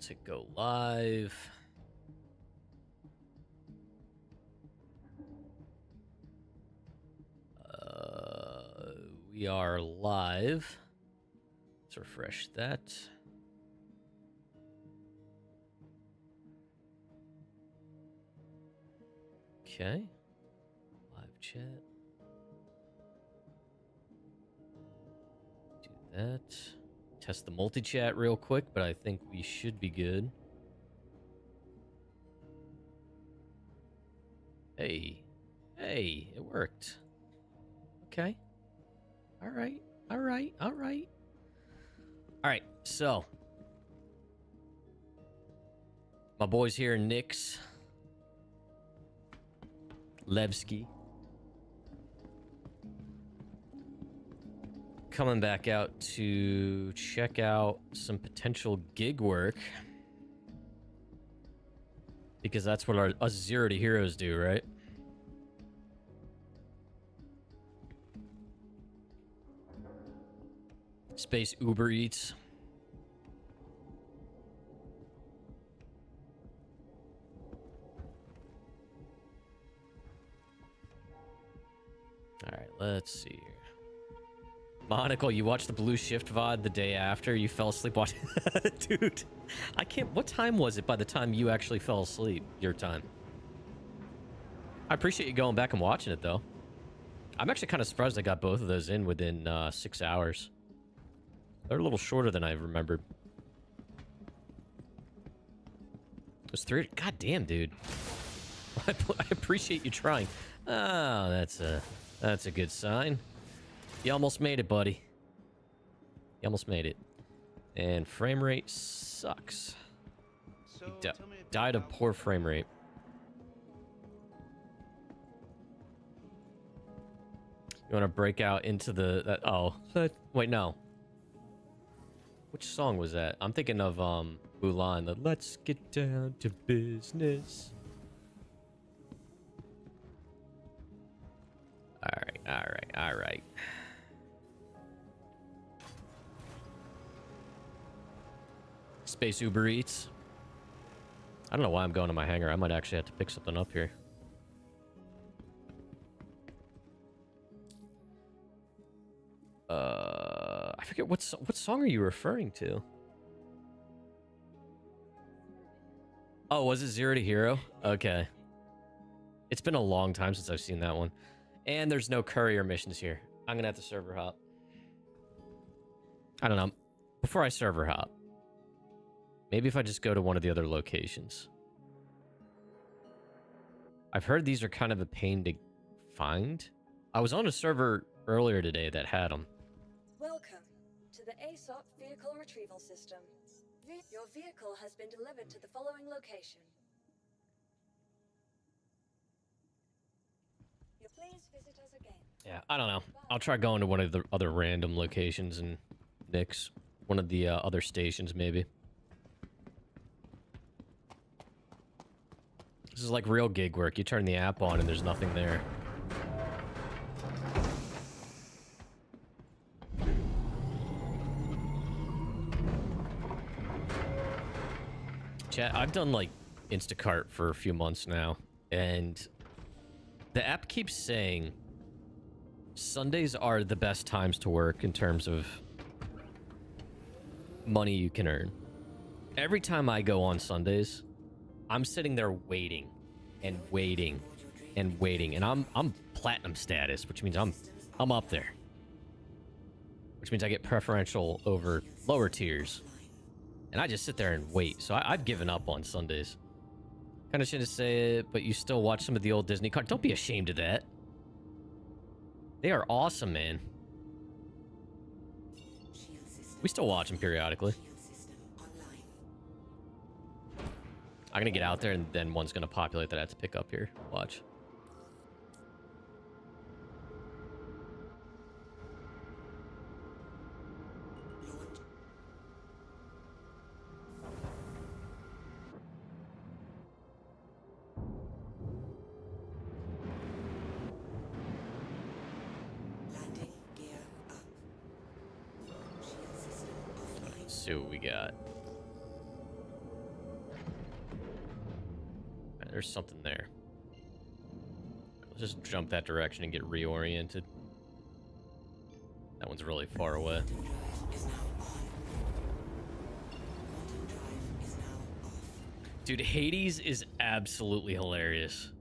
to go live. We are live. Let's refresh that. Okay. Live chat. Do that. Test the multi-chat real quick, but I think we should be good. Hey. Hey, it worked. Okay. All right. All right. All right. All right. So, my boys here, Nix, Levski, coming back out to check out some potential gig work, because that's what us Zero to Heroes do, right? Space Uber Eats. All right, let's see here. Monocle, you watched the Blue Shift VOD the day after you fell asleep watching. Dude, I can't. What time was it by the time you actually fell asleep? Your time. I appreciate you going back and watching it, though. I'm actually kind of surprised I got both of those in within 6 hours. They're a little shorter than I remembered. It was 3. God damn, dude. I appreciate you trying. Oh, that's a good sign. You almost made it, buddy. You almost made it. And frame rate sucks. So, You died of poor frame rate. You want to break out into the... wait, no. Which song was that? I'm thinking of Mulan, the Let's Get Down to Business. Alright, alright, alright. Space Uber Eats. I don't know why I'm going to my hangar. I might actually have to pick something up here. I forget what song are you referring to? Oh, was it Zero to Hero? Okay. It's been a long time since I've seen that one. And there's no courier missions here. I'm gonna have to server hop. I don't know. Before I server hop, maybe if I just go to one of the other locations. I've heard these are kind of a pain to find. I was on a server earlier today that had them. Welcome to the ASOP Vehicle Retrieval System. Your vehicle has been delivered to the following location. Please visit us again. Yeah, I don't know. I'll try going to one of the other random locations and Nix. One of the other stations, maybe. This is like real gig work. You turn the app on and there's nothing there. Chat, I've done like Instacart for a few months now, and the app keeps saying Sundays are the best times to work in terms of money you can earn. Every time I go on Sundays, I'm sitting there waiting and waiting and waiting, and I'm platinum status, which means I'm up there. Which means I get preferential over lower tiers. And I just sit there and wait. So I've given up on Sundays. Kind of shouldn't say it, but you still watch some of the old Disney cartoons. Don't be ashamed of that. They are awesome, man. We still watch them periodically. I'm gonna get out there and then one's gonna populate that I have to pick up here. Watch. Let's see what we got. there's something there. Let's just jump that direction and get reoriented. That one's really far away. Dude, Hades is absolutely hilarious.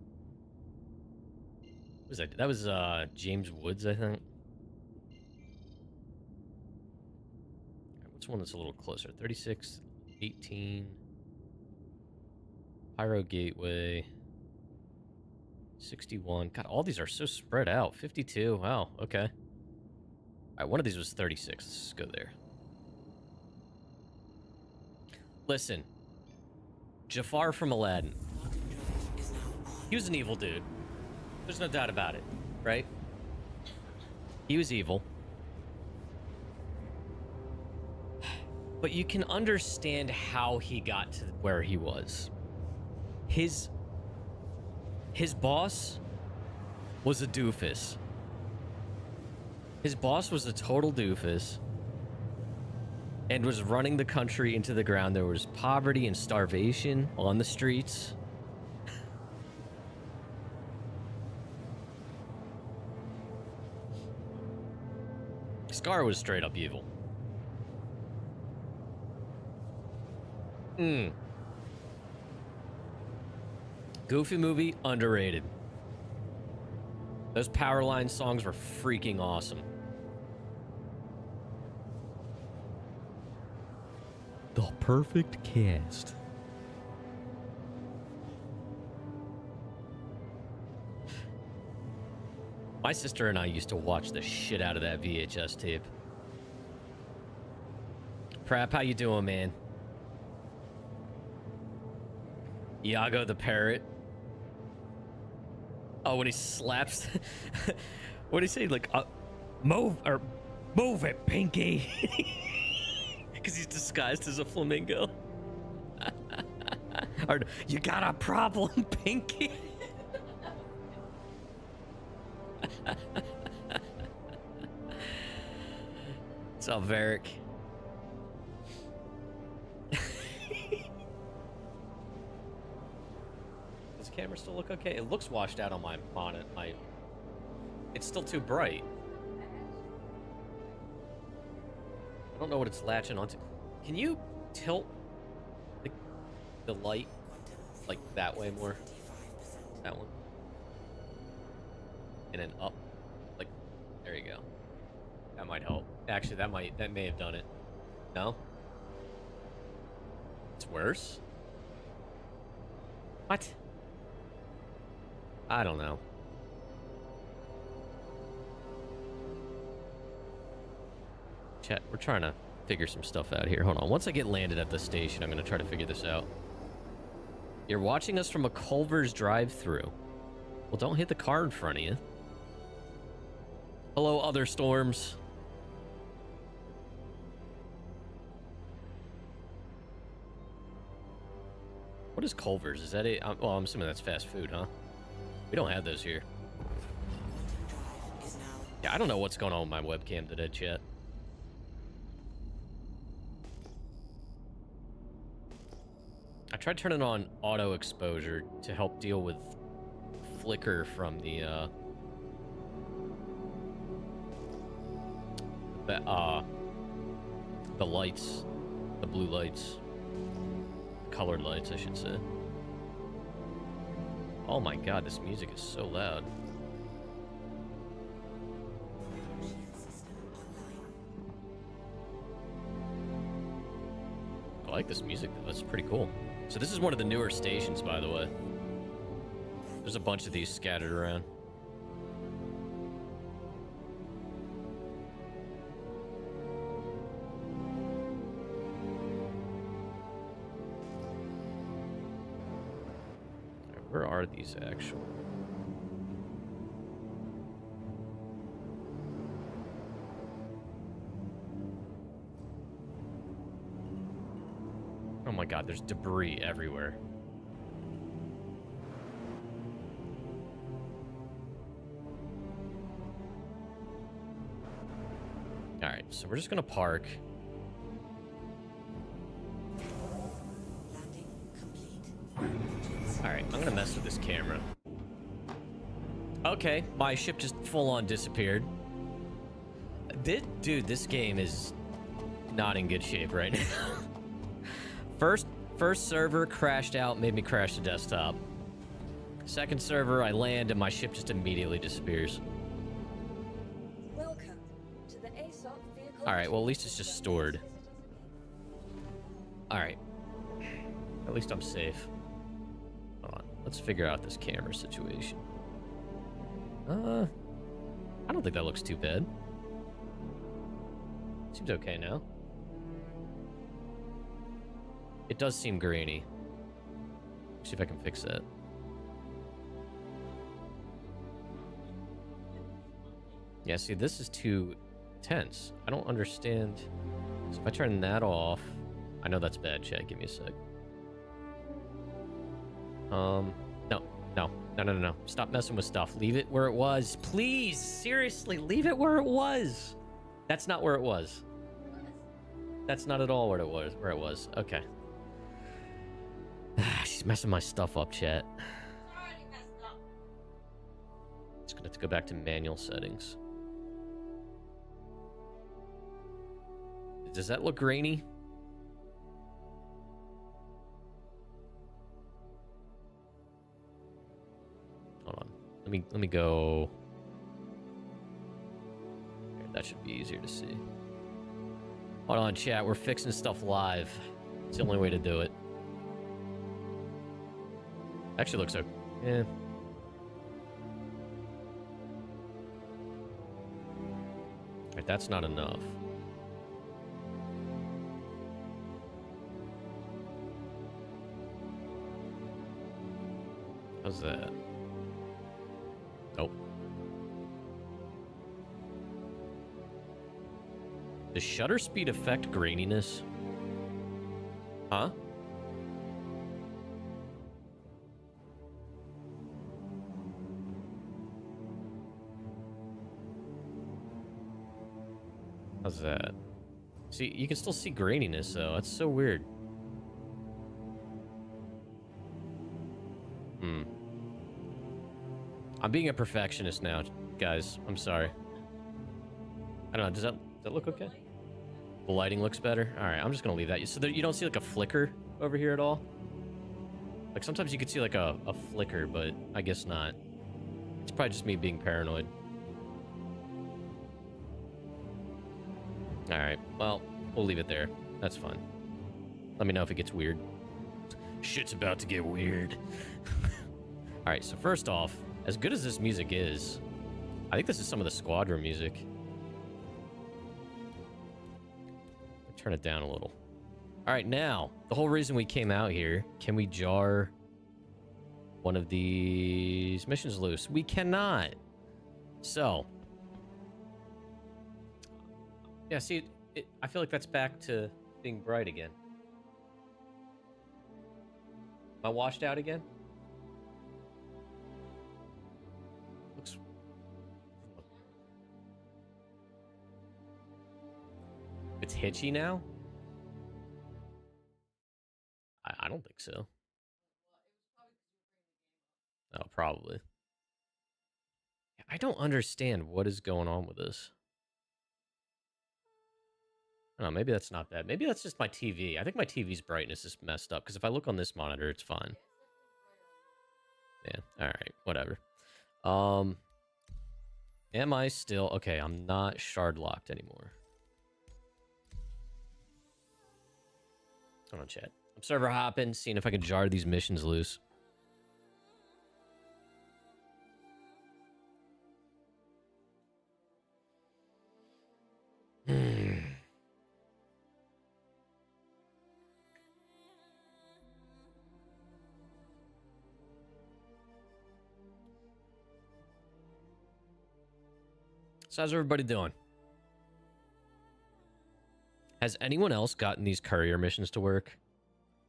What was that? That was James Woods, I think. What's one that's a little closer? 36, 18. Pyro Gateway. 61. God, all these are so spread out. 52. Wow, okay. Alright, one of these was 36. Let's just go there. Listen. Jafar from Aladdin. He was an evil dude. There's no doubt about it, right? He was evil. But you can understand how he got to where he was. His boss was a doofus. His boss was a total doofus and was running the country into the ground. There was poverty and starvation on the streets. Scar was straight up evil. Goofy movie, underrated. Those Powerline songs were freaking awesome. The perfect cast. My sister and I used to watch the shit out of that VHS tape. Prap, how you doing, man? Iago the parrot. Oh, when he slaps... what did he say? Like, move it, Pinky. Because he's disguised as a flamingo. Or, you got a problem, Pinky? What's up, Varric? Does the camera still look okay? It looks washed out on my monitor. It's still too bright. I don't know what it's latching onto. Can you tilt the light like that way more? That one. And then up. Like, there you go. That might help. Actually, that may have done it. No? It's worse? What? I don't know. Chat, we're trying to figure some stuff out here. Hold on. Once I get landed at the station, I'm going to try to figure this out. You're watching us from a Culver's drive-thru. Well, don't hit the car in front of you. Hello, other storms. What is Culver's? Is that a... well, I'm assuming that's fast food, huh? We don't have those here. Yeah, I don't know what's going on with my webcam today, chat. I tried turning on auto exposure to help deal with flicker from the lights, the blue lights, colored lights, I should say. Oh my god, this music is so loud. I like this music though, it's pretty cool. So this is one of the newer stations, by the way. There's a bunch of these scattered around. Where are these actually? Oh my god, there's debris everywhere. Alright, so we're just gonna park. Alright. Alright, I'm gonna mess with this camera. Okay, my ship just full-on disappeared. Dude, this game is not in good shape right now. First server crashed out, made me crash the desktop. Second server, I land and my ship just immediately disappears. Welcome to the ASOP vehicle. Alright, well at least it's just stored. Alright. At least I'm safe. Hold on. Let's figure out this camera situation. I don't think that looks too bad. Seems okay now. It does seem grainy. Let's see if I can fix that. Yeah, see, this is too tense. I don't understand. So if I turn that off... I know that's bad, chat. Give me a sec. No. Stop messing with stuff. Leave it where it was. Please, seriously, leave it where it was. That's not where it was. That's not at all where it was. Okay. She's messing my stuff up, chat. Just gonna have to go back to manual settings. Does that look grainy? Hold on. Let me go. Here, that should be easier to see. Hold on, chat. We're fixing stuff live. It's the only way to do it. Actually looks okay. Yeah. Alright, that's not enough. How's that? Nope. Does shutter speed affect graininess? Huh? How's that? See, you can still see graininess, though. That's so weird. I'm being a perfectionist now, guys. I'm sorry. I don't know. Does that look okay? The lighting looks better. All right, I'm just gonna leave that. So you don't see like a flicker over here at all? Like sometimes you could see like a flicker, but I guess not. It's probably just me being paranoid. All right. Well, we'll leave it there. That's fine. Let me know if it gets weird. Shit's about to get weird. All right. So first off, as good as this music is, I think this is some of the Squadron music. Turn it down a little. All right, now, the whole reason we came out here, can we jar one of these missions loose? We cannot. So, yeah, see, I feel like that's back to being bright again. Am I washed out again? Looks... It's hitchy now? I don't think so. Oh, probably. I don't understand what is going on with this. I don't know, maybe that's not bad. Maybe that's just my TV. I think my TV's brightness is messed up, because if I look on this monitor, it's fine. Yeah, alright, whatever. Am I still... Okay, I'm not shard locked anymore. Hold on, chat. I'm server hopping, seeing if I can jar these missions loose. So how's everybody doing? Has anyone else gotten these courier missions to work?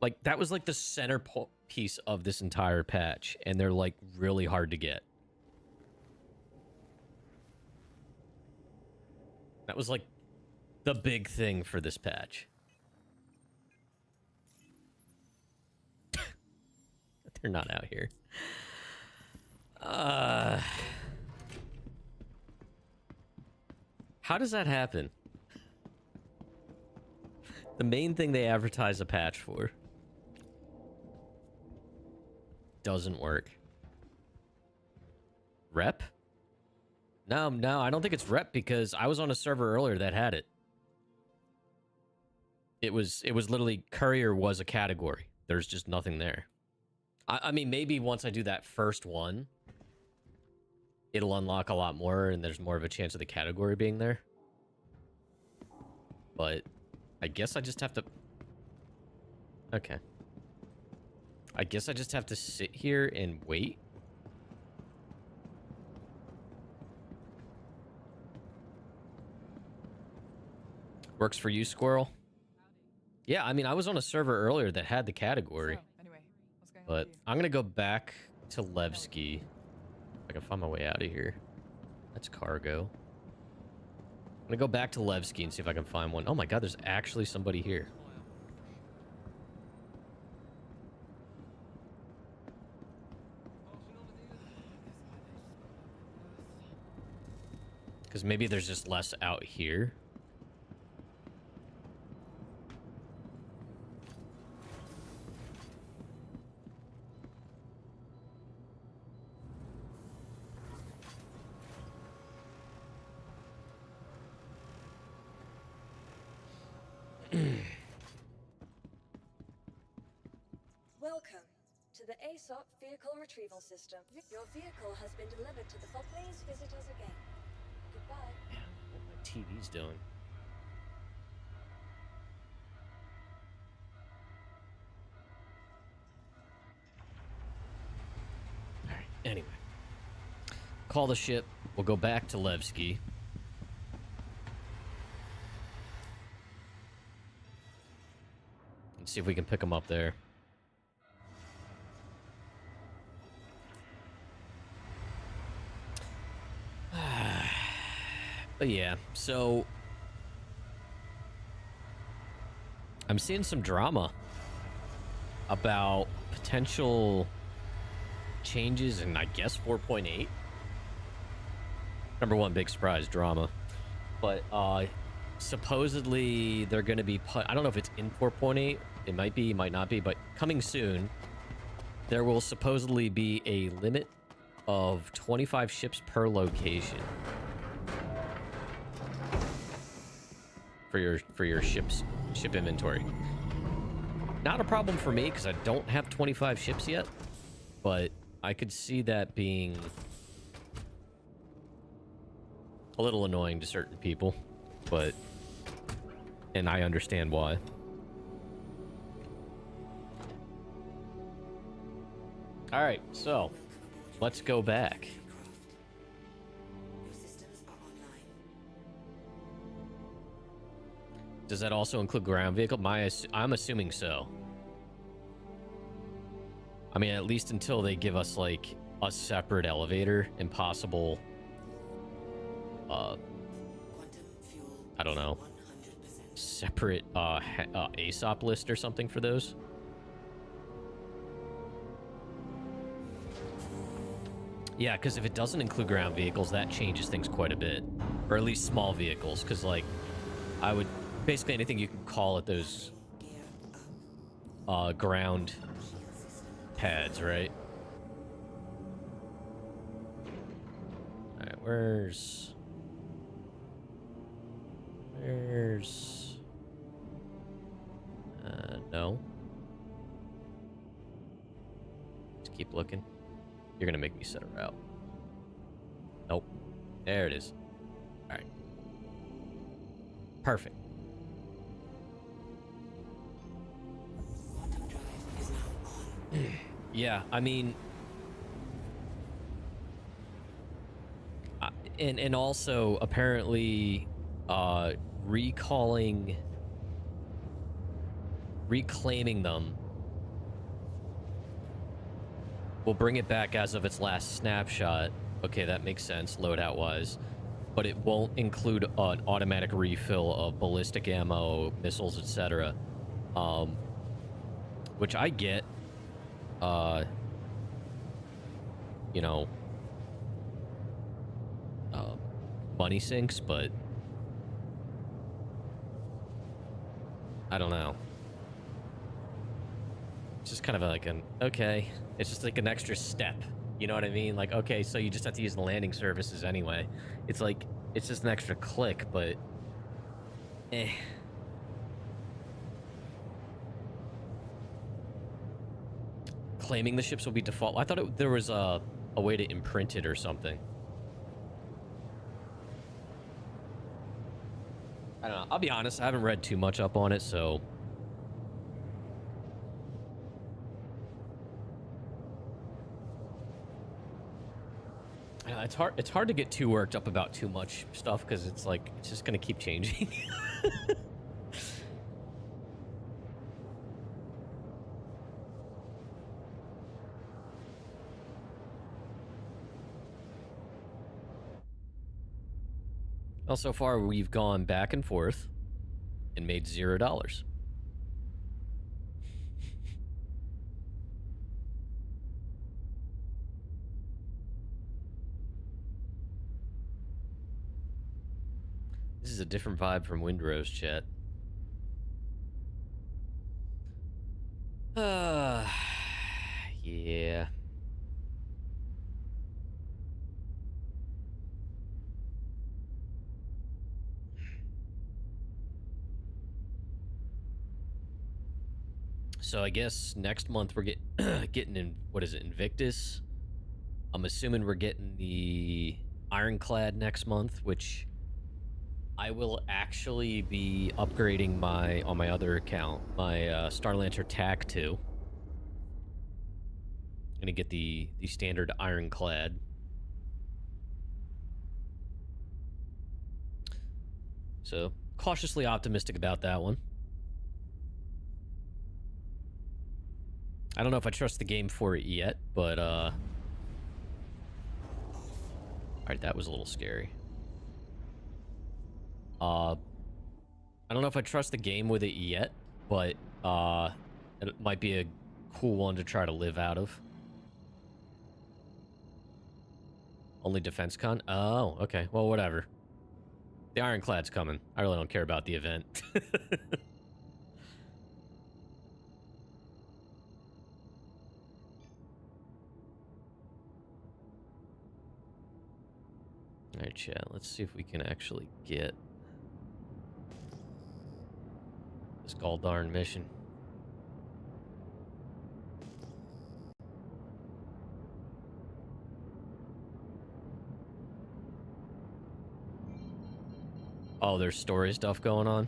Like, that was like the center piece of this entire patch, and they're like really hard to get. That was like the big thing for this patch. They're not out here. How does that happen? The main thing they advertise a patch for doesn't work. Rep? No, I don't think it's rep because I was on a server earlier that had it. It was literally courier was a category. There's just nothing there. I mean, maybe once I do that first one, it'll unlock a lot more and there's more of a chance of the category being there. But I guess I just have to... Okay. I guess I just have to sit here and wait. Works for you, Squirrel? Yeah, I mean, I was on a server earlier that had the category. So, anyway, what's going on But with you? I'm going to go back to Levski. If I can find my way out of here. That's cargo. I'm going to go back to Levski and see if I can find one. Oh my god, there's actually somebody here. Because maybe there's just less out here. Welcome to the ASOP Vehicle Retrieval System. Your vehicle has been delivered to the... Please visit us again. Goodbye. Yeah, what my TV's doing. Alright, anyway. Call the ship. We'll go back to Levski. And see if we can pick them up there. But yeah, so I'm seeing some drama about potential changes in, I guess, 4.8. Number one, big surprise, drama. But supposedly they're going to be put, I don't know if it's in 4.8. It might be, might not be, but coming soon, there will supposedly be a limit of 25 ships per location. For your ship inventory. Not a problem for me because I don't have 25 ships yet, but I could see that being a little annoying to certain people, and I understand why. All right, so let's go back. Does that also include ground vehicle? I'm assuming so. I mean, at least until they give us, like, a separate elevator and possible... I don't know. Separate, ASOP list or something for those. Yeah, because if it doesn't include ground vehicles, that changes things quite a bit. Or at least small vehicles, because, like, I would... Basically anything you can call it those ground pads, right? Alright, where's no. Just keep looking. You're gonna make me set a route. Nope. There it is. Alright. Perfect. Yeah, I mean, and also apparently, reclaiming them will bring it back as of its last snapshot. Okay, that makes sense, loadout wise, but it won't include an automatic refill of ballistic ammo, missiles, etc. Which I get. you know, money sinks, but I don't know. It's just kind of like an, okay, it's just like an extra step. You know what I mean? Like, okay, so you just have to use the landing services anyway. It's like, it's just an extra click, but eh. Claiming the ships will be default. I thought there was a way to imprint it or something. I don't know. I'll be honest, I haven't read too much up on it, so it's hard. It's hard to get too worked up about too much stuff because it's like it's just gonna keep changing. Well, so far we've gone back and forth and made $0. This is a different vibe from Windrose chat. Yeah. So I guess next month we're getting in, what is it, Invictus? I'm assuming we're getting the Ironclad next month, which I will actually be upgrading on my other account, my Starlancer TAC 2. I'm gonna get the standard Ironclad. So cautiously optimistic about that one. I don't know if I trust the game for it yet, but all right, that was a little scary. I don't know if I trust the game with it yet, but it might be a cool one to try to live out of. Only defense con? Oh, okay. Well, whatever. The Ironclad's coming. I really don't care about the event. Alright, chat. Let's see if we can actually get this gall darn mission. Oh, there's story stuff going on.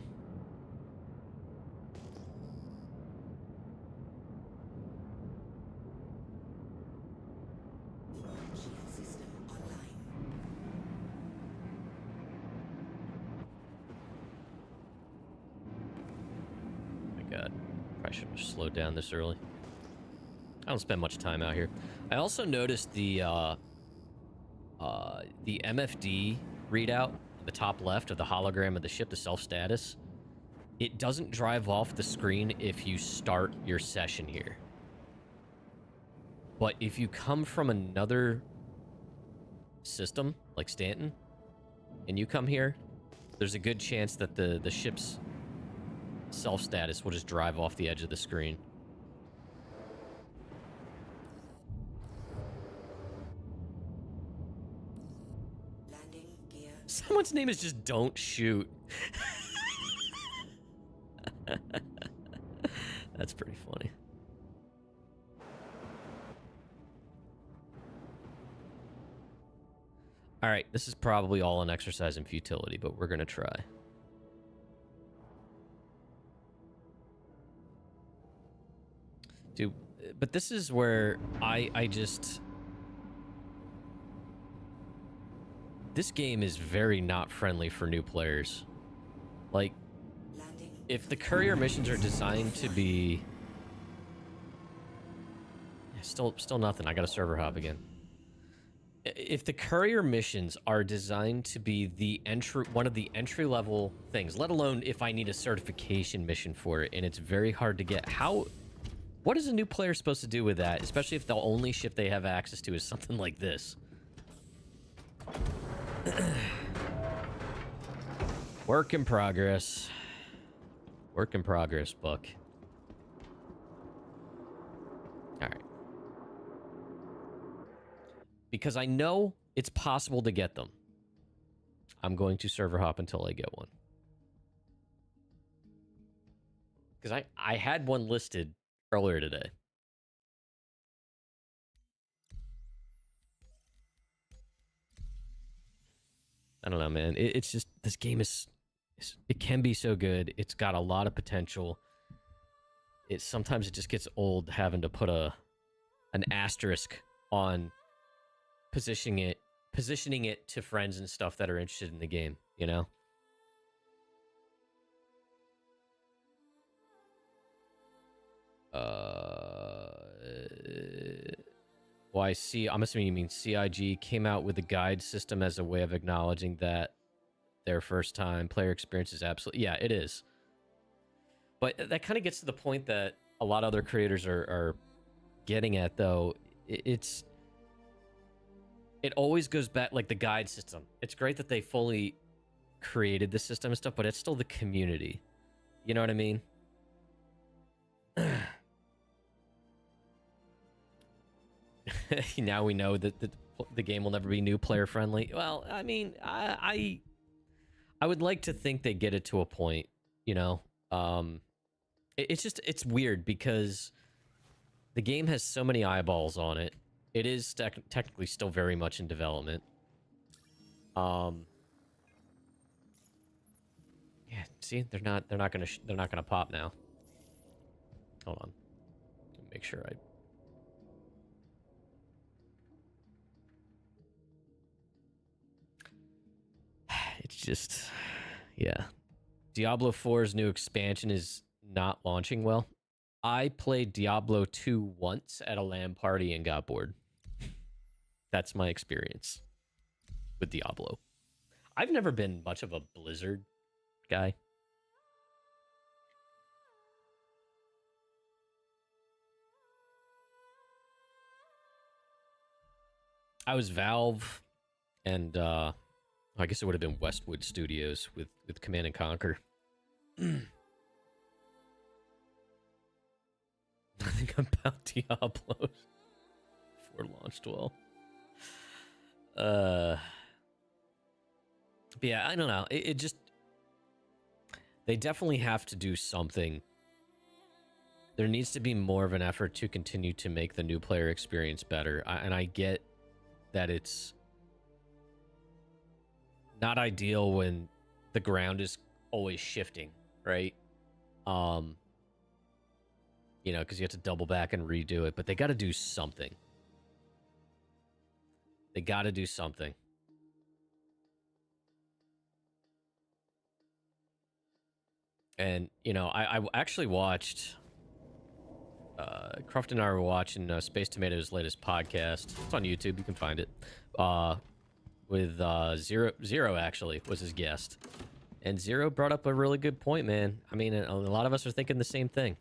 Slowed down this early. I don't spend much time out here. I also noticed the MFD readout at the top left of the hologram of the ship, the self-status. It doesn't drive off the screen if you start your session here. But if you come from another system, like Stanton, and you come here, there's a good chance that the ship's self-status will just drive off the edge of the screen. Landing gear. Someone's name is just Don't Shoot. That's pretty funny. All right, this is probably all an exercise in futility, but we're gonna try. Dude, but this is where I just... This game is very not friendly for new players. Like, if the courier missions are designed to be... Still nothing. I got a server hop again. If the courier missions are designed to be one of the entry-level things, let alone if I need a certification mission for it, and it's very hard to get, how What is a new player supposed to do with that? Especially if the only ship they have access to is something like this. Work in progress. Work in progress, Buck. Alright. Because I know it's possible to get them. I'm going to server hop until I get one. Because I had one listed earlier today. I don't know, man. It's just, this game is, it can be so good. It's got a lot of potential. Sometimes it just gets old having to put an asterisk on positioning it to friends and stuff that are interested in the game, you know? Well, I'm assuming you mean CIG came out with a guide system as a way of acknowledging that their first time player experience is absolutely... Yeah, it is. But that kind of gets to the point that a lot of other creators are getting at, though. It always goes back, like the guide system. It's great that they fully created the system and stuff, but it's still the community. You know what I mean? Now we know that the game will never be new player friendly. Well, I mean, I would like to think they get it to a point, you know? It's weird because the game has so many eyeballs on it. It is technically still very much in development. Yeah, see, they're not gonna pop now. Hold on, make sure it's just, yeah. Diablo 4's new expansion is not launching well. I played Diablo 2 once at a LAN party and got bored. That's my experience with Diablo. I've never been much of a Blizzard guy. I was Valve, and I guess it would have been Westwood Studios with Command and Conquer. Nothing about Diablo 4 launched well. But yeah, I don't know. It just, they definitely have to do something. There needs to be more of an effort to continue to make the new player experience better. And I get that it's not ideal when the ground is always shifting, right? You know, because you have to double back and redo it, but they got to do something. They got to do something. And, you know, I actually watched... Croft and I were watching Space Tomato's latest podcast. It's on YouTube. You can find it. With Zero, actually, was his guest. And Zero brought up a really good point, man. I mean, a lot of us are thinking the same thing.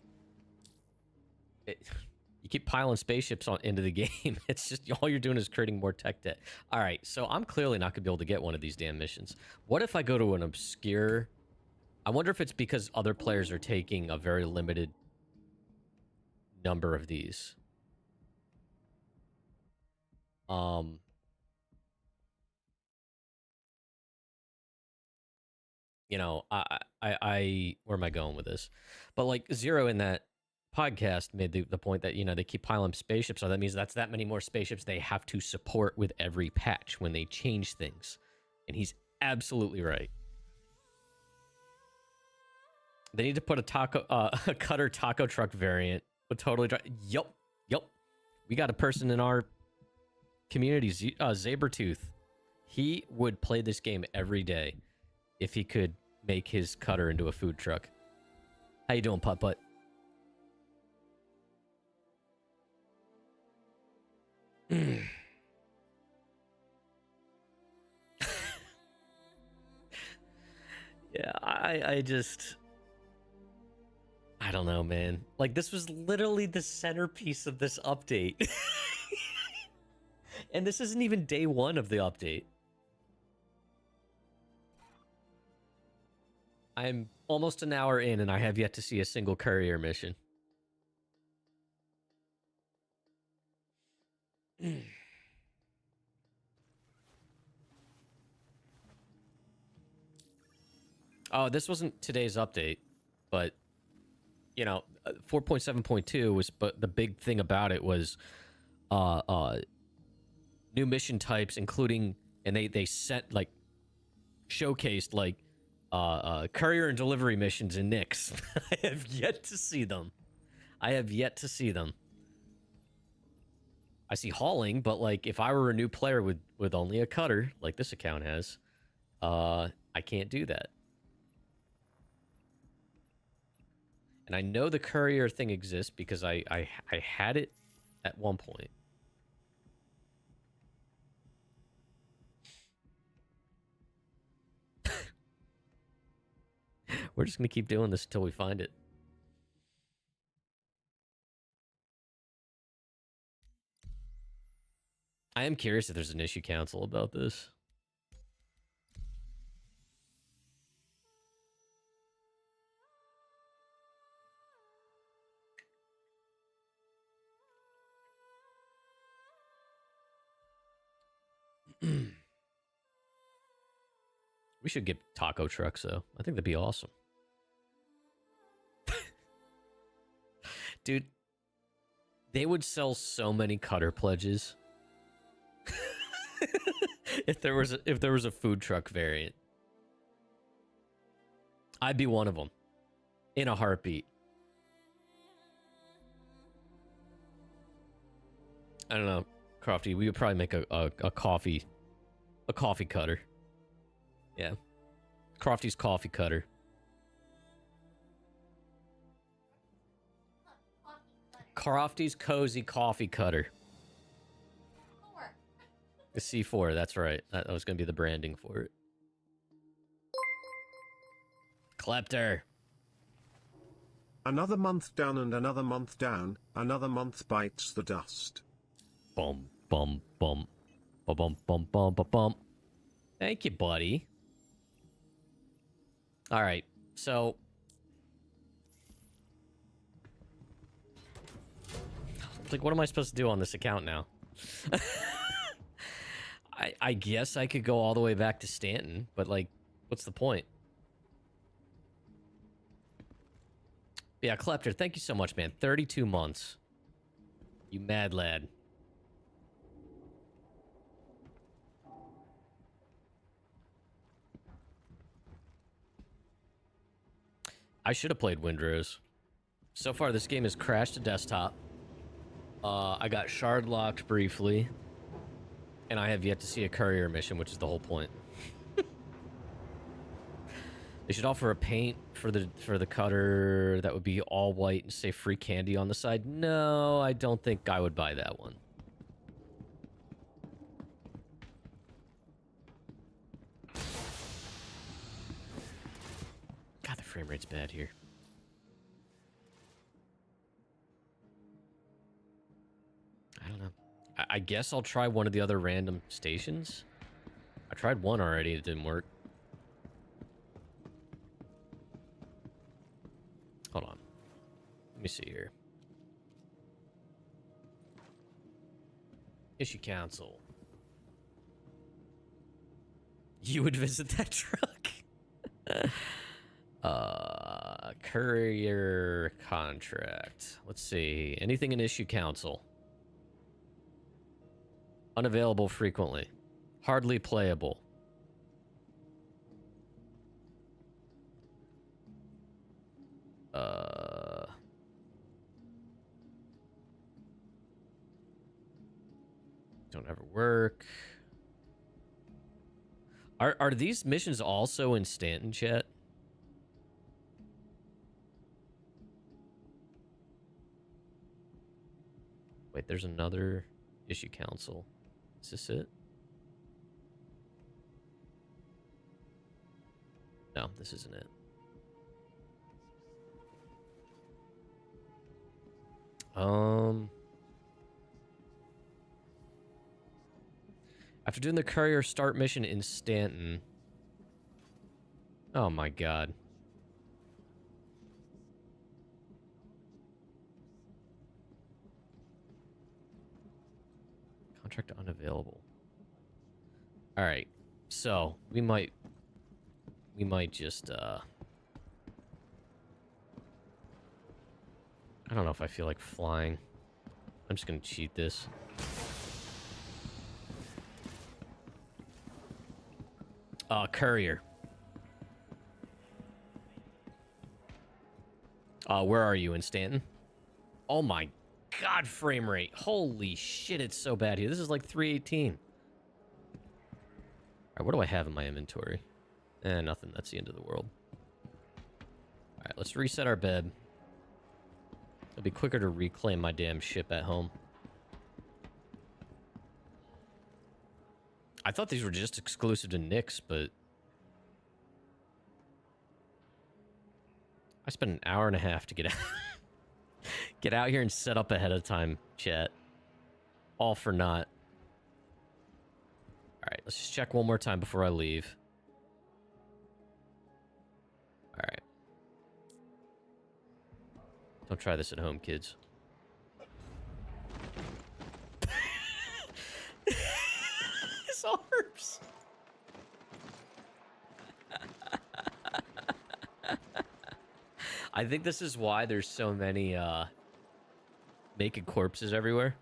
You keep piling spaceships into the game. It's just, all you're doing is creating more tech debt. All right, so I'm clearly not going to be able to get one of these damn missions. What if I go to an obscure... I wonder if it's because other players are taking a very limited number of these. You know, I where am I going with this? But like Zero in that podcast made the point that, you know, they keep piling spaceships, so that means that's that many more spaceships they have to support with every patch when they change things. And he's absolutely right. They need to put a cutter taco truck variant with totally Yup. We got a person in our community, Zabertooth. He would play this game every day if he could make his cutter into a food truck. How you doing, Putt-Putt? Yeah, I just... I don't know, man. Like, this was literally the centerpiece of this update. And this isn't even day one of the update. I'm almost an hour in, and I have yet to see a single courier mission. Oh, this wasn't today's update, but, you know, 4.7.2 was, but the big thing about it was new mission types, including, and they sent, like, showcased, like, courier and delivery missions in Nyx. I have yet to see them. I have yet to see them. I see hauling, but, like, if I were a new player with only a cutter, like this account has, I can't do that. And I know the courier thing exists because I had it at one point. We're just going to keep doing this until we find it. I am curious if there's an issue council about this. We should get taco trucks, though. I think that'd be awesome. Dude, they would sell so many cutter pledges if there was a food truck variant. I'd be one of them in a heartbeat. I don't know, Crofty. We would probably make a coffee cutter. Yeah, Crofty's coffee cutter. Crofty's cozy coffee cutter. The C4, that's right. That was going to be the branding for it. Klepter. Another month down and another month down, another month bites the dust. Bum, bum, bum. Bum, bum, bum, bum, bum, bum. Thank you, buddy. All right, so... like, what am I supposed to do on this account now? I guess I could go all the way back to Stanton, but, like, what's the point? Yeah, Klepter, thank you so much, man. 32 months. You mad lad. I should have played Windrose. So far, this game has crashed to desktop. I got shard locked briefly. And I have yet to see a courier mission, which is the whole point. They should offer a paint for the cutter that would be all white and say free candy on the side. No, I don't think I would buy that one. God, the frame rate's bad here. I don't know. I guess I'll try one of the other random stations. I tried one already, it didn't work. Hold on. Let me see here. Issue council. You would visit that truck? Courier contract. Let's see. Anything in issue council? Unavailable frequently. Hardly playable. Don't ever work. Are these missions also in Stanton, chat? Wait, there's another issue council. Is this it? No, this isn't it. Um, after doing the courier start mission in Stanton. Oh my god. Contract unavailable. All right. So, we might just I don't know if I feel like flying. I'm just going to cheat this. Courier. Where are you, in Stanton? Oh my god, frame rate. Holy shit, it's so bad here. This is like 318. Alright, what do I have in my inventory? Nothing. That's the end of the world. Alright, let's reset our bed. It'll be quicker to reclaim my damn ship at home. I thought these were just exclusive to Nyx, but... I spent an hour and a half to get out. Get out here and set up ahead of time, chat. All for naught. Alright, let's just check one more time before I leave. Alright. Don't try this at home, kids. His arms! I think this is why there's so many, naked corpses everywhere.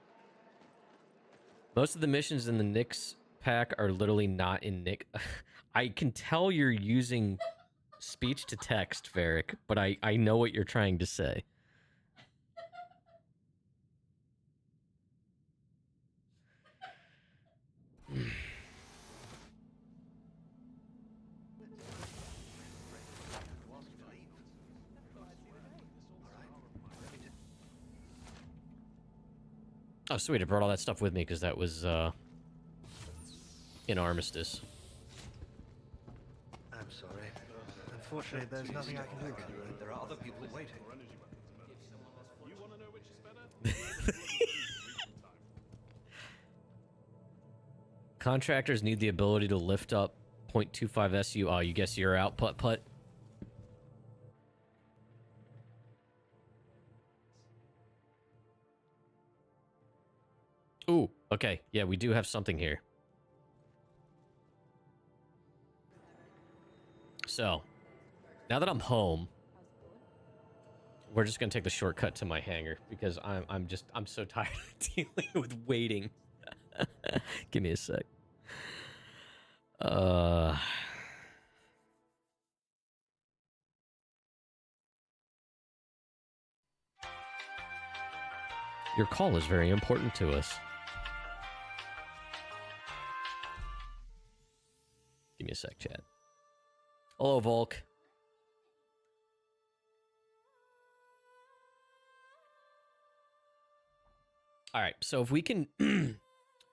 Most of the missions in the Nyx pack are literally not in Nyx. I can tell you're using speech to text, Varric, but I know what you're trying to say. Oh, sweet. I brought all that stuff with me because that was, in Armistice. I'm sorry. Unfortunately, there's nothing I can do. There are other people waiting. Contractors need the ability to lift up 0.25 SU. Oh, you guess you're out, putt-putt. Ooh, okay. Yeah, we do have something here. So, now that I'm home, we're just gonna take the shortcut to my hangar because I'm so tired of dealing with waiting. Give me a sec. Your call is very important to us. Give me a sec, chat. Hello, Volk. All right, so if we can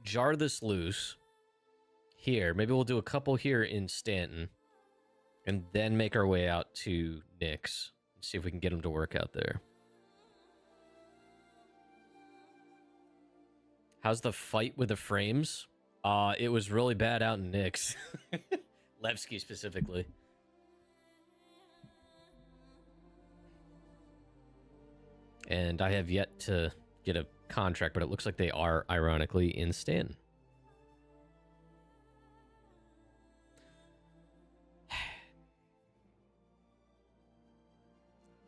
jar this loose here, maybe we'll do a couple here in Stanton, and then make our way out to Nyx. See if we can get them to work out there. How's the fight with the frames? It was really bad out in Nyx. Levski specifically. And I have yet to get a contract, but it looks like they are, ironically, in Stanton.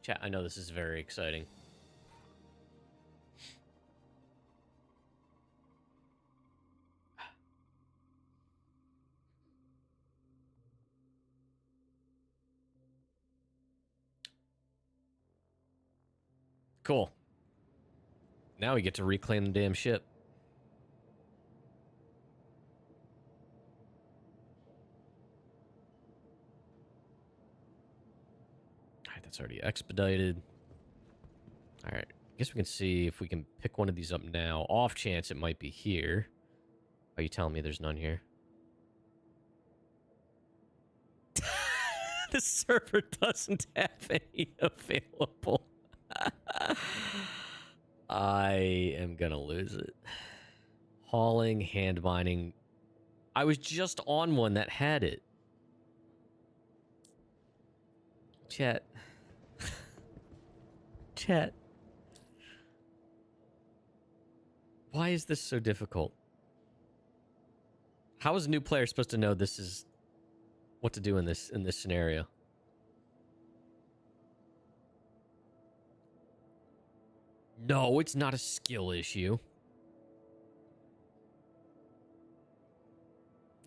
Chat, I know this is very exciting. Cool. Now we get to reclaim the damn ship. Alright, that's already expedited. Alright, I guess we can see if we can pick one of these up now. Off chance it might be here. Are you telling me there's none here? The server doesn't have any available. I am gonna lose it. Hauling, hand mining. I was just on one that had it. Chat. Chat. Why is this so difficult? How is a new player supposed to know this is what to do in this scenario? No, it's not a skill issue.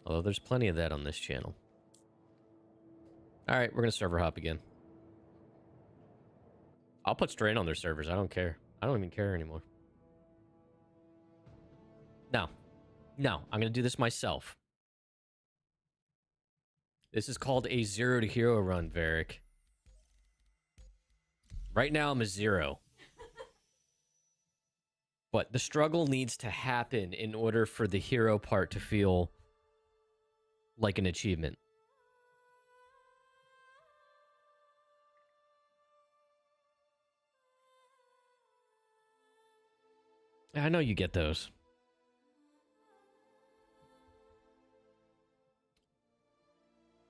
Although there's plenty of that on this channel. All right, we're gonna server hop again. I'll put strain on their servers. I don't care. I don't even care anymore. No. No, I'm going to do this myself. This is called a 0 to hero run, Varric. Right now, I'm a 0. But the struggle needs to happen in order for the hero part to feel like an achievement. I know you get those.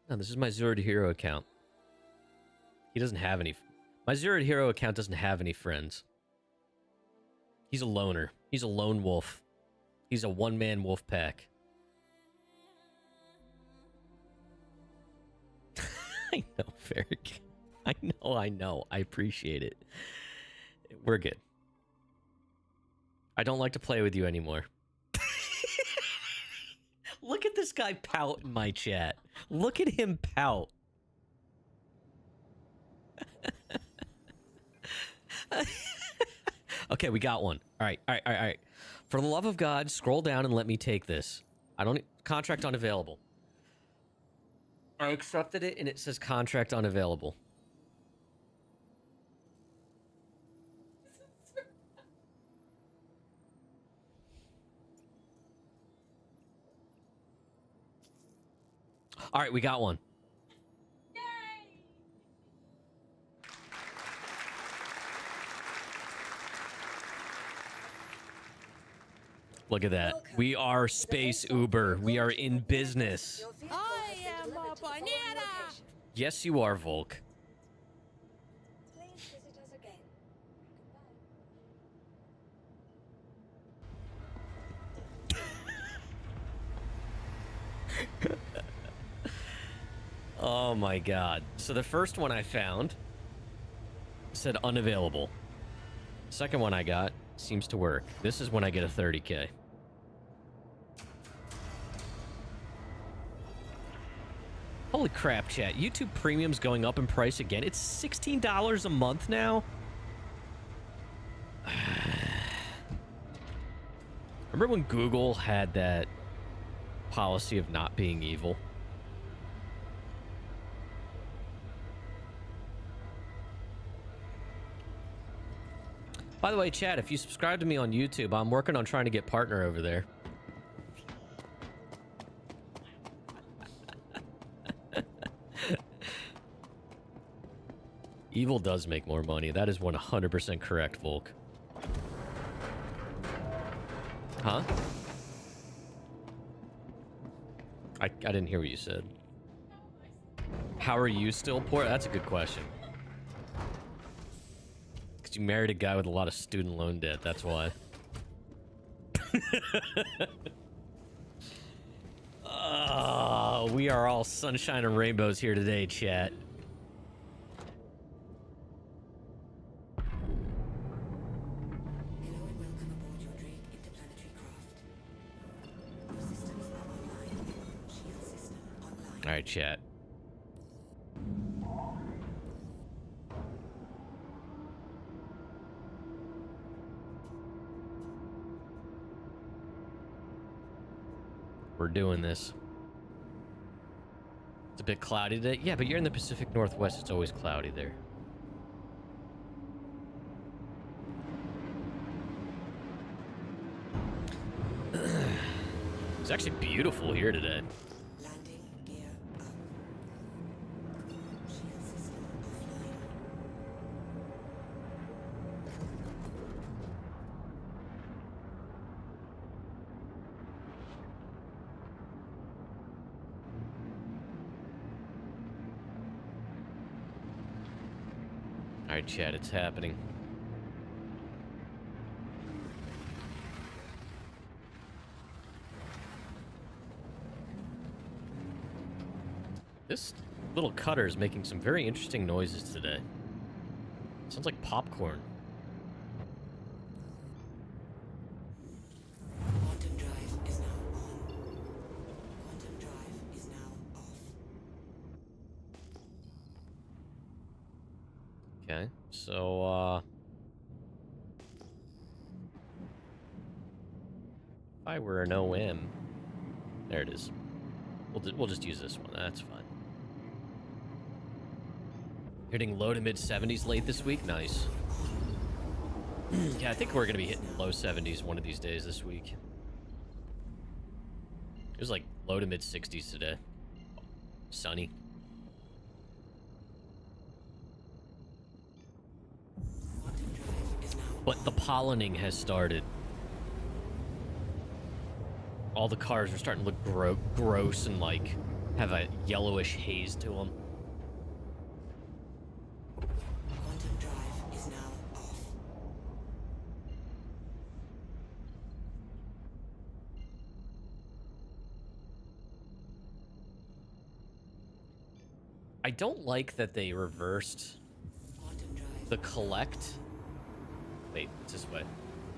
No, this is my 0 to hero account. He doesn't have any... My 0 to hero account doesn't have any friends. He's a loner. He's a lone wolf. He's a one-man wolf pack. I know, Varric. I know. I appreciate it. We're good. I don't like to play with you anymore. Look at this guy pout in my chat. Look at him pout. Okay, we got one. All right. For the love of God, scroll down and let me take this. I don't... Contract unavailable. I accepted it and it says contract unavailable. All right, we got one. Yay! Look at that. We are Space Uber. We are in business. I am a banana! Yes, you are, Volk. Please visit us again. Goodbye. Oh my god. So the first one I found said unavailable. Second one I got seems to work. This is when I get a 30K. Holy crap, chat. YouTube Premium's going up in price again. It's $16 a month now. Remember when Google had that policy of not being evil? By the way, chat, if you subscribe to me on YouTube, I'm working on trying to get partner over there. Evil does make more money. That is 100% correct, Volk. Huh? I didn't hear what you said. How are you still poor? That's a good question. Because you married a guy with a lot of student loan debt, that's why. Oh, we are all sunshine and rainbows here today, chat. Hello and welcome aboard your Drake interplanetary craft. Your systems are online. Shield system online. All right, chat. We're doing this. It's a bit cloudy today. Yeah, but you're in the Pacific Northwest. It's always cloudy there. It's actually beautiful here today. Landing gear up. Shield system offline. Alright, chat, it's happening. This little cutter is making some very interesting noises today. Sounds like popcorn. Quantum drive is now on. Quantum drive is now off. Okay, so, if I were an OM... There it is. We'll just use this one, that's fine. Hitting low to mid 70s late this week? Nice. Yeah, I think we're gonna be hitting low 70s one of these days this week. It was like low to mid 60s today. Sunny. Quantum drive is now But the pollinating has started. All the cars are starting to look gross and like have a yellowish haze to them. Quantum drive is now off. I don't like that they reversed Quantum drive. the collect. Wait, it's this way.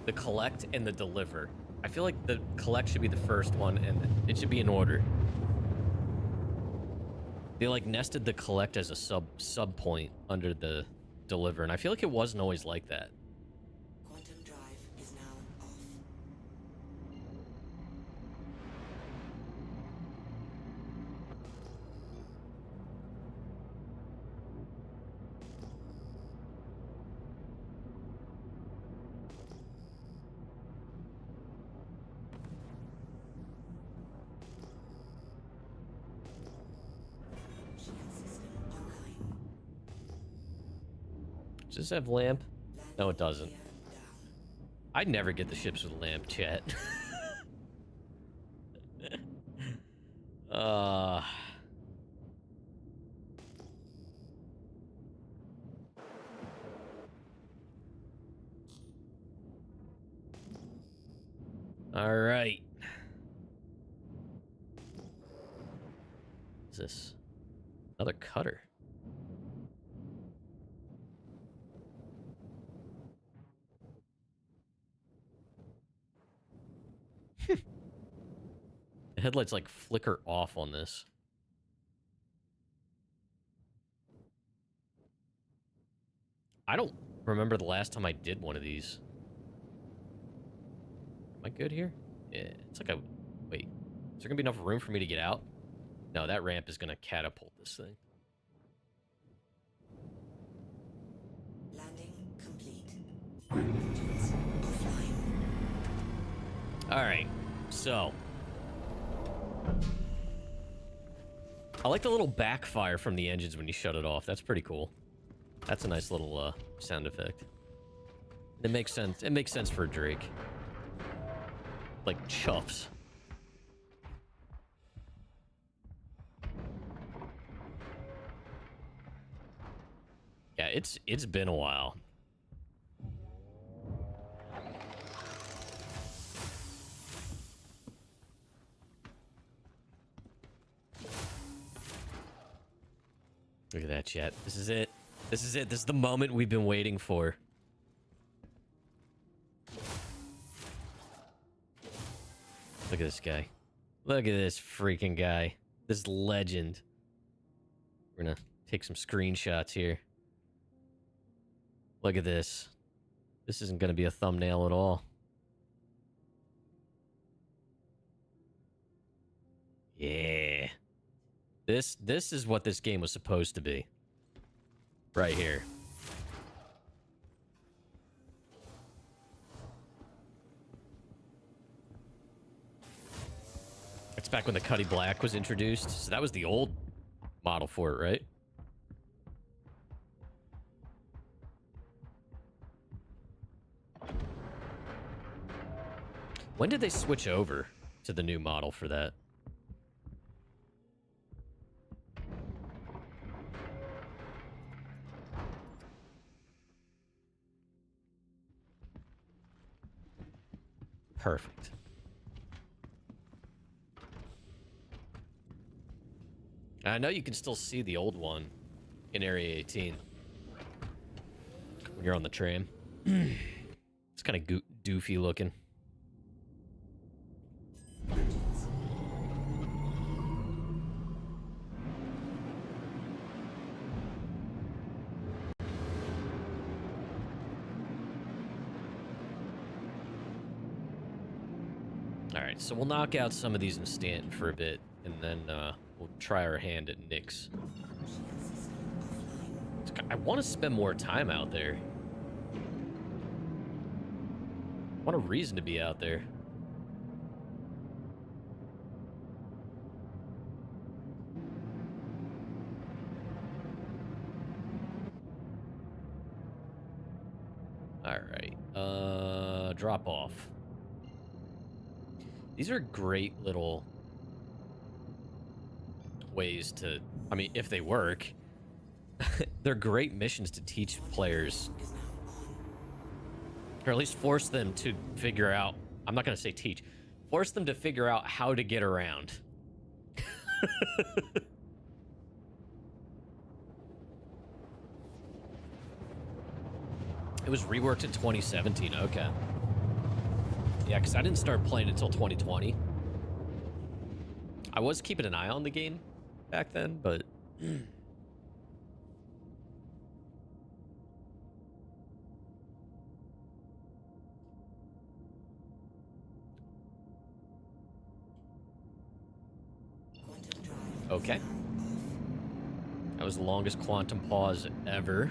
The collect and the deliver. I feel like the collect should be the first one and it should be in order. They like nested the collect as a sub point under the deliver, and I feel like it wasn't always like that. Quantum drive is now off. Shield system online. Does this have lamp? No, it doesn't. Gear down. I'd never get the ships with lamp, chat. uh... All right. What's this? Another cutter. The headlights like flicker off on this. I don't remember the last time I did one of these. Am I good here? Yeah, it's like a... Wait, is there gonna be enough room for me to get out? No, that ramp is gonna catapult this thing. Landing complete. Engines offline. Alright, so... I like the little backfire from the engines when you shut it off. That's pretty cool. That's a nice little sound effect. It makes sense. It makes sense for a Drake. Like chuffs. Yeah, it's been a while. Look at that, chat. This is it. This is it. This is the moment we've been waiting for. Look at this guy. Look at this freaking guy. This legend. We're gonna take some screenshots here. Look at this. This isn't gonna be a thumbnail at all. Yeah. This is what this game was supposed to be. Right here. It's back when the Cuddy Black was introduced. So that was the old model for it, right? When did they switch over to the new model for that? Perfect. I know you can still see the old one in Area 18 when you're on the tram. It's kind of doofy looking. Alright, so we'll knock out some of these in Stanton for a bit, and then we'll try our hand at Nick's. I want to spend more time out there. I want a reason to be out there. Alright, drop off. These are great little ways to, I mean, if they work, they're great missions to teach players, or at least force them to figure out, I'm not going to say teach, force them to figure out how to get around. It was reworked in 2017, okay. Yeah, because I didn't start playing until 2020. I was keeping an eye on the game back then, but... Okay. That was the longest quantum pause ever.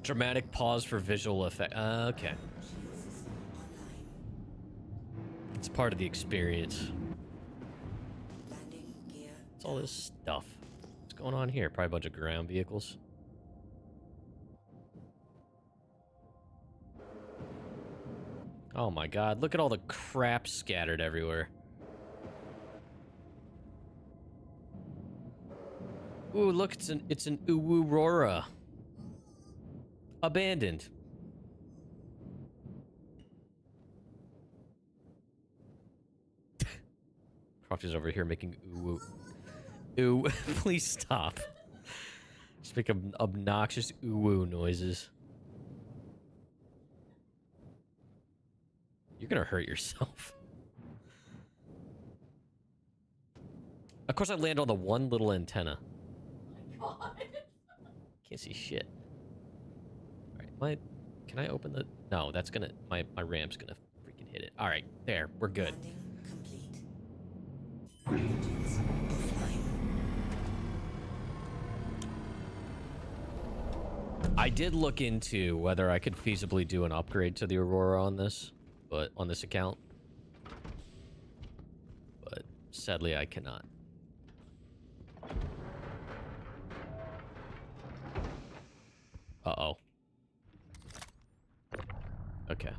Dramatic pause for visual effect. Okay. It's part of the experience. What's all this stuff? What's going on here? Probably a bunch of ground vehicles. Oh my god, look at all the crap scattered everywhere. Ooh, look, it's an Aurora. Abandoned. Crofty's over here making ooh. Ooh, please stop. Just make obnoxious ooh noises. You're gonna hurt yourself. Of course, I land on the one little antenna. Oh my god. Can't see shit. Alright, can I open the... No, that's gonna... My ramp's gonna freaking hit it. Alright, there. We're good. I did look into whether I could feasibly do an upgrade to the Aurora on this, but on this account. But sadly, I cannot. Uh-oh. Okay.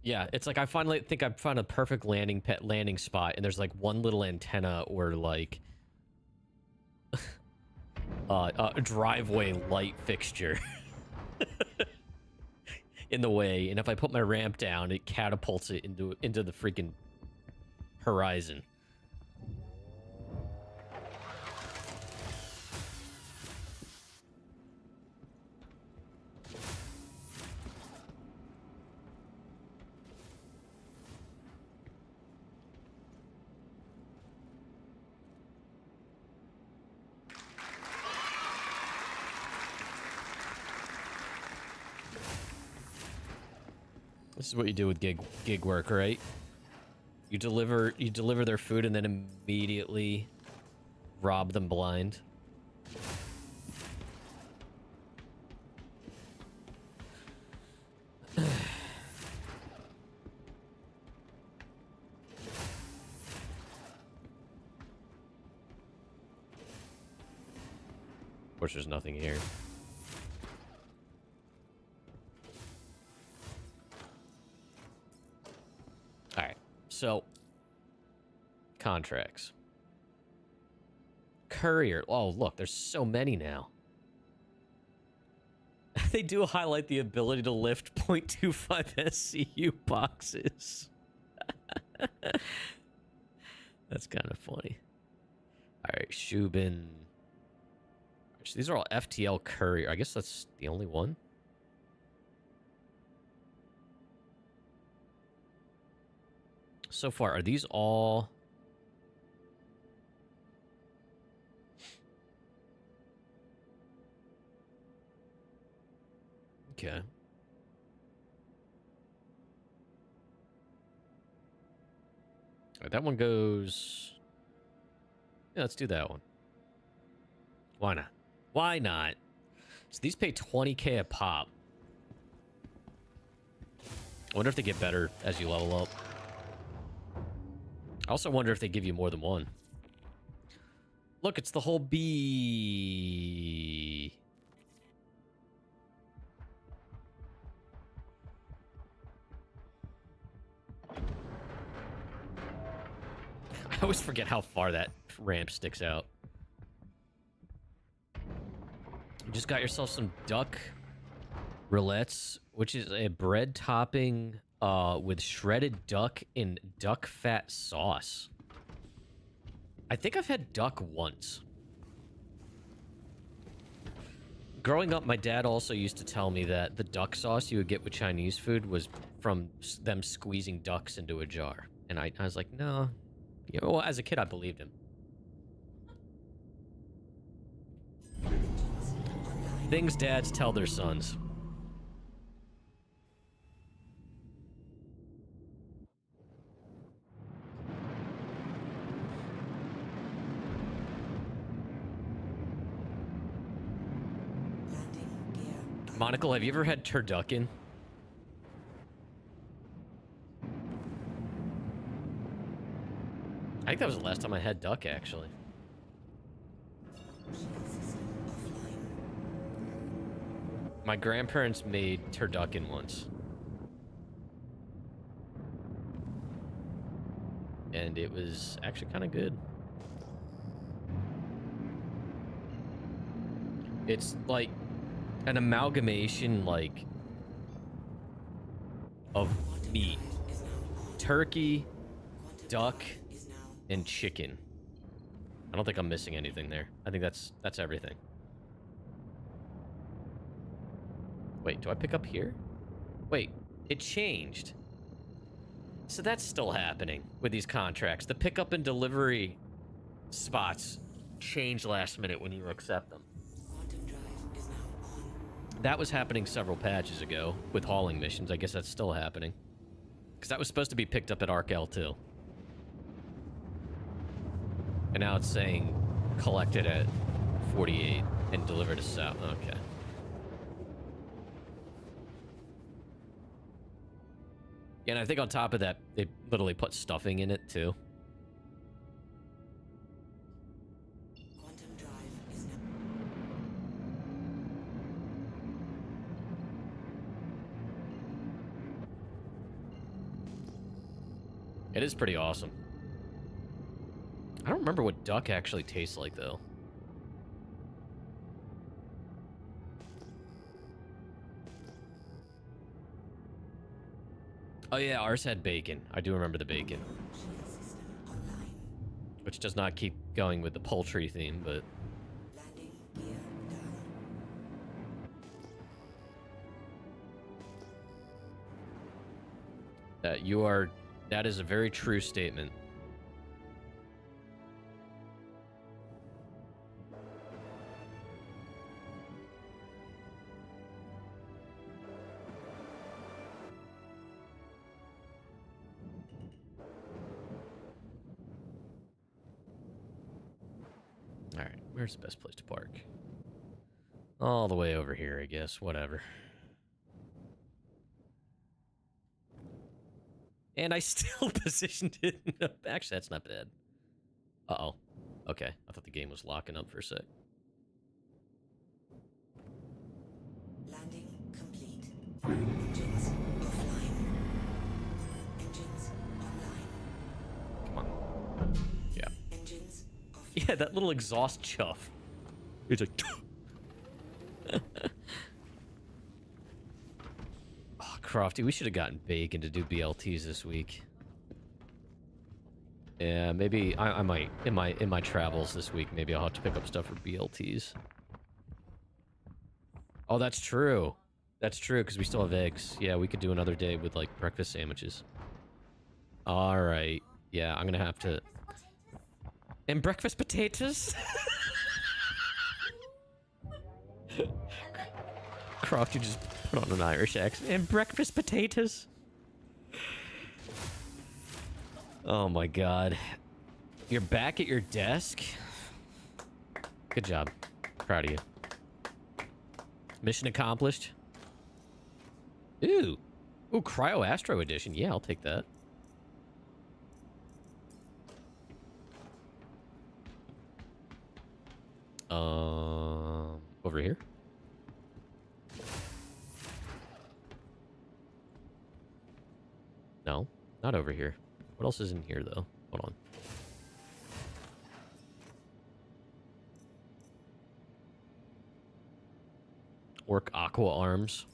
Yeah, it's like I finally think I've found a perfect landing spot, and there's like one little antenna or like a driveway light fixture in the way, and if I put my ramp down, it catapults it into the freaking horizon. This is what you do with gig work, right? You deliver their food and then immediately rob them blind. course, there's nothing here. Alright, so... contracts. Courier. Oh, look, there's so many now. They do highlight the ability to lift 0.25 SCU boxes. That's kind of funny. Alright, Shubin. These are all FTL courier. I guess that's the only one. So far, are these all... okay. All right, that one goes... yeah, let's do that one. Why not? Why not? So these pay 20k a pop. I wonder if they get better as you level up. I also wonder if they give you more than one. Look, it's the whole bee. I always forget how far that ramp sticks out. You just got yourself some duck rillettes, which is a bread topping with shredded duck in duck fat sauce. I think I've had duck once. Growing up, my dad also used to tell me that the duck sauce you would get with Chinese food was from them squeezing ducks into a jar. And I was like, no. You know, well, as a kid, I believed him. Things dads tell their sons. Monocle, have you ever had turducken? I think that was the last time I had duck, actually. My grandparents made turducken once. And it was actually kind of good. It's like an amalgamation, like, of meat. Turkey, duck, and chicken. I don't think I'm missing anything there. I think that's everything. Wait, do I pick up here? Wait, it changed. So that's still happening with these contracts. The pickup and delivery spots change last minute when you accept them. That was happening several patches ago with hauling missions. I guess that's still happening. Because that was supposed to be picked up at Arc L2. And now it's saying collected at 48 and delivered to South. Okay. And I think on top of that, they literally put stuffing in it too. It is pretty awesome. I don't remember what duck actually tastes like, though. Oh, yeah, ours had bacon. I do remember the bacon. Which does not keep going with the poultry theme, but... that is a very true statement. All right, where's the best place to park? All the way over here, I guess. Whatever. And I still positioned it in the... Actually, that's not bad. Uh-oh. Okay, I thought the game was locking up for a sec. Landing complete. Engines offline. Engines online. Come on. Yeah. Engines offline. Yeah, that little exhaust chuff. It's like... Oh, Crofty, we should have gotten Bacon to do BLTs this week. Yeah, maybe I might in my travels this week. Maybe I'll have to pick up stuff for BLTs. Oh, that's true. That's true because we still have eggs. Yeah, we could do another day with like breakfast sandwiches. All right. Yeah, I'm gonna have to. And breakfast potatoes. Croft, you just put on an Irish accent. And breakfast potatoes. Oh my god. You're back at your desk? Good job. Proud of you. Mission accomplished. Ooh. Ooh, Cryo Astro Edition. Yeah, I'll take that. Over here? No, not over here. What else is in here, though? Hold on. Orc Aqua Arms.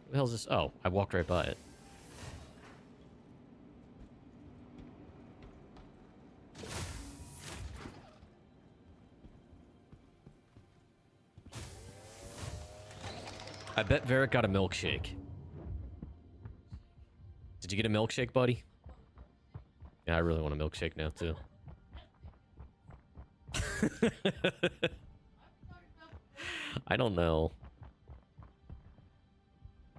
What the hell is this? Oh, I walked right by it. I bet Varric got a milkshake. Did you get a milkshake, buddy? Yeah, I really want a milkshake now, too. I don't know.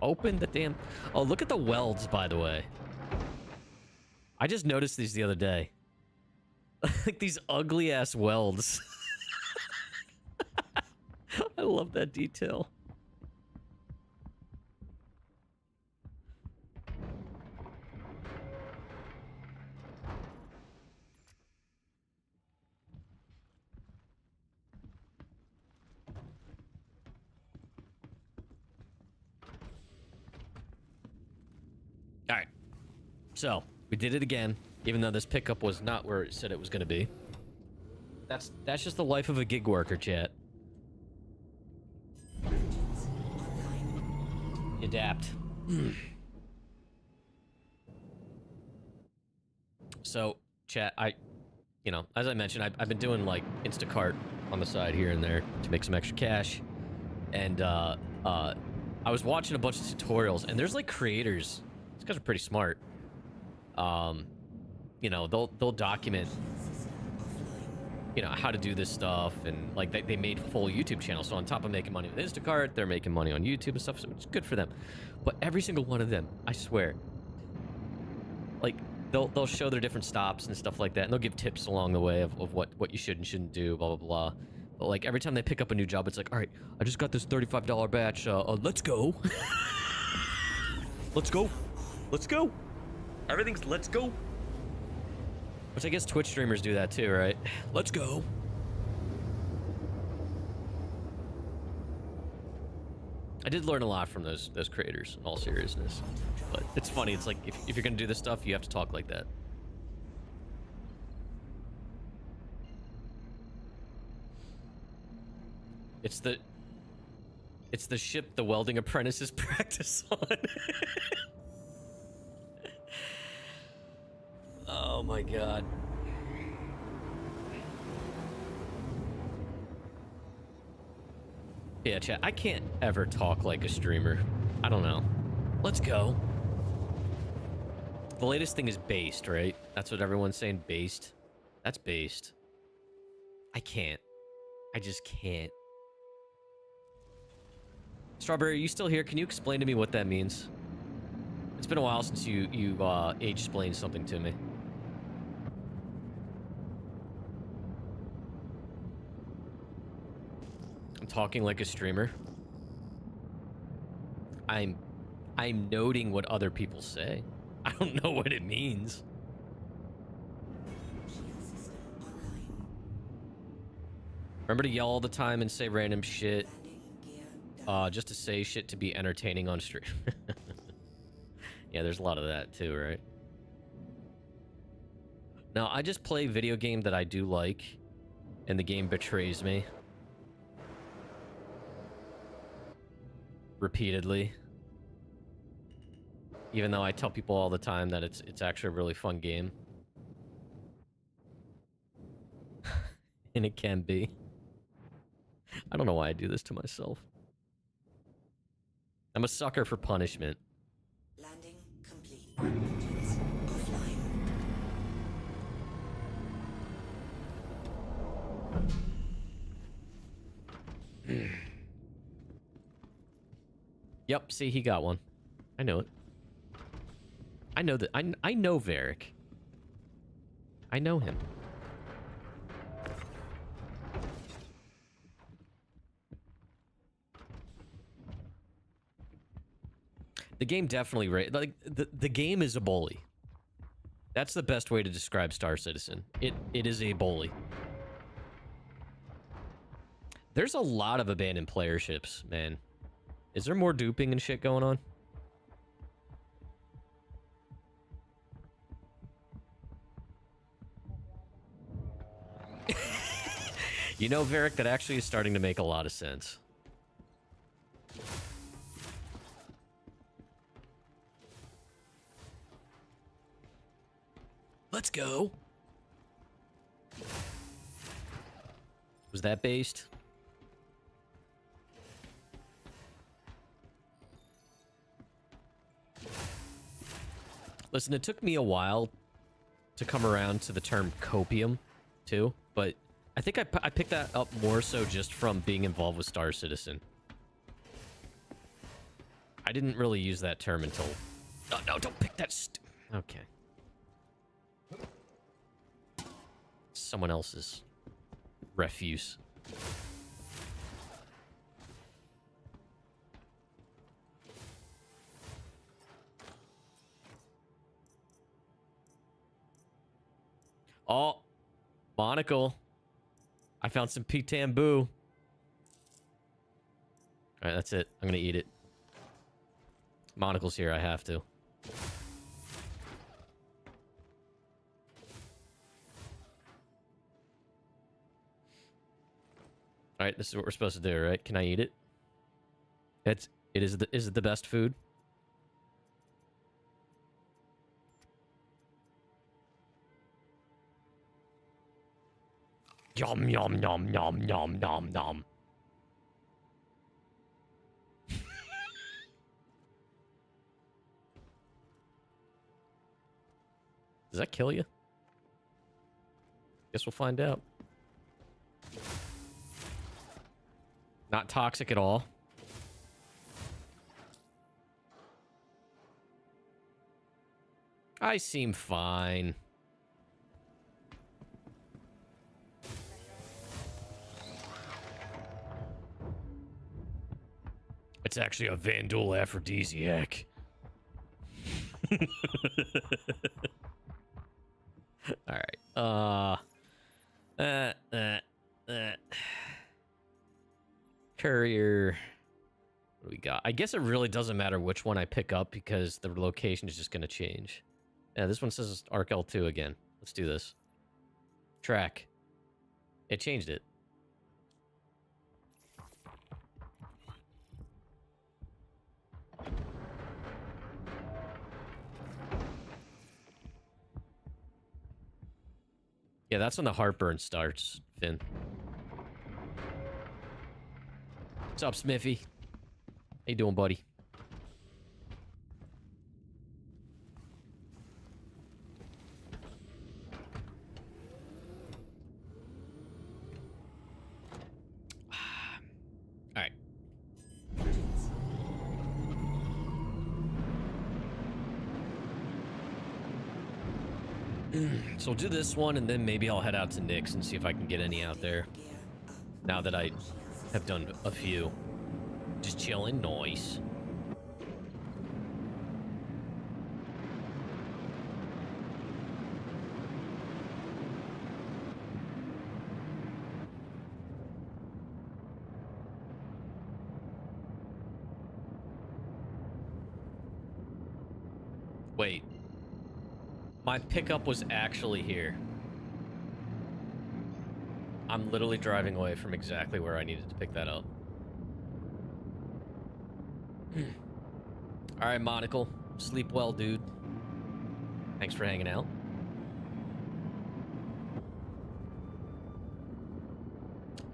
Open the damn... Oh, look at the welds, by the way. I just noticed these the other day. Like, these ugly-ass welds. I love that detail. All right, so we did it again, even though this pickup was not where it said it was going to be. That's just the life of a gig worker, chat. Adapt. So, chat, you know, as I mentioned, I've been doing like Instacart on the side here and there to make some extra cash, and I was watching a bunch of tutorials, and there's like creators. These guys are pretty smart. You know, they'll document, you know, how to do this stuff, and like they made full YouTube channels. So on top of making money with Instacart, they're making money on YouTube and stuff. So it's good for them. But every single one of them, I swear, like they'll show their different stops and stuff like that, and they'll give tips along the way of what you should and shouldn't do, blah blah blah. But like every time they pick up a new job, it's like, all right, I just got this $35 batch. Let's go. Let's go. Let's go. Everything's let's go. Which I guess Twitch streamers do that too, right? Let's go. I did learn a lot from those creators, in all seriousness. But it's funny, it's like, if you're gonna do this stuff, you have to talk like that. It's the ship the welding apprentices practice on. Oh my god. Yeah, chat, I can't ever talk like a streamer. I don't know. Let's go. The latest thing is based, right? That's what everyone's saying, based. That's based. I can't. I just can't. Strawberry, are you still here? Can you explain to me what that means? It's been a while since you age-explained something to me. I'm talking like a streamer. I'm noting what other people say. I don't know what it means. Shield system online. Remember to yell all the time and say random shit, Landing gear just to say shit to be entertaining on stream. Yeah, there's a lot of that too, right? Now, I just play video game that I do like, and the game betrays me. Repeatedly. Even though I tell people all the time that it's actually a really fun game. And it can be. I don't know why I do this to myself. I'm a sucker for punishment. landing complete. Engines offline. Yep, see, he got one. I know it. I know that. I know Varric. I know him. The game definitely like the game is a bully. That's the best way to describe Star Citizen. It is a bully. There's a lot of abandoned player ships, man. Is there more duping and shit going on? You know, Varric, that actually is starting to make a lot of sense. Let's go. Was that based? Listen, it took me a while to come around to the term copium, too, but I think I picked that up more so just from being involved with Star Citizen. I didn't really use that term until... Oh, no, don't pick that okay. Someone else's refuse. Oh, monocle. I found some Pitambu. All right, that's it. I'm gonna eat it. Monocle's here. I have to. All right, this is what we're supposed to do, right? Can I eat it? Is it the best food? Yum yum yum yum yum yum yum. Does that kill you? Guess we'll find out. Not toxic at all. I seem fine. It's actually a Vandal aphrodisiac. All right. Courier. What do we got? I guess it really doesn't matter which one I pick up because the location is just going to change. Yeah, this one says Arc L2 again. Let's do this. Track. It changed it. Yeah, that's when the heartburn starts, Finn. What's up, Smithy? How you doing, buddy? All right. So we'll do this one, and then maybe I'll head out to Nick's and see if I can get any out there. Now that I have done a few. Just chilling, nice. Wait. My pickup was actually here. I'm literally driving away from exactly where I needed to pick that up. Alright, Monocle. Sleep well, dude. Thanks for hanging out.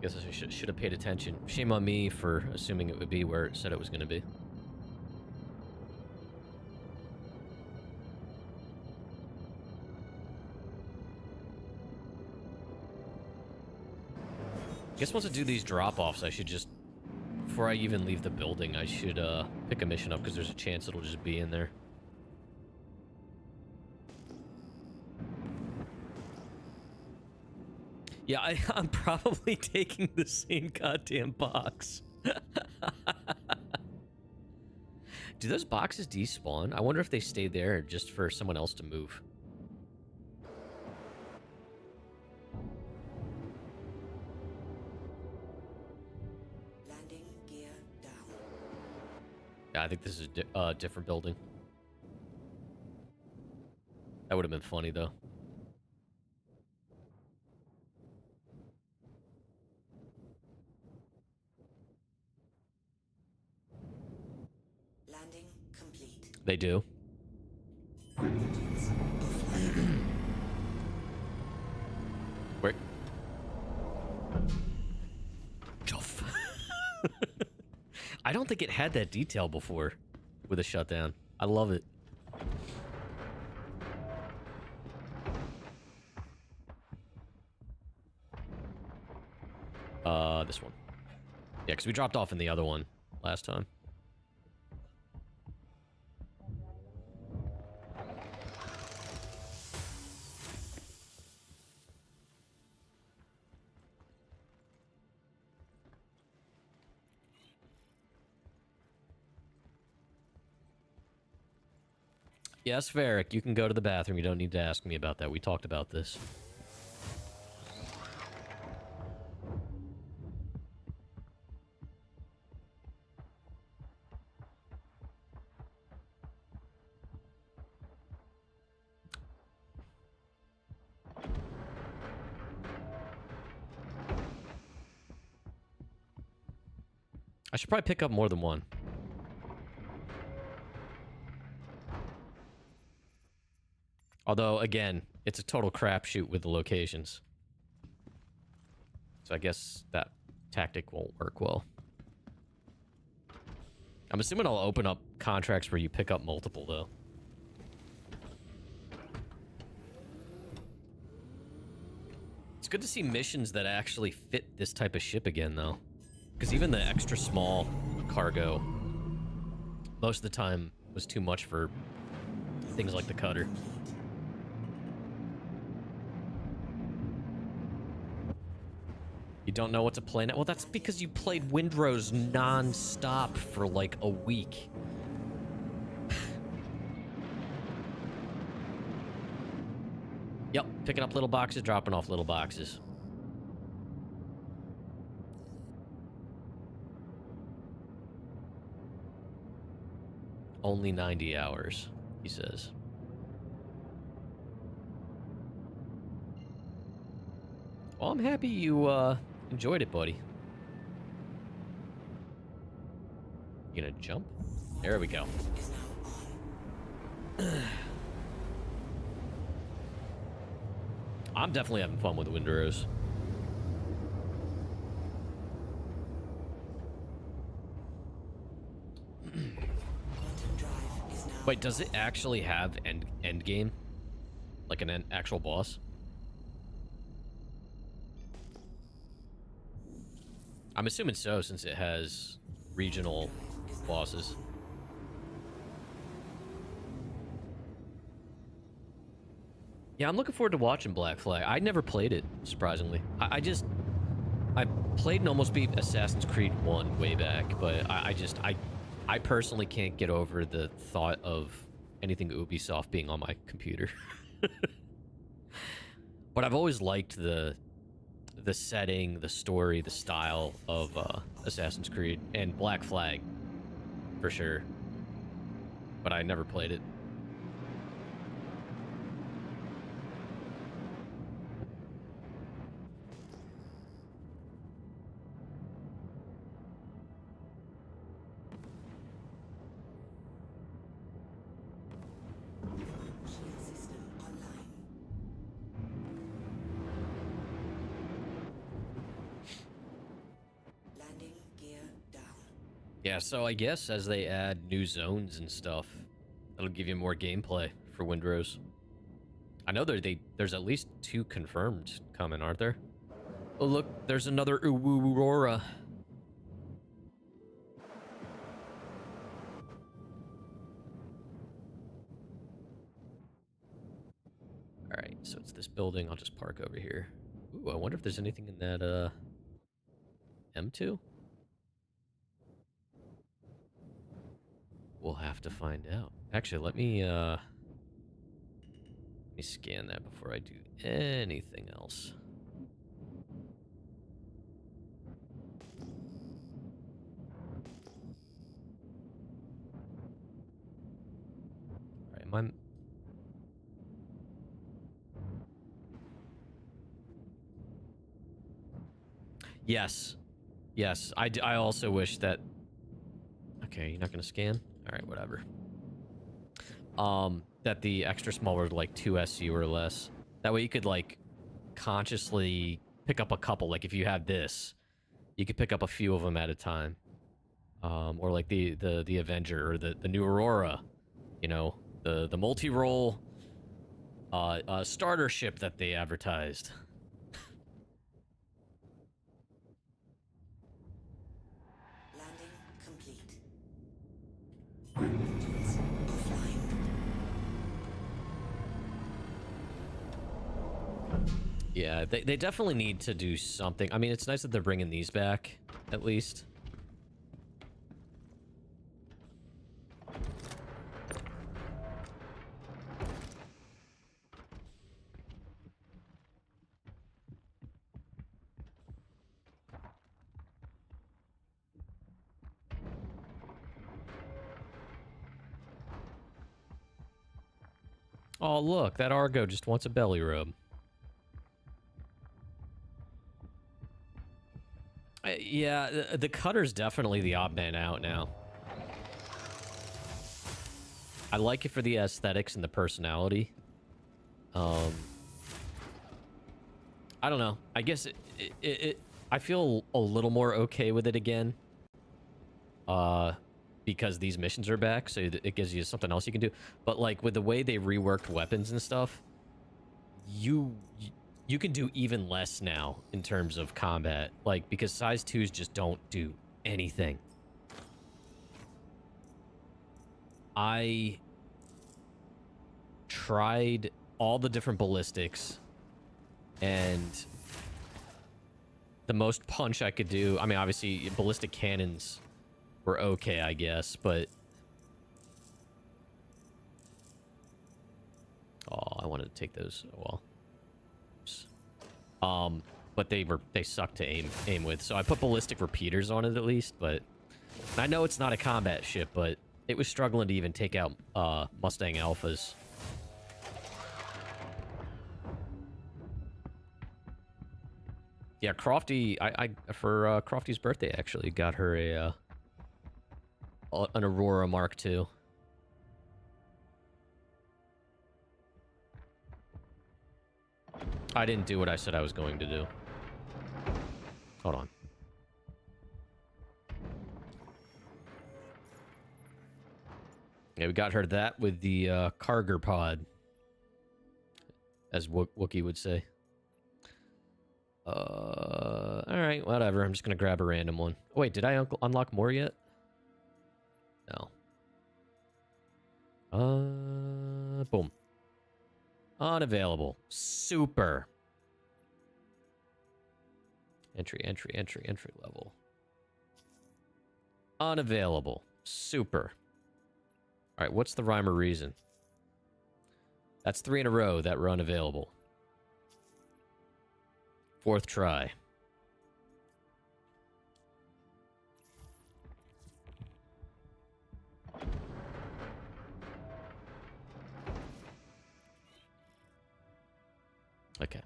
Guess I should have paid attention. Shame on me for assuming it would be where it said it was going to be. Guess once I do these drop-offs, I should just, before I even leave the building, I should pick a mission up because there's a chance it'll just be in there. Yeah, I'm probably taking the same goddamn box. Do those boxes despawn? I wonder if they stay there just for someone else to move. Landing gear down. Yeah, I think this is a different building. That would have been funny, though. Landing complete. They do. Where? Juff. I don't think it had that detail before with a shutdown. I love it. This one. Yeah, because we dropped off in the other one last time. Yes, Varric, you can go to the bathroom. You don't need to ask me about that. We talked about this. I should probably pick up more than one. Although, again, it's a total crapshoot with the locations. So I guess that tactic won't work well. I'm assuming I'll open up contracts where you pick up multiple, though. It's good to see missions that actually fit this type of ship again, though. Because even the extra small cargo, most of the time, was too much for things like the cutter. You don't know what to play now? Well, that's because you played Windrose non-stop for like a week. Yep, picking up little boxes, dropping off little boxes. Only 90 hours, he says. Well, I'm happy you enjoyed it, buddy. You gonna jump? There we go. I'm definitely having fun with Windrose. Wait, does it actually have end game? Like an actual boss? I'm assuming so, since it has regional bosses. Yeah, I'm looking forward to watching Black Flag. I never played it, surprisingly. I played and almost beat Assassin's Creed 1 way back, but I personally can't get over the thought of anything Ubisoft being on my computer. But I've always liked the setting, the story, the style of Assassin's Creed and Black Flag, for sure. But I never played it. Yeah, so I guess as they add new zones and stuff, that'll give you more gameplay for Windrose. I know there's at least 2 confirmed coming, aren't there? Oh, look, there's another Aurora. Alright, so it's this building. I'll just park over here. Ooh, I wonder if there's anything in that, M2? We'll have to find out. Actually, let me scan that before I do anything else. Alright, am I... Yes. Yes, I also wish that... Okay, you're not gonna scan? Alright, whatever. That the extra small were like 2 SU or less. That way you could, like, consciously pick up a couple. Like, if you have this, you could pick up a few of them at a time. Or like the Avenger or the new Aurora. You know, the multi-role starter ship that they advertised. Landing complete. Engines offline. Yeah, they definitely need to do something. I mean, it's nice that they're bringing these back, at least. Oh, look, that Argo just wants a belly rub. Yeah, the Cutter's definitely the odd man out now. I like it for the aesthetics and the personality. I don't know. I guess I feel a little more okay with it again. Because these missions are back, so it gives you something else you can do. But like with the way they reworked weapons and stuff, you can do even less now in terms of combat. Like, because size 2s just don't do anything. I tried all the different ballistics, and the most punch I could do, I mean, obviously ballistic cannons were okay, I guess, but oh, I wanted to take those. Oh, well. Oops. But they suck to aim with, so I put ballistic repeaters on it at least. But I know it's not a combat ship, but it was struggling to even take out Mustang Alphas. Yeah, Crofty. I for Crofty's birthday actually got her an Aurora Mark II. I didn't do what I said I was going to do. Hold on. Yeah, we got her that with the Karger pod, as Wookiee would say. All right, whatever. I'm just gonna grab a random one. Oh, wait, did I unlock more yet? No. Boom. Unavailable. Super. Entry level. Unavailable. Super. All right, what's the rhyme or reason? That's 3 in a row that were unavailable. 4th try. Okay.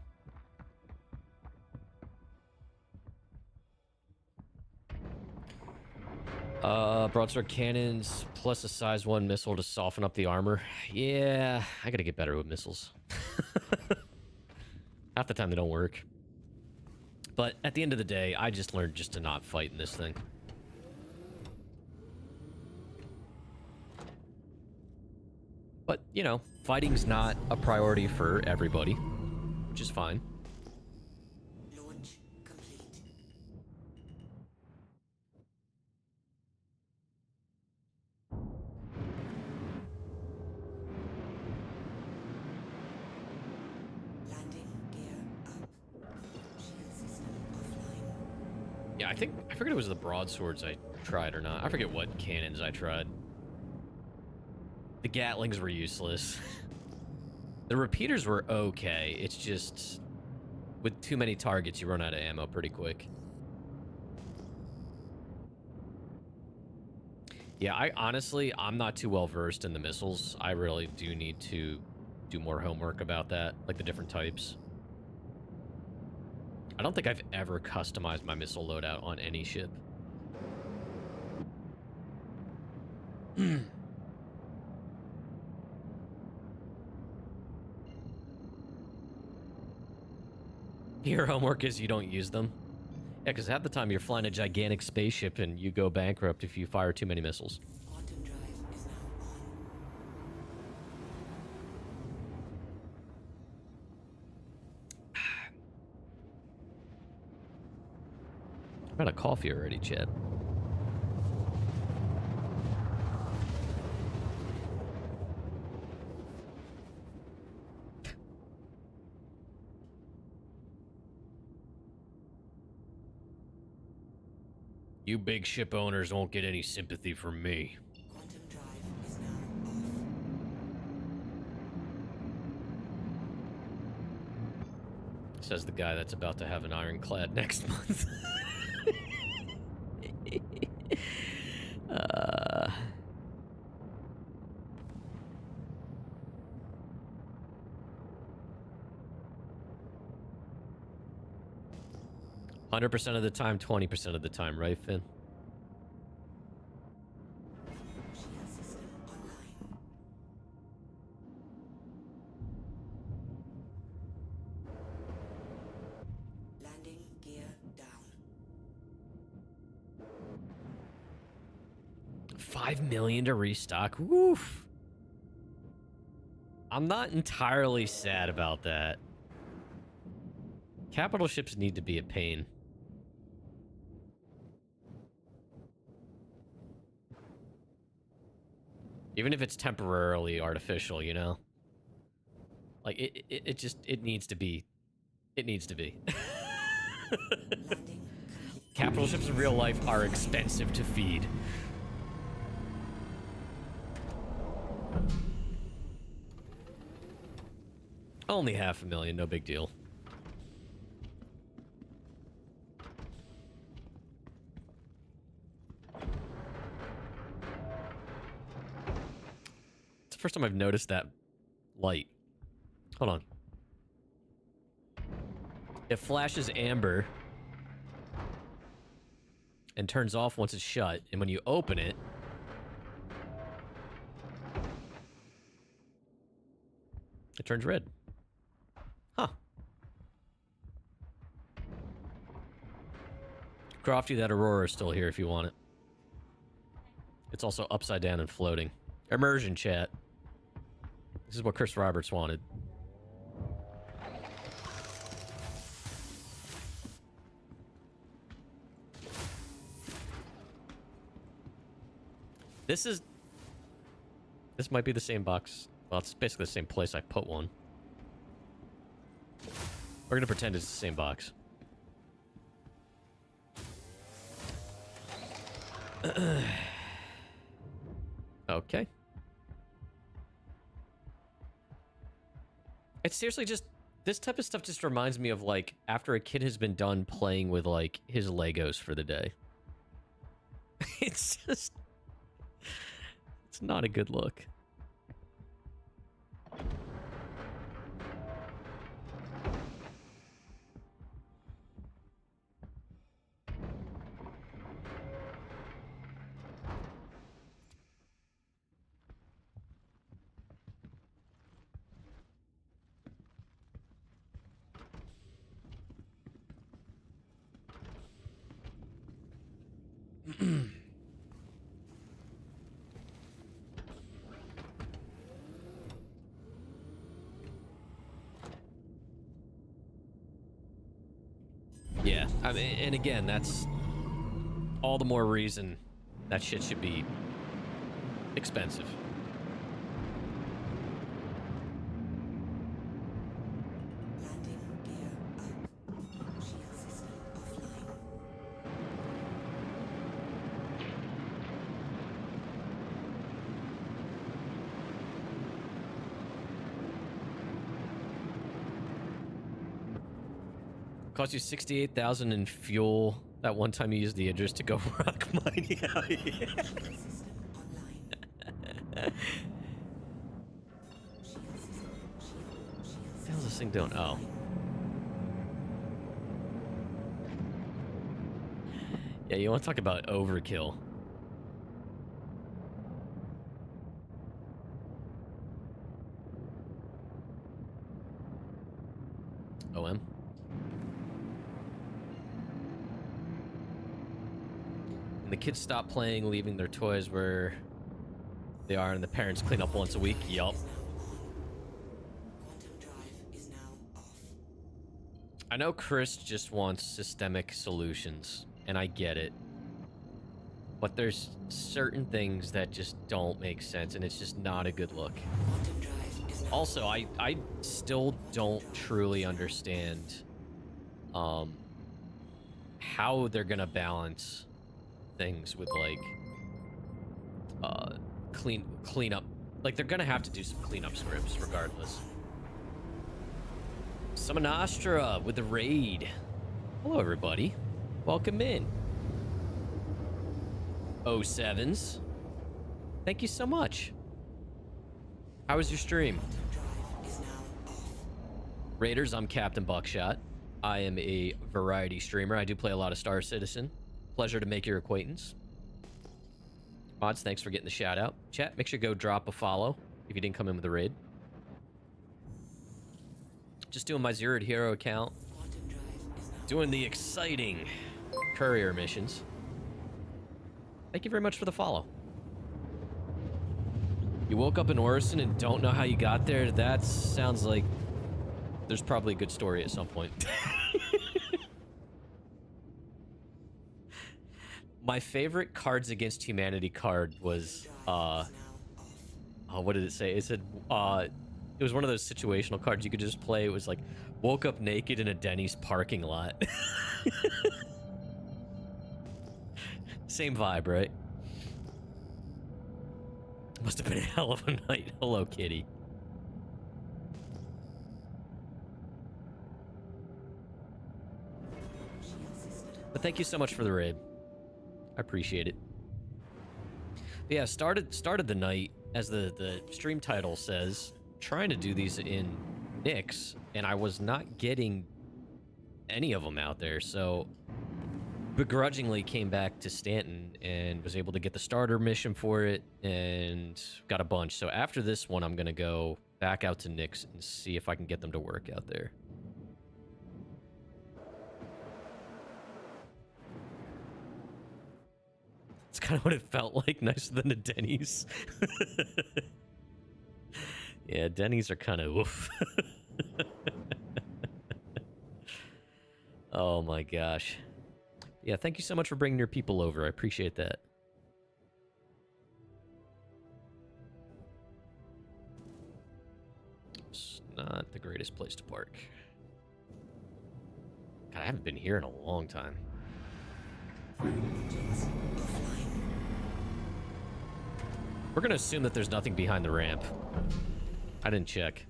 Broadsword cannons plus a size 1 missile to soften up the armor. Yeah, I gotta get better with missiles. Half the time they don't work. But at the end of the day, I just learned just to not fight in this thing. But, you know, fighting's not a priority for everybody, which is fine. Launch complete. Landing gear up. Shield system offline. Yeah, I forget it was the broadswords I tried or not. I forget what cannons I tried. The Gatlings were useless. The repeaters were okay. It's just, with too many targets, you run out of ammo pretty quick. Yeah, I'm not too well versed in the missiles. I really do need to do more homework about that, like the different types. I don't think I've ever customized my missile loadout on any ship. Your homework is you don't use them. Yeah, because half the time you're flying a gigantic spaceship and you go bankrupt if you fire too many missiles. Quantum drive is now on. I'm out of coffee already, Chad. You big ship owners won't get any sympathy from me. Quantum drive is now off. Says the guy that's about to have an ironclad next month. 100% of the time, 20% of the time, right, Finn? Shield system online. Landing gear down. 5 million to restock. Woof. I'm not entirely sad about that. Capital ships need to be a pain. Even if it's temporarily artificial, you know? Like, it needs to be. It needs to be. Landing Capital ships in real life are expensive to feed. Only 500,000, no big deal. It's the first time I've noticed that light. Hold on. It flashes amber and turns off once it's shut, and when you open it, it turns red. Huh. Crofty, that Aurora is still here if you want it. It's also upside down and floating. Immersion chat. This is what Chris Roberts wanted. This might be the same box. Well, it's basically the same place I put one. We're gonna pretend it's the same box. Okay. It's seriously just... This type of stuff just reminds me of, like, after a kid has been done playing with, like, his Legos for the day. It's just... It's not a good look. I mean, and again, that's all the more reason that shit should be expensive. Landing gear up. Shield system offline. Cost you 68,000 in fuel that one time you used the Idris to go rock mining. Oh, yeah. System online. Shield system. What the hell's this thing doing? Oh. Yeah, you want to talk about overkill. OM. And the kids stop playing, leaving their toys where they are, and the parents clean up once a week. Yup. Quantum drive is now off. I know Chris just wants systemic solutions, and I get it. But there's certain things that just don't make sense, and it's just not a good look. Quantum drive is now Also, I still don't truly understand how they're gonna balance things with like cleanup. Like they're gonna have to do some cleanup scripts regardless. Summon Astra with the raid. Hello everybody. Welcome in. 07s. Thank you so much. How was your stream? drive is now off. Raiders, I'm Captain Buckshot. I am a variety streamer. I do play a lot of Star Citizen. Pleasure to make your acquaintance. Mods, thanks for getting the shout out. Chat, make sure to go drop a follow if you didn't come in with a raid. Just doing my Zeroed Hero account. Quantum drive is now Doing the exciting courier missions. Thank you very much for the follow. You woke up in Orison and don't know how you got there? That sounds like there's probably a good story at some point. My favorite Cards Against Humanity card was, oh, what did it say? It said, it was one of those situational cards you could just play. It was like, woke up naked in a Denny's parking lot. Same vibe, right? Must have been a hell of a night. Hello, kitty. But thank you so much for the raid. I appreciate it. But yeah, started the night, as the stream title says, trying to do these in Nyx, and I was not getting any of them out there, so begrudgingly came back to Stanton and was able to get the starter mission for it and got a bunch. So after this one, I'm gonna go back out to Nyx and see if I can get them to work out there. It's kind of what it felt like, nicer than a Denny's. Yeah, Denny's are kind of oof. Oh my gosh. Yeah, thank you so much for bringing your people over. I appreciate that. It's not the greatest place to park. God, I haven't been here in a long time. We're gonna assume that there's nothing behind the ramp. I didn't check.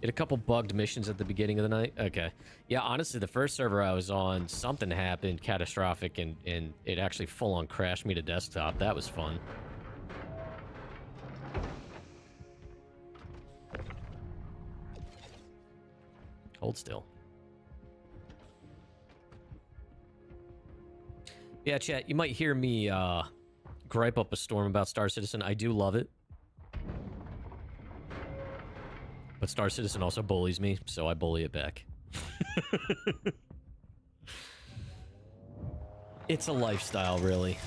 Did a couple bugged missions at the beginning of the night. Okay. Yeah, honestly, the first server I was on, something happened catastrophic, and it actually full-on crashed me to desktop. That was fun. Hold still. Yeah, chat, you might hear me gripe up a storm about Star Citizen. I do love it. But Star Citizen also bullies me, so I bully it back. It's a lifestyle, really.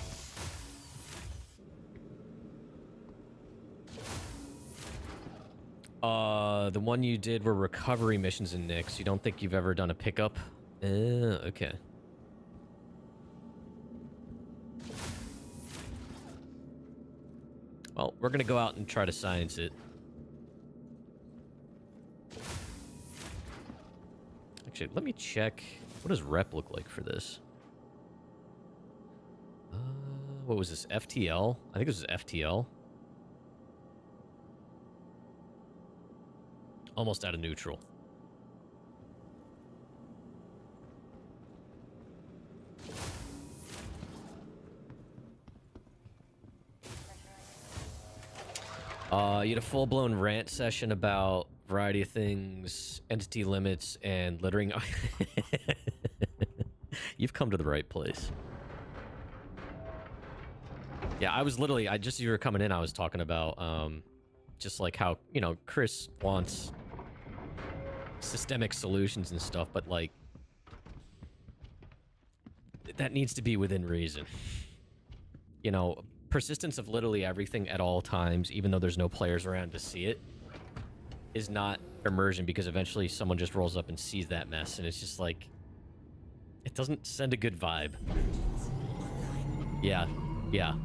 The one you did were recovery missions in Nyx. You don't think you've ever done a pickup? Okay. Well, we're gonna go out and try to science it. Actually, let me check. What does rep look like for this? What was this? FTL? I think this was FTL. Almost out of neutral. You had a full-blown rant session about variety of things, entity limits, and littering. You've come to the right place. Yeah, I was literally, just as you were coming in, I was talking about, just like how, you know, Chris wants systemic solutions and stuff, but, like, that needs to be within reason. You know, persistence of literally everything at all times, even though there's no players around to see it, is not immersion, because eventually someone just rolls up and sees that mess, and it's just like, it doesn't send a good vibe. Yeah, yeah.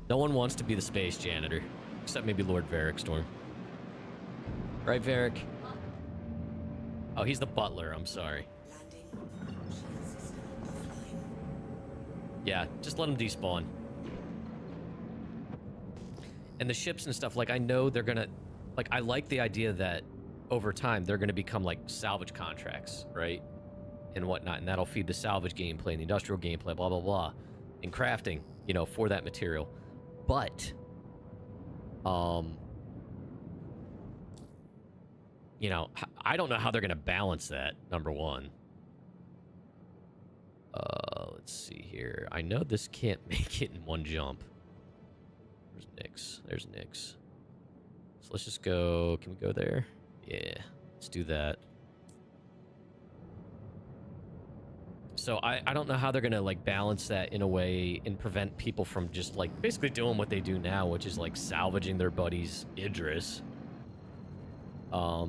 No one wants to be the space janitor, except maybe Lord Varric Storm. Right, Varric? Oh, he's the butler, I'm sorry. Yeah, just let him despawn. And the ships and stuff, like, I know they're gonna... Like, I like the idea that over time they're gonna become, like, salvage contracts, right? And whatnot, and that'll feed the salvage gameplay and the industrial gameplay, blah, blah, blah. And crafting, you know, for that material. But... you know, I don't know how they're gonna balance that, number one. Let's see here. I know this can't make it in one jump. There's Nyx. There's Nyx. So let's just go... Can we go there? Yeah. Let's do that. So I don't know how they're gonna, like, balance that in a way and prevent people from just, like, basically doing what they do now, which is, like, salvaging their buddy's Idris. I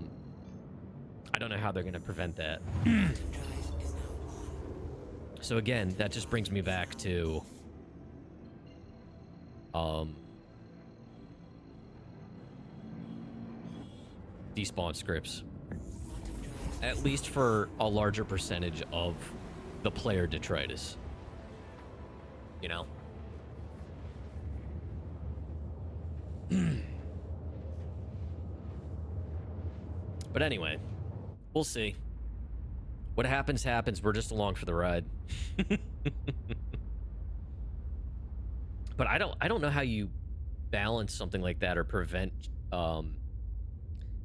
don't know how they're gonna prevent that. So again, that just brings me back to... despawn scripts. At least for a larger percentage of the player detritus. You know? But anyway, we'll see. What happens, happens. We're just along for the ride. But I don't know how you balance something like that or prevent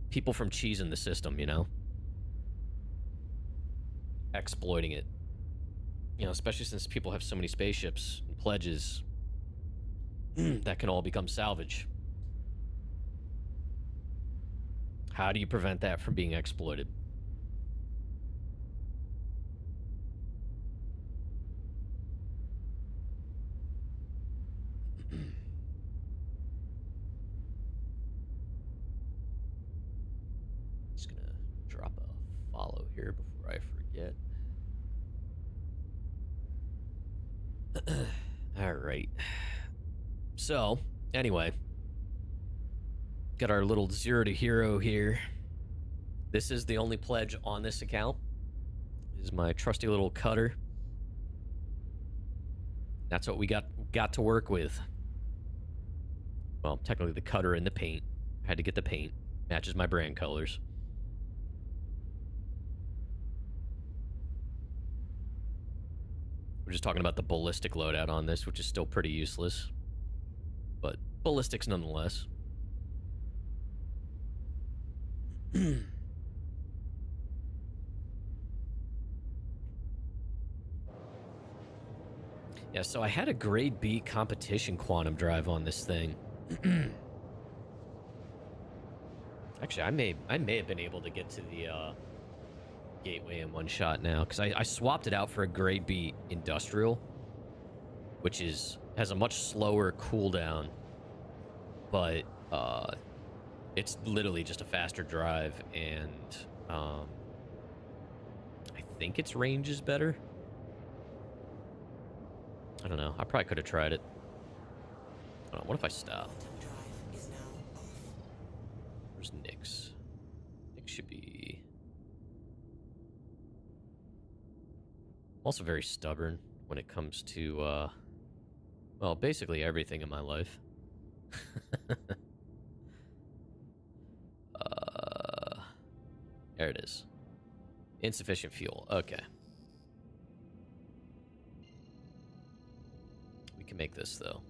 people from cheesing the system, you know? Exploiting it. You know, especially since people have so many spaceships and pledges that can all become salvage. How do you prevent that from being exploited? Just gonna drop a follow here before I forget. All right. So, anyway, got our little 0 to hero here. This is the only pledge on this account. This is my trusty little cutter. That's what we got to work with. Well, technically the cutter and the paint. I had to get the paint. Matches my brand colors. We're just talking about the ballistic loadout on this, which is still pretty useless. But ballistics nonetheless. Yeah, so I had a grade B competition quantum drive on this thing. Actually, I may have been able to get to the gateway in one shot now, because I swapped it out for a grade B industrial, which has a much slower cooldown, but it's literally just a faster drive, and I think its range is better. I don't know. I probably could have tried it. Hold on, what if I stop? Where's Nyx? Nyx should be... I'm also very stubborn when it comes to, well, basically everything in my life. There it is. Insufficient fuel. Okay. We can make this, though.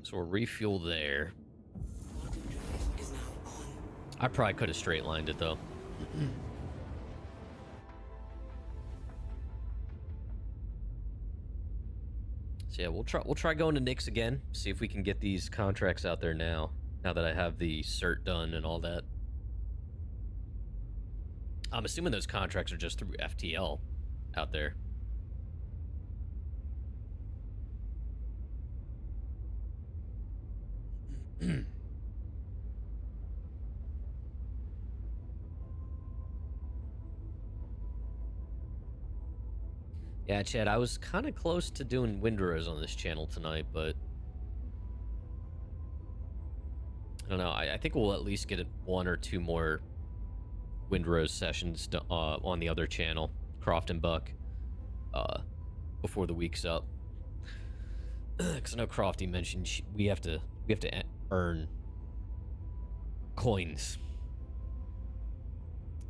So we'll refuel there. I probably could have straight lined it, though. So yeah, we'll try going to Nyx again. See if we can get these contracts out there now. Now that I have the cert done and all that. I'm assuming those contracts are just through FTL out there. Yeah, Chad, I was kind of close to doing Windrose on this channel tonight, but I don't know. I think we'll at least get one or two more Windrose sessions on the other channel, Croft and Buck, before the week's up. Because I know Crofty mentioned we have to earn coins,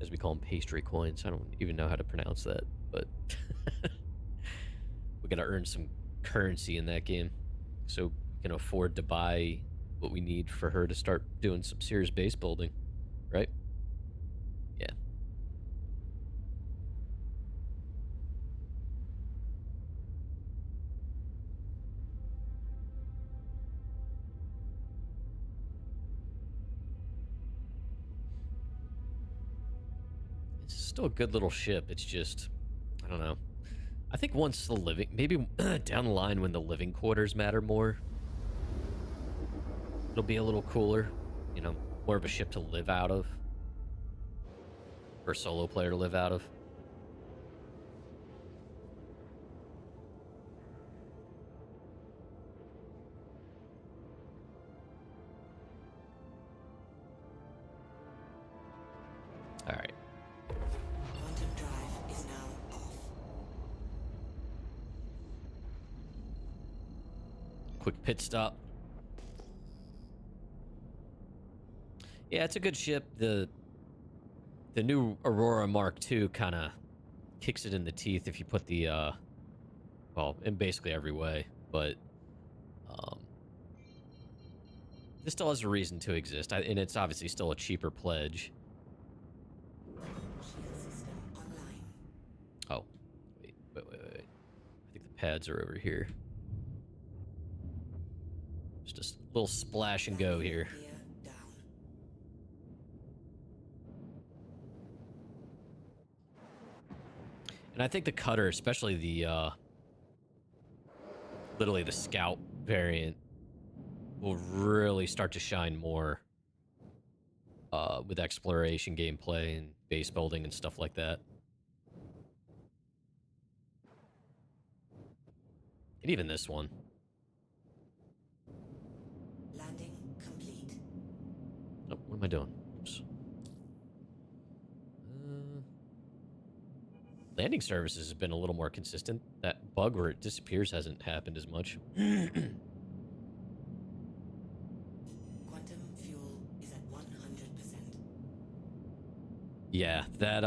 as we call them, pastry coins. I don't even know how to pronounce that, but we gotta earn some currency in that game so we can afford to buy what we need for her to start doing some serious base building, right? Yeah. It's still a good little ship. It's just, I don't know. I think once the living, maybe down the line when the living quarters matter more, it'll be a little cooler. You know, more of a ship to live out of. For a solo player to live out of. All right. Quantum drive is now off. Quick pit stop. Yeah, it's a good ship. The new Aurora Mark II kind of kicks it in the teeth if you put the, well, in basically every way, but this still has a reason to exist, and it's obviously still a cheaper pledge. Shield system online. Oh, wait. I think the pads are over here. Just a little splash and go here. Gear down. And I think the cutter, especially the, literally the scout variant, will really start to shine more with exploration gameplay and base building and stuff like that. And even this one. Landing complete. Oh, what am I doing? Oops. Landing services has been a little more consistent. That bug where it disappears hasn't happened as much. Quantum fuel is at 100%. Yeah, that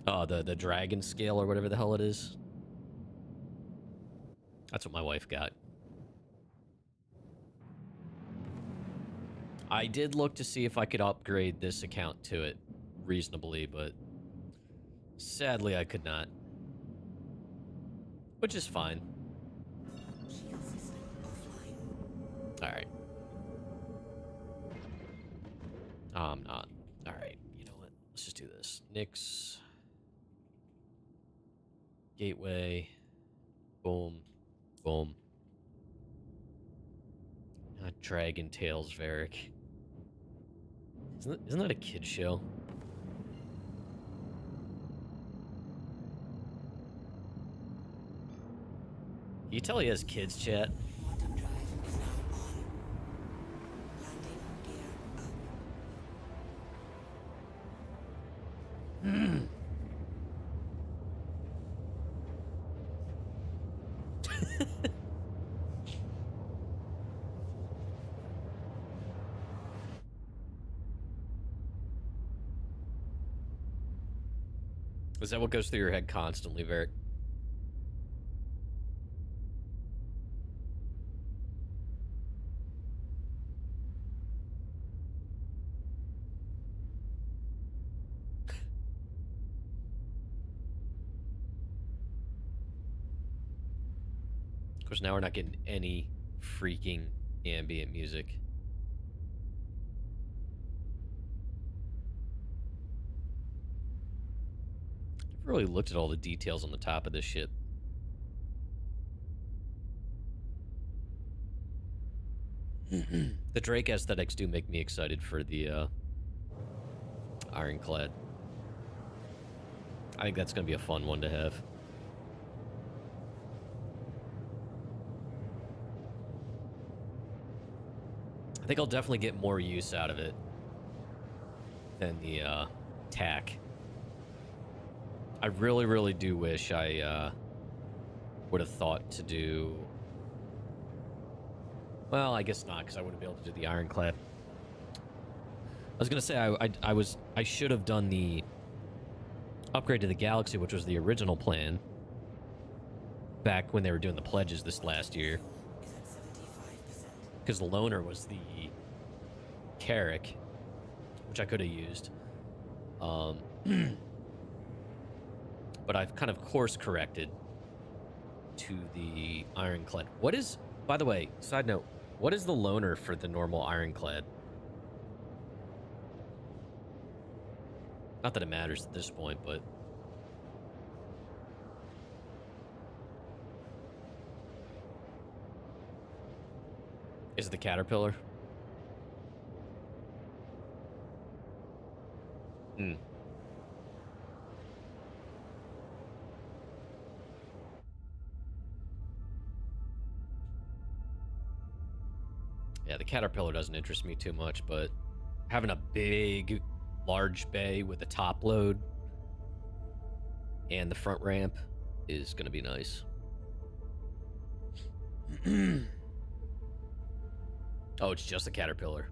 the dragon scale or whatever the hell it is. That's what my wife got. I did look to see if I could upgrade this account to it reasonably, but sadly I could not. Which is fine. Shield system offline. Alright. I'm not. Alright, you know what? Let's just do this. Nyx. Gateway. Boom. Boom. Not Dragon Tales, Varric. Isn't that a kid's show? You tell he has kids, chat. Quantum drive is now on. Landing gear up. Is that what goes through your head constantly, Varric? Of course, now we're not getting any freaking ambient music. I've really looked at all the details on the top of this ship. The Drake aesthetics do make me excited for the Ironclad. I think that's going to be a fun one to have. I think I'll definitely get more use out of it than the TAC. I really, really do wish I would have thought to do... Well, I guess not, because I wouldn't be able to do the Ironclad. I was going to say I should have done the upgrade to the Galaxy, which was the original plan, back when they were doing the pledges this last year. Because the Loner was the Carrack, which I could have used. But I've kind of course corrected to the Ironclad. What is, by the way, side note, what is the Loner for the normal Ironclad? Not that it matters at this point, but... Is it the Caterpillar? Hmm. Yeah, the Caterpillar doesn't interest me too much, but having a big, large bay with a top load and the front ramp is going to be nice. Oh, it's just a Caterpillar.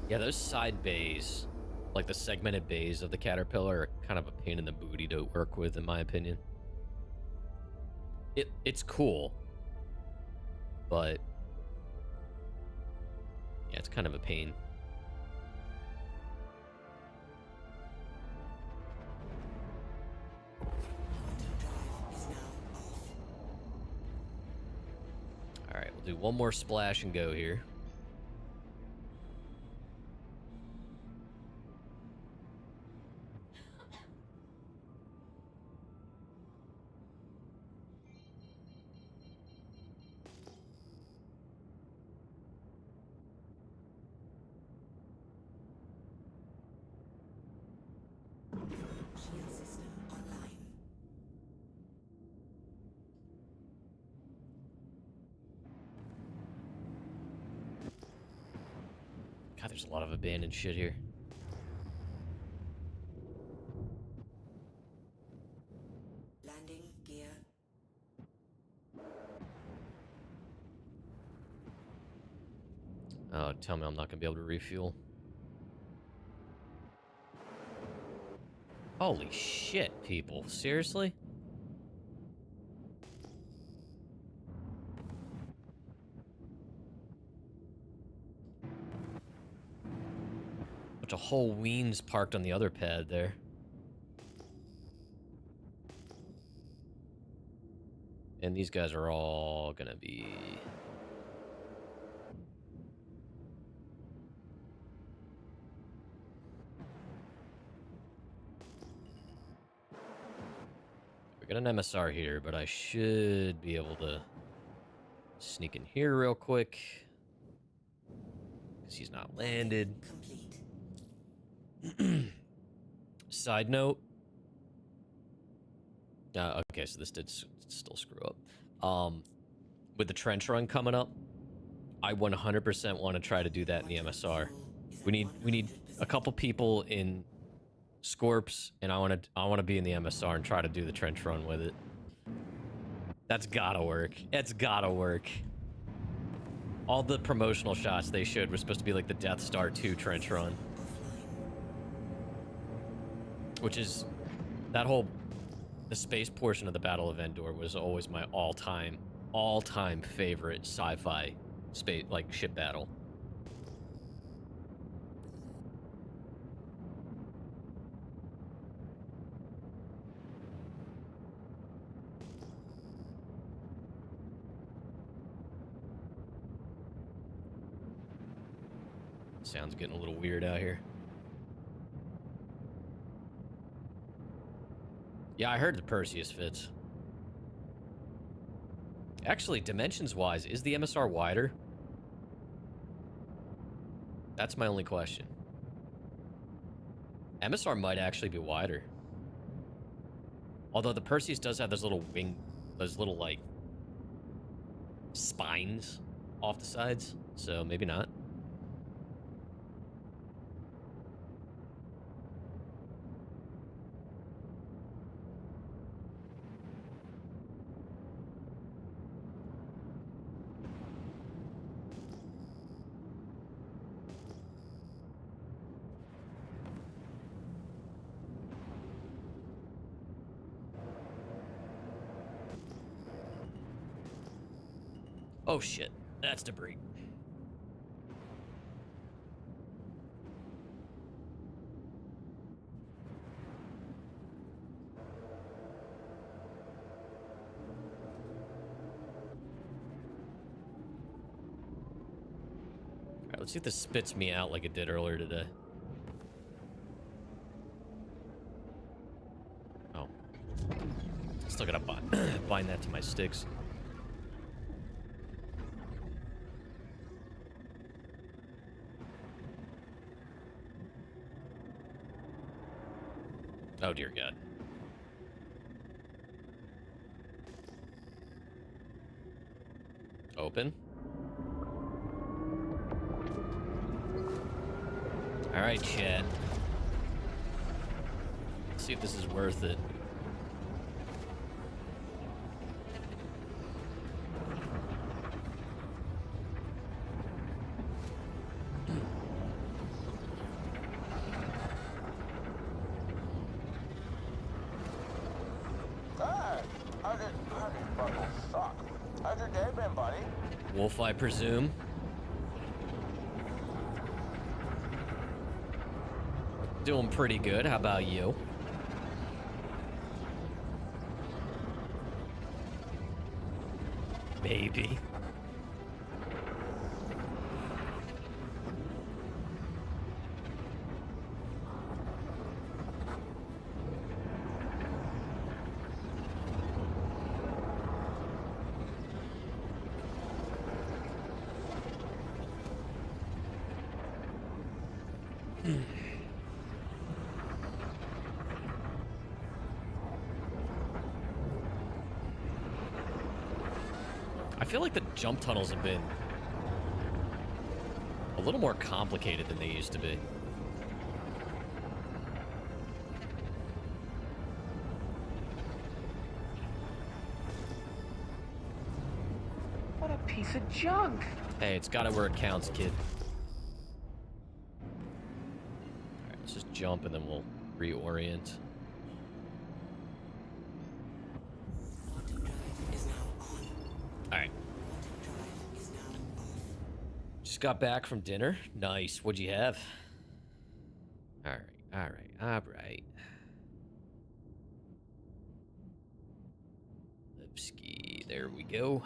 Yeah, those side bays, like the segmented bays of the Caterpillar, are kind of a pain in the booty to work with, in my opinion. It's cool, but yeah, it's kind of a pain. All right, we'll do one more splash and go here. Shield system online. God, there's a lot of abandoned shit here. Landing gear. Oh, tell me I'm not gonna be able to refuel. Holy shit, people. Seriously? Bunch of whole weens parked on the other pad there. And these guys are all gonna be... We got an MSR here, but I should be able to sneak in here real quick. Because he's not landed. Complete. Side note. Okay, so this did still screw up. With the trench run coming up, I 100% want to try to do that in the MSR. We need a couple people in Scorps, and I want to be in the MSR and try to do the trench run with it. That's gotta work. It's gotta work. All the promotional shots they showed were supposed to be like the Death Star 2 trench run. Which is... That whole... The space portion of the Battle of Endor was always my all-time favorite sci-fi space, like, ship battle. Sounds getting a little weird out here. Yeah, I heard the Perseus fits. Actually, dimensions-wise, is the MSR wider? That's my only question. MSR might actually be wider. Although the Perseus does have those little like, spines off the sides, so maybe not. Oh shit, that's debris. Alright, let's see if this spits me out like it did earlier today. Oh. Still gotta bind that to my sticks. Oh, dear God. Open. All right, chat. Let's see if this is worth it. Wolf, I presume. Doing pretty good. How about you? Maybe. I feel like the jump tunnels have been a little more complicated than they used to be. What a piece of junk! Hey, it's got it where it counts, kid. Alright, let's just jump and then we'll reorient. Alright. Just got back from dinner. Nice. What'd you have? Alright, alright, alright. Lipski, there we go.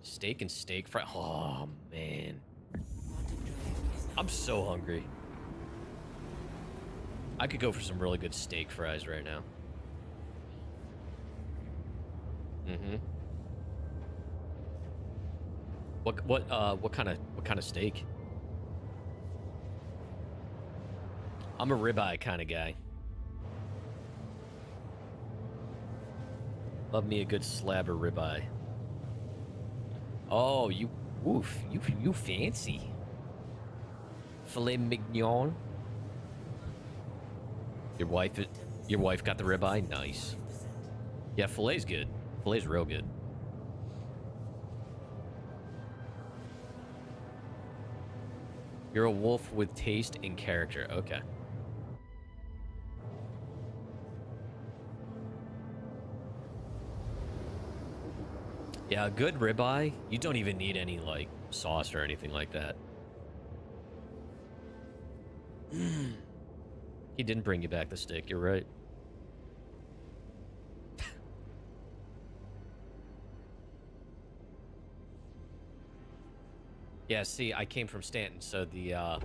Steak and steak fry. Oh, man. I'm so hungry. I could go for some really good steak fries right now. Mm-hmm. What kind of steak? I'm a ribeye kind of guy. Love me a good slab of ribeye. Oh, you fancy. Filet mignon. Your wife got the ribeye? Nice. Yeah, filet's good. Filet's real good. You're a wolf with taste and character. Okay. Yeah, a good ribeye, you don't even need any, like, sauce or anything like that. He didn't bring you back the stick, you're right. Yeah, see, I came from Stanton, so the Quantum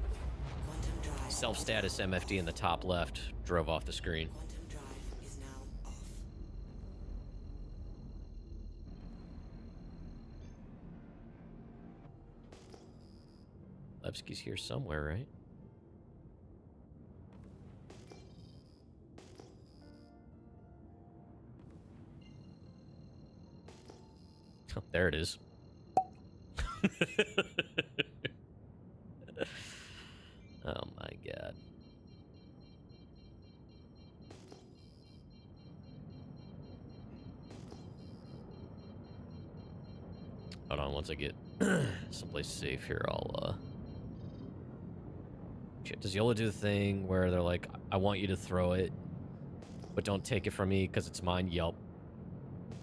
drive. self-status MFD in the top left drove off the screen. Quantum drive is now off. Levsky's here somewhere, right? Oh, there it is. Oh my god. Hold on, once I get someplace safe here, I'll shit, does Yola do the thing where they're like, I want you to throw it, but don't take it from me because it's mine? Yup.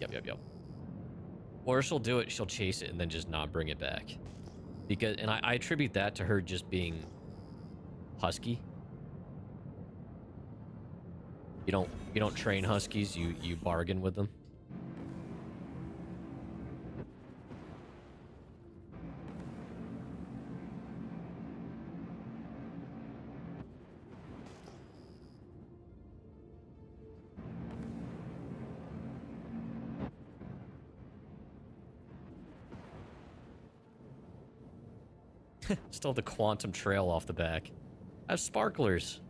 Yup. Or she'll do it, she'll chase it and then just not bring it back. Because, and I attribute that to her just being husky. You don't train huskies, you bargain with them. Still have the quantum trail off the back. I have sparklers.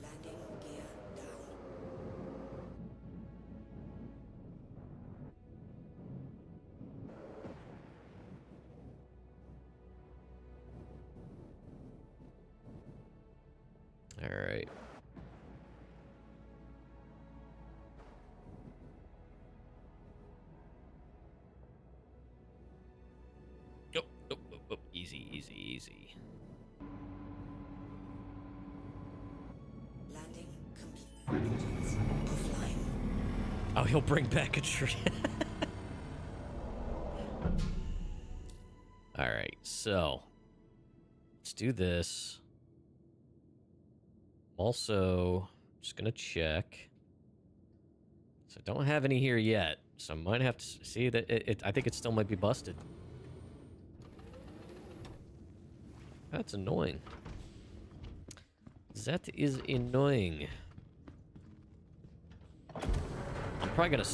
Landing gear down. All right. Oh. Easy. Landing complete. Engines offline. Oh, he'll bring back a tree. All right, so let's do this. Also, just gonna check. So I don't have any here yet, so I might have to see that I think it still might be busted. That's annoying. That is annoying. I'm probably gonna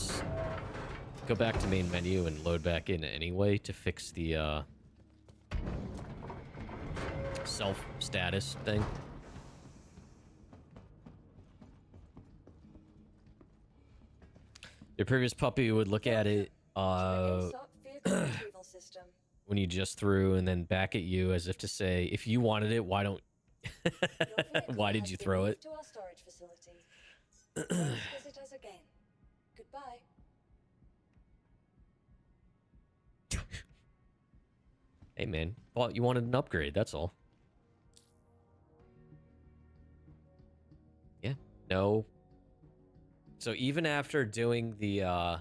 go back to main menu and load back in anyway to fix the self status thing. Your previous puppy would look at it ASOP vehicle retrieval system. when you just threw and then back at you as if to say, if you wanted it, why don't Your vehicle why did has you been throw moved it? to our storage facility. Please visit us again. Goodbye. Hey man, thought you wanted an upgrade, that's all. Yeah, no. So even after doing the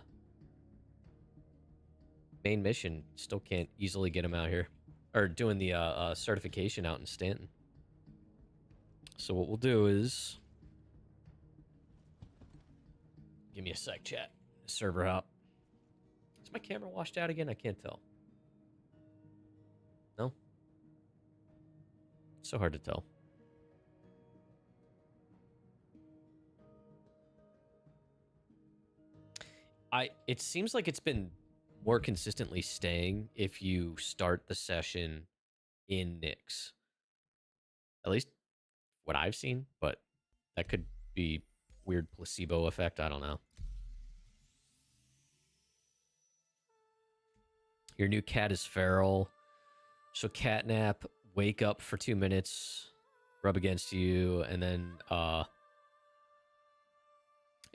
main mission, still can't easily get him out here. Or doing the certification out in Stanton. So what we'll do is... Give me a sec, chat. Server hop. Is my camera washed out again? I can't tell. No? It's so hard to tell. It seems like it's been more consistently staying if you start the session in Nyx. At least what I've seen, but that could be weird placebo effect. I don't know. Your new cat is feral. So catnap, wake up for 2 minutes, rub against you, and then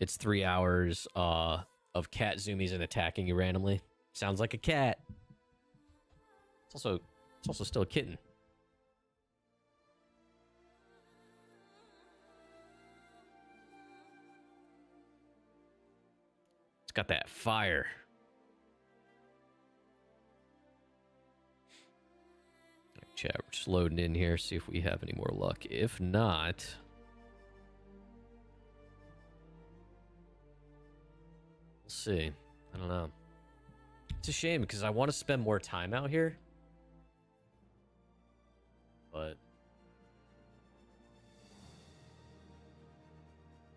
It's 3 hours of cat zoomies and attacking you randomly. Sounds like a cat. It's also still a kitten. It's got that fire. Chat, we're just loading in here, see if we have any more luck. If not, we'll see. I don't know. It's a shame because I want to spend more time out here. But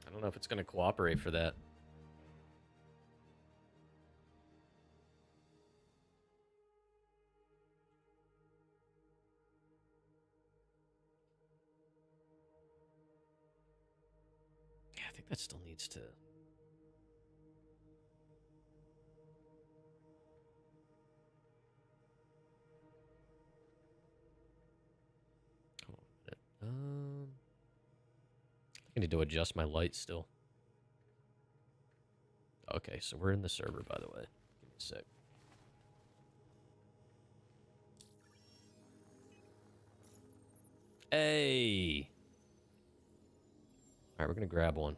I don't know if it's going to cooperate for that. Yeah, I think that still needs to... Hold on a minute. I need to adjust my light still. Okay, so we're in the server, by the way. Give me a sec. Hey! Alright, we're gonna grab one.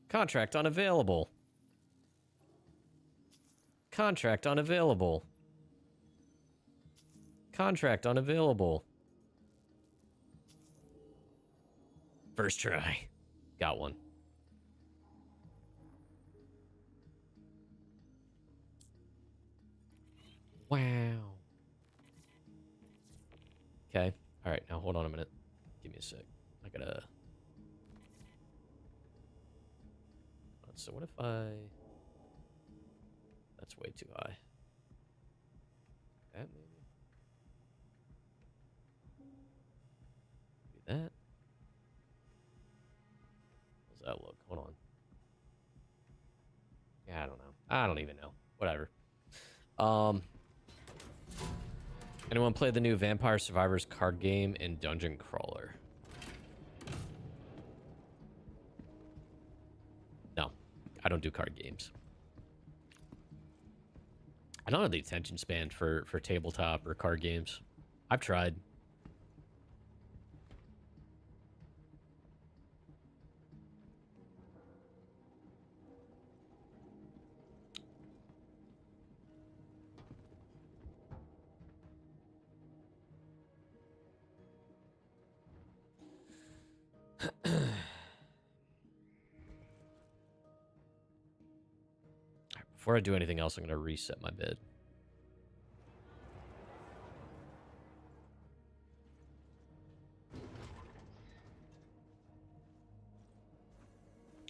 Contract unavailable. Contract unavailable. Contract unavailable. First try. Got one. Wow. Okay. All right. Now hold on a minute. Give me a sec. I gotta. So what if I? That's way too high. That maybe. Maybe that. How's that look? Hold on. Yeah, I don't know. I don't even know. Whatever. Anyone play the new Vampire Survivors card game and Dungeon Crawler? No, I don't do card games. I don't have the attention span for tabletop or card games. I've tried. Before I do anything else, I'm going to reset my bed.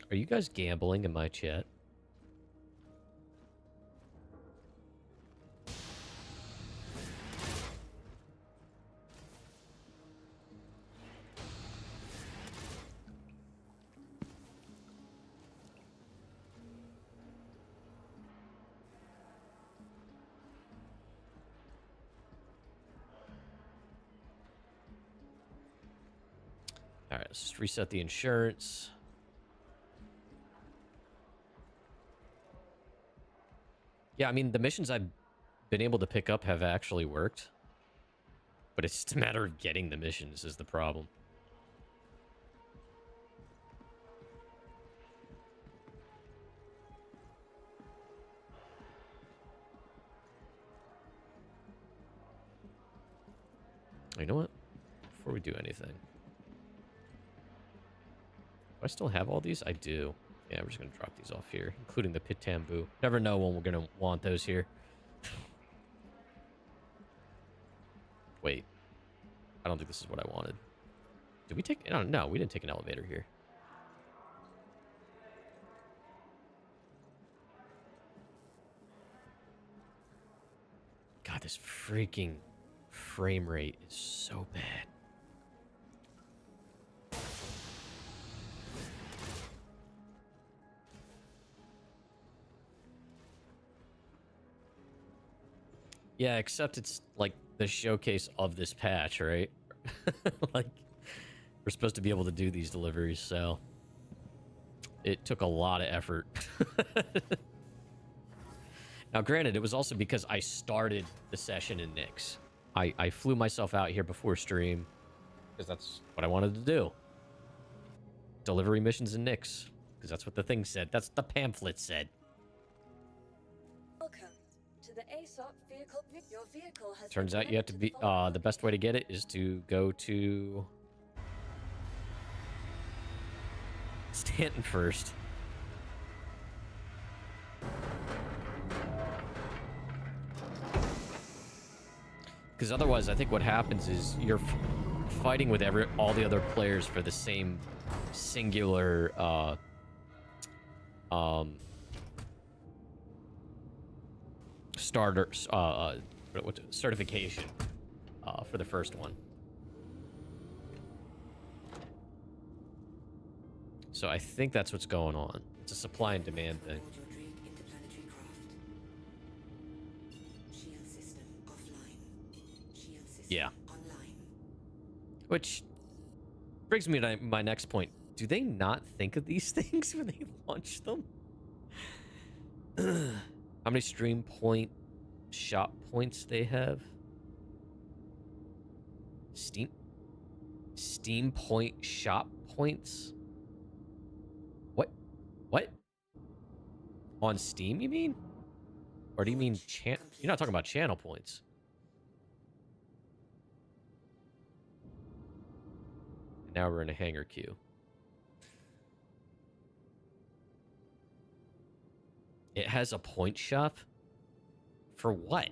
Are you guys gambling in my chat? All right, let's just reset the insurance. Yeah, I mean, the missions I've been able to pick up have actually worked. But it's just a matter of getting the missions is the problem. You know what? Before we do anything. Do I still have all these? I do. Yeah, we're just going to drop these off here, including the Pit Tambu. Never know when we're going to want those here. Wait. I don't think this is what I wanted. Did we take... No, we didn't take an elevator here. God, this freaking frame rate is so bad. Yeah, except it's like the showcase of this patch, right? Like, we're supposed to be able to do these deliveries, so it took a lot of effort. Now, granted, it was also because I started the session in Nyx. I flew myself out here before stream because that's what I wanted to do. Delivery missions in Nyx, because that's what the thing said. That's the pamphlet said. Welcome to the ASOP vehicle. Your vehicle has Turns been out you have to delivered be, the the best way to get it is to go to Stanton first. Because otherwise, I think what happens is you're fighting with all the other players for the same singular starter certification for the first one. So I think that's what's going on. It's a supply and demand thing. Board your Drake interplanetary craft. Shield system offline. Shield system Yeah. online. Which brings me to my next point. Do they not think of these things when they launch them? How many stream point shop points they have? Steam point shop points? What? On Steam, you mean? Or do you mean you're not talking about channel points? Now we're in a hangar queue. It has a point shop? For what?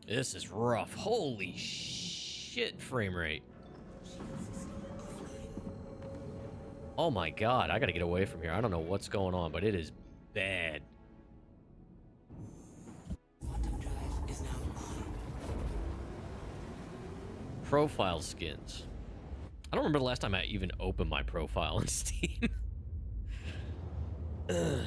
This is rough. Holy shit, frame rate. Oh my god, I gotta get away from here. I don't know what's going on, but it is bad. Quantum drive is now on. Profile skins. I don't remember the last time I even opened my profile on Steam. Ugh.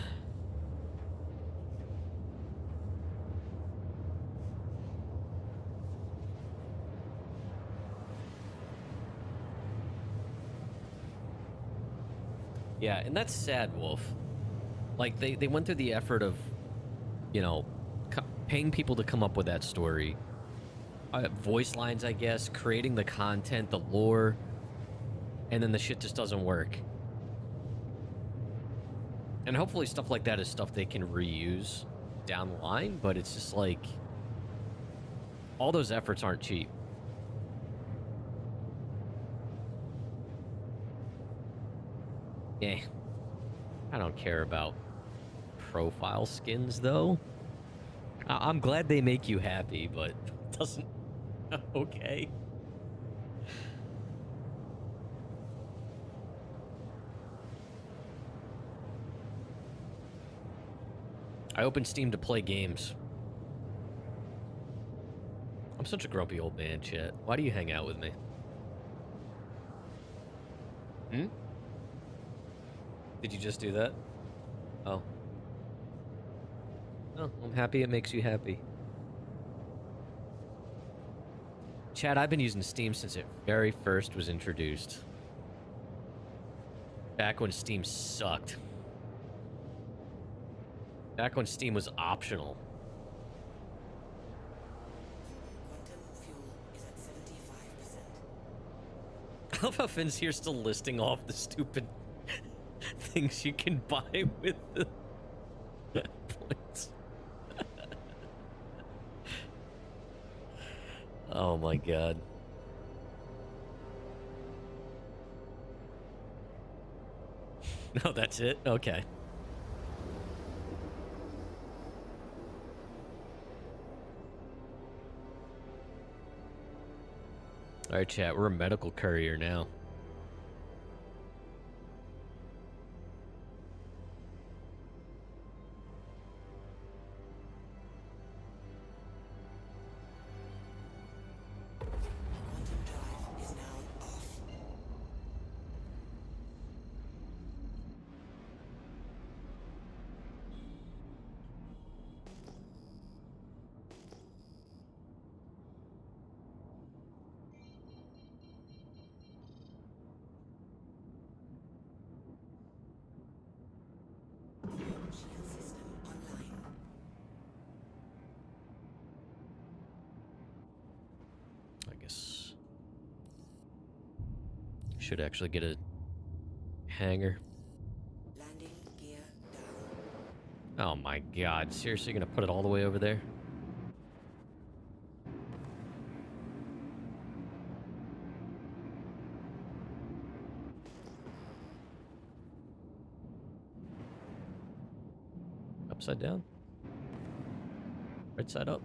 Yeah, and that's sad, Wolf. Like, they went through the effort of, you know, paying people to come up with that story. Voice lines, I guess, creating the content, the lore, and then the shit just doesn't work. And hopefully stuff like that is stuff they can reuse down the line, but it's just like, all those efforts aren't cheap. Yeah, I don't care about profile skins, though. I'm glad they make you happy, but it doesn't... Okay. I opened Steam to play games. I'm such a grumpy old man, chat. Why do you hang out with me? Hmm? Did you just do that? Oh. Oh, I'm happy it makes you happy. Chad, I've been using Steam since it very first was introduced. Back when Steam sucked. Back when Steam was optional. Quantum fuel is at 75%. I love how Finn's here still listing off the stupid things you can buy with the points. Oh my god. No, that's it? Okay. Alright, chat, we're a medical courier now. Should actually get a hanger. Landing gear down. Oh my god, seriously gonna put it all the way over there? Upside down? Right side up?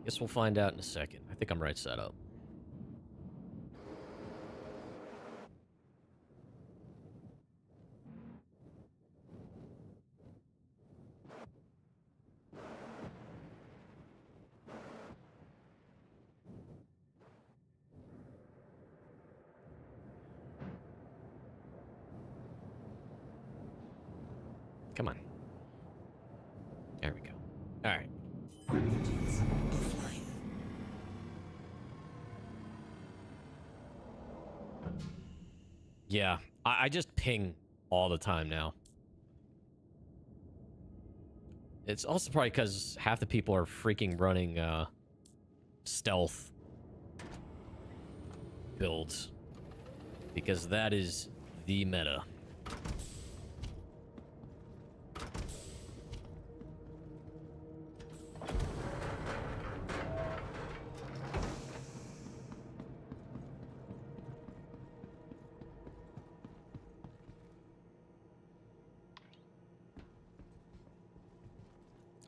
Guess we'll find out in a second. I think I'm right side up. Come on. There we go. All right. Engines offline. Yeah, I just ping all the time now. It's also probably because half the people are freaking running stealth builds. Because that is the meta.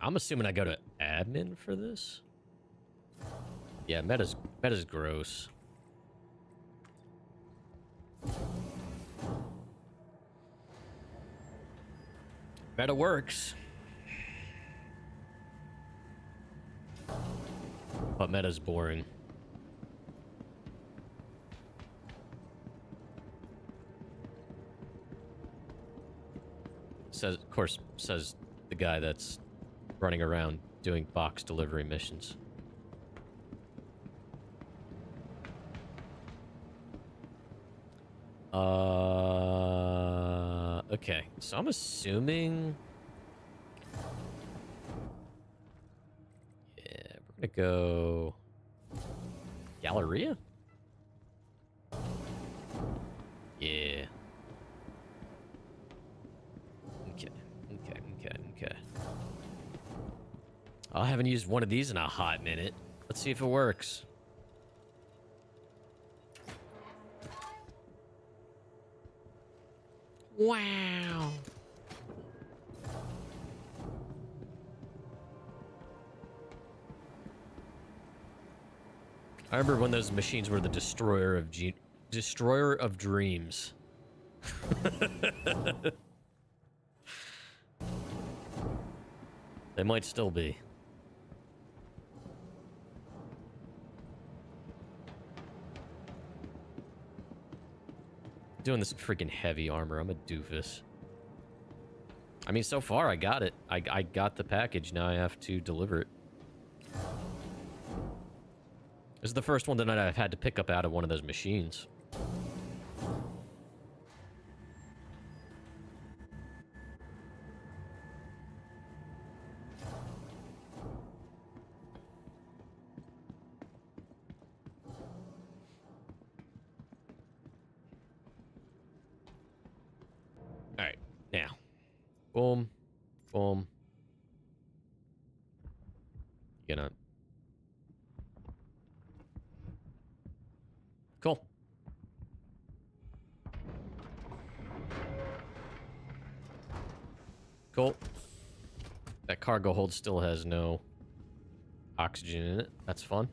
I'm assuming I go to admin for this. Yeah, meta's gross. Meta works. But meta's boring. Says, of course, says the guy that's running around doing box delivery missions. Okay, so I'm assuming... Yeah, we're gonna go... Galleria? Yeah. Okay. I haven't used one of these in a hot minute. Let's see if it works. Wow. I remember when those machines were the destroyer of dreams. They might still be. Doing this freaking heavy armor. I'm a doofus. I mean, so far I got it. I got the package. Now I have to deliver it. This is the first one that I've had to pick up out of one of those machines. Alright, now. Boom. Boom. Gonna... Cool. Cool. That cargo hold still has no oxygen in it. That's fun.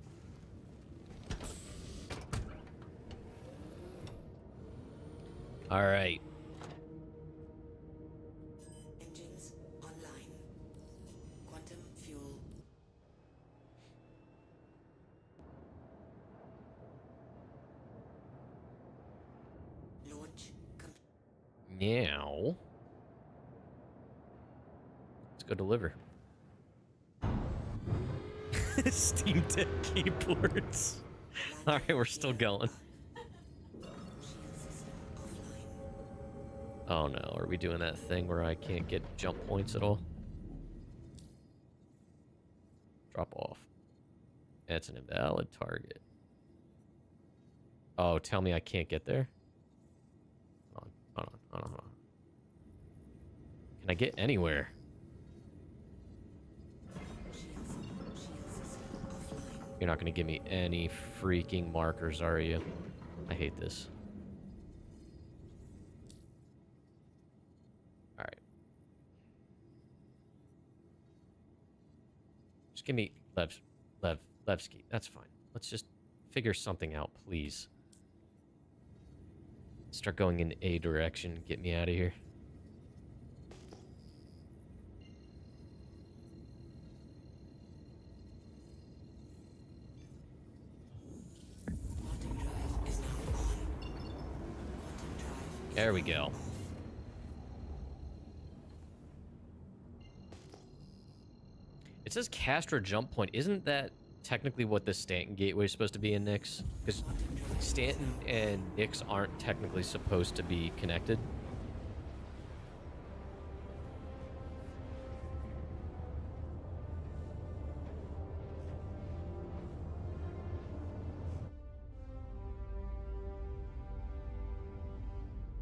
All right. Engines online. Quantum fuel. Launch complete. Now. Let's go deliver. Steam Deck keyboards. All right, we're still going. Shield system offline. Oh no, are we doing that thing where I can't get jump points at all? Drop off. That's an invalid target. Oh, tell me I can't get there? Hold on. Can I get anywhere? You're not gonna give me any freaking markers, are you? I hate this. Alright. Just give me Levski. That's fine. Let's just figure something out, please. Start going in a direction. Get me out of here. There we go. It says Castra jump point. Isn't that technically what the Stanton gateway is supposed to be in Nyx? Because Stanton and Nyx aren't technically supposed to be connected.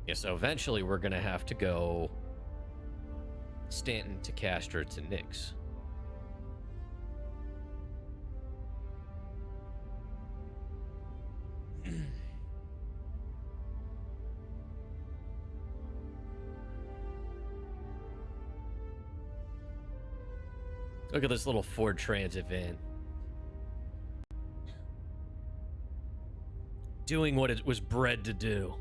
Yeah, so eventually we're gonna have to go Stanton to Castra to Nyx. Look at this little Ford Transit van. Doing what it was bred to do.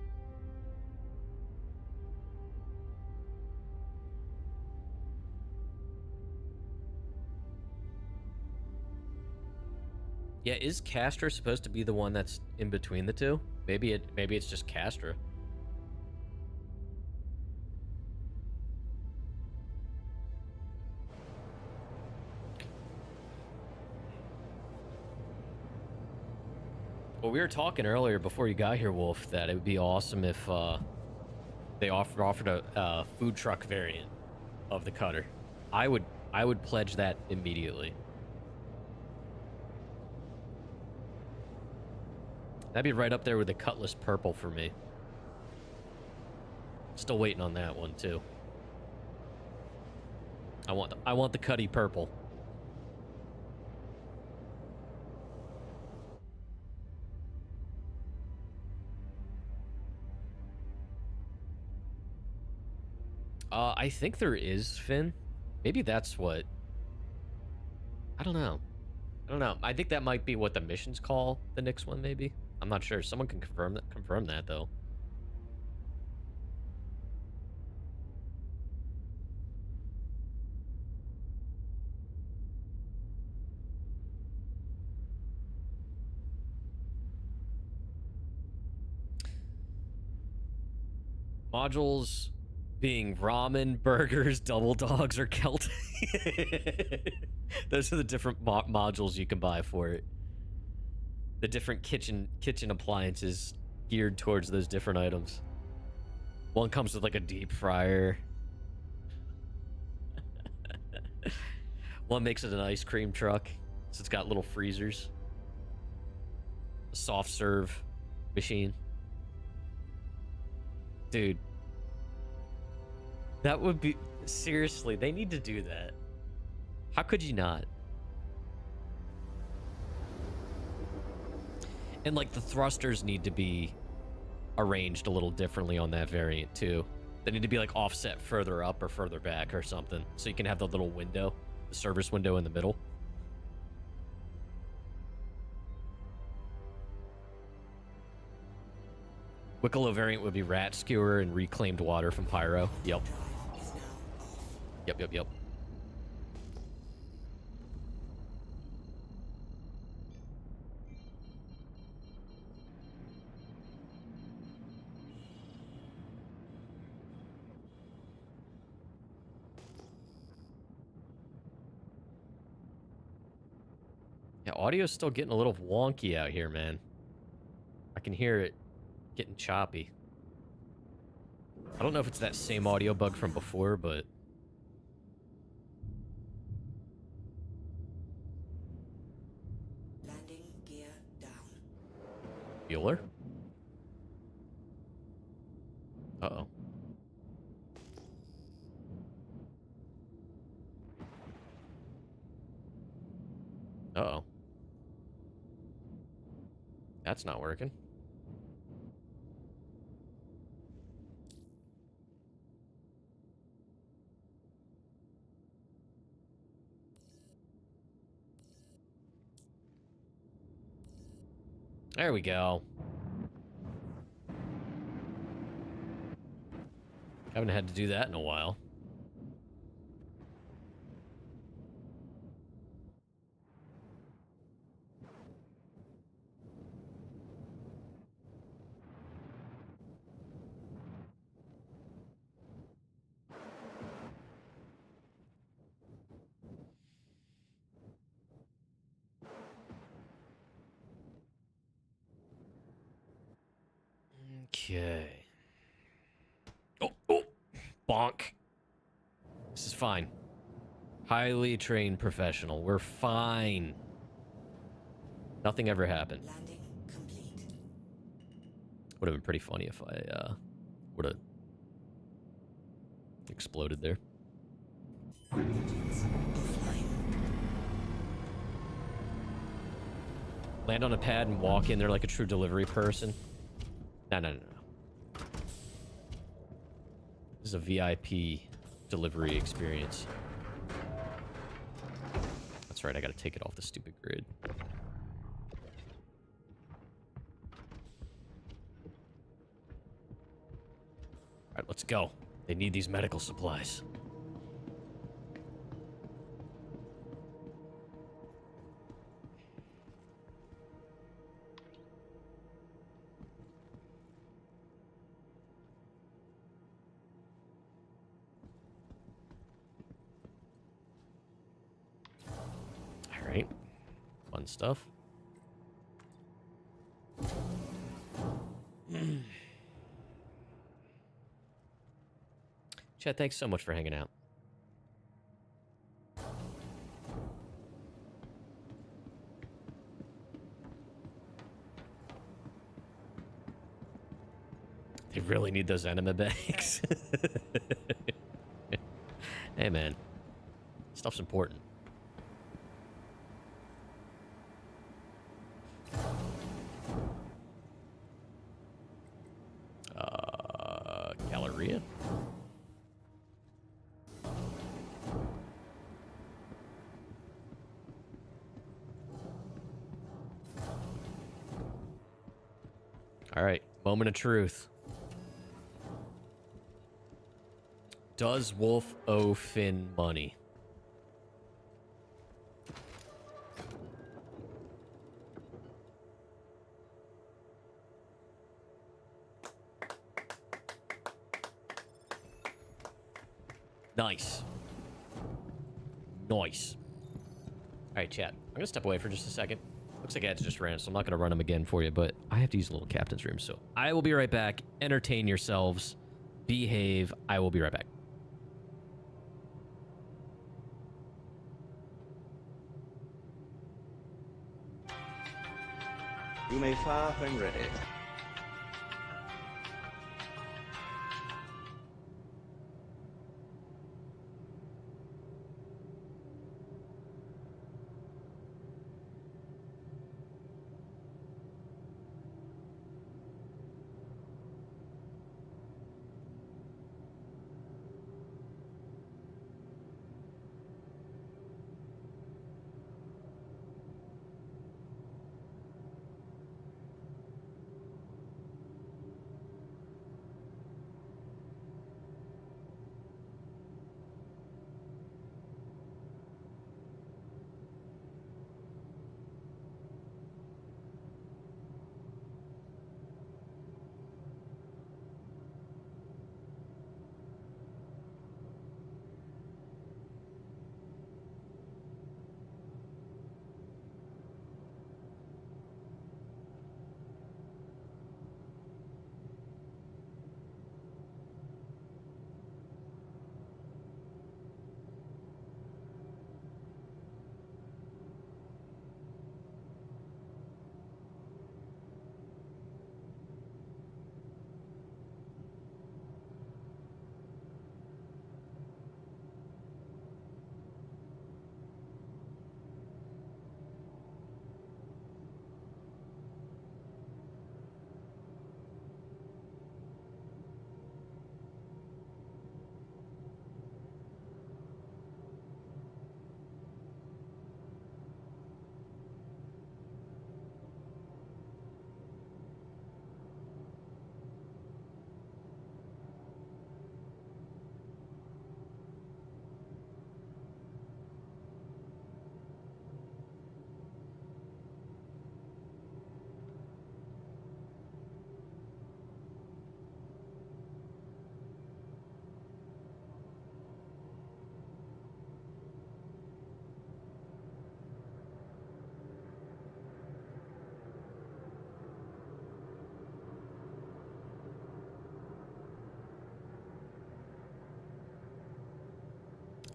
Yeah, is Castra supposed to be the one that's in between the two? Maybe it's just Castra. Well, we were talking earlier before you got here, Wolf, that it would be awesome if they offered a food truck variant of the Cutter. I would pledge that immediately. That'd be right up there with the Cutlass Purple for me. Still waiting on that one too. I want the Cuddy Purple. I think there is, Finn. Maybe that's what... I don't know. I think that might be what the missions call the Nyx one, maybe. I'm not sure. Someone can confirm that, though. Modules being ramen, burgers, double dogs, or Celtic. Those are the different modules you can buy for it. The different kitchen appliances geared towards those different items. One comes with like a deep fryer. One makes it an ice cream truck, so it's got little freezers. A soft serve machine. Dude. That would be... Seriously, they need to do that. How could you not? And, like, the thrusters need to be arranged a little differently on that variant, too. They need to be, like, offset further up or further back or something. So you can have the little window, the service window in the middle. Wicklow variant would be rat skewer and reclaimed water from Pyro. Yep. Yep. Yeah, audio's still getting a little wonky out here, man. I can hear it getting choppy. I don't know if it's that same audio bug from before, but... Landing gear down. Bueller? That's not working. There we go. Haven't had to do that in a while. Okay. Oh, bonk. This is fine. Highly trained professional. We're fine. Nothing ever happened. Landing complete. Would have been pretty funny if I would have exploded there. Engines offline. Land on a pad and walk in there like a true delivery person. No. This is a VIP delivery experience. That's right, I gotta take it off the stupid grid. Alright, let's go. They need these medical supplies. Alright. Fun stuff. Chad, thanks so much for hanging out. They really need those enema bags. Hey, man. Stuff's important. Galleria? All right, moment of truth. Does Wolf owe Finn money? Nice. Nice. All right, chat. I'm going to step away for just a second. Looks like ads just ran, so I'm not going to run them again for you, but I have to use a little captain's room, so I will be right back. Entertain yourselves. Behave. I will be right back. You may fire when ready.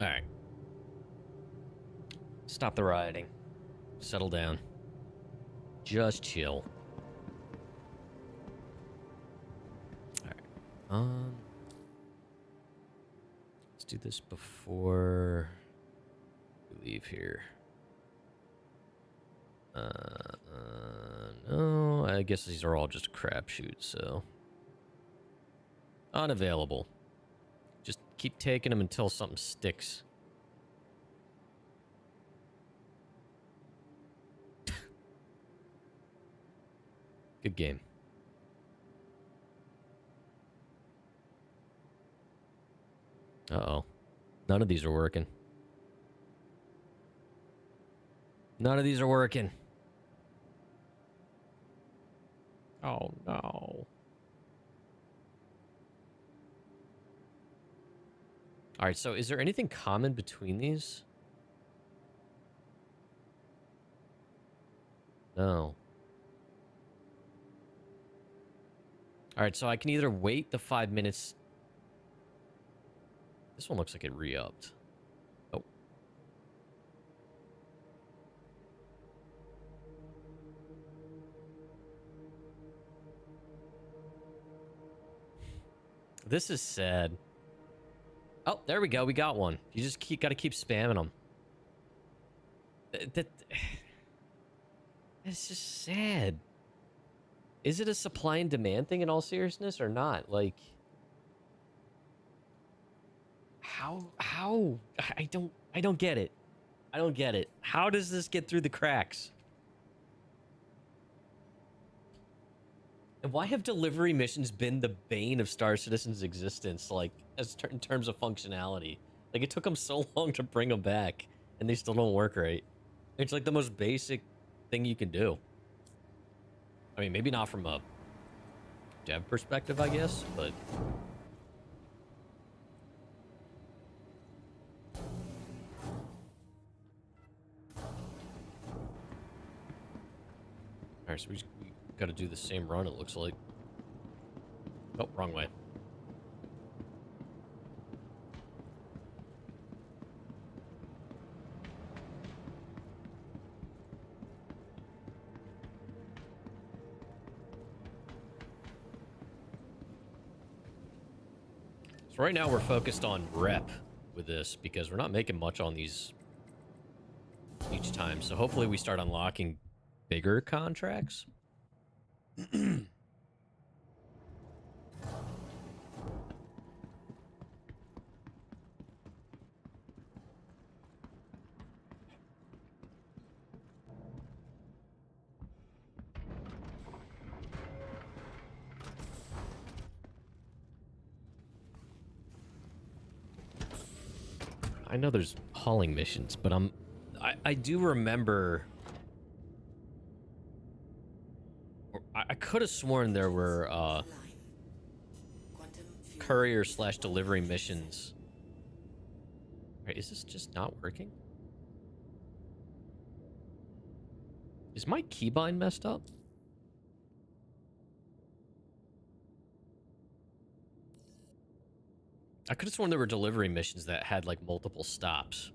All right. Stop the rioting. Settle down. Just chill. All right. Let's do this before we leave here. No, I guess these are all just a crapshoot, so unavailable. Just keep taking them until something sticks. Good game. Uh-oh. None of these are working. None of these are working. Oh, no. All right, so is there anything common between these? No. All right, so I can either wait the 5 minutes. This one looks like it re-upped. Oh. This is sad. Oh, there we go. We got one. You just got to keep spamming them. It's just sad. Is it a supply and demand thing in all seriousness or not? Like, how? I don't get it. I don't get it. How does this get through the cracks? And why have delivery missions been the bane of Star Citizen's existence, like, in terms of functionality? Like, it took them so long to bring them back, and they still don't work right. It's like the most basic thing you can do. I mean, maybe not from a dev perspective, I guess, but... Alright, so we got to do the same run, it looks like. Oh, wrong way. So right now we're focused on rep with this because we're not making much on these each time. So hopefully we start unlocking bigger contracts. I know there's hauling missions, but I do remember... I could have sworn there were courier/delivery missions. Right, is this just not working? Is my keybind messed up? I could have sworn there were delivery missions that had like multiple stops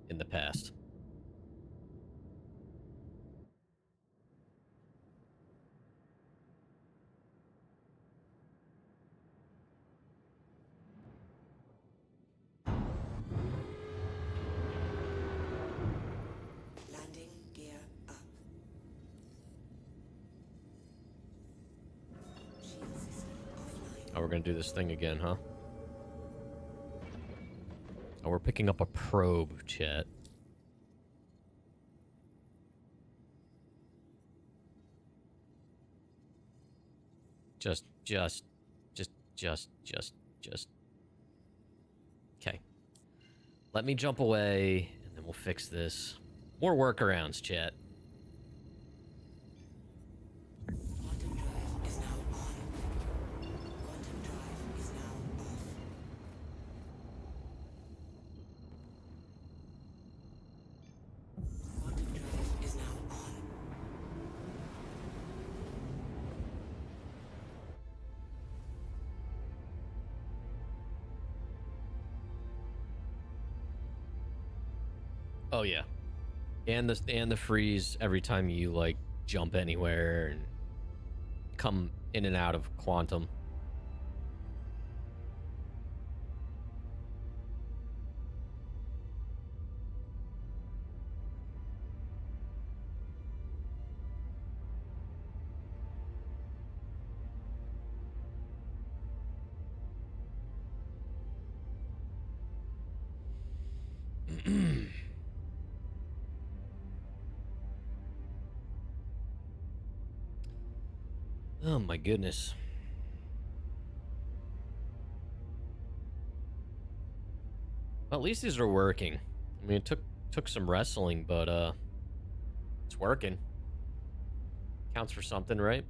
in the past. Landing gear up. Shield system offline. Oh, we're gonna do this thing again, huh? Oh, we're picking up a probe, chat. Just. Okay. Let me jump away, and then we'll fix this. More workarounds, chat. Quantum drive is now on. Quantum drive is now off. Quantum drive is now on. Oh yeah, and the freeze every time you like jump anywhere and come in and out of quantum. Oh my goodness. Well, at least these are working. I mean, it took some wrestling, but it's working. Counts for something, right?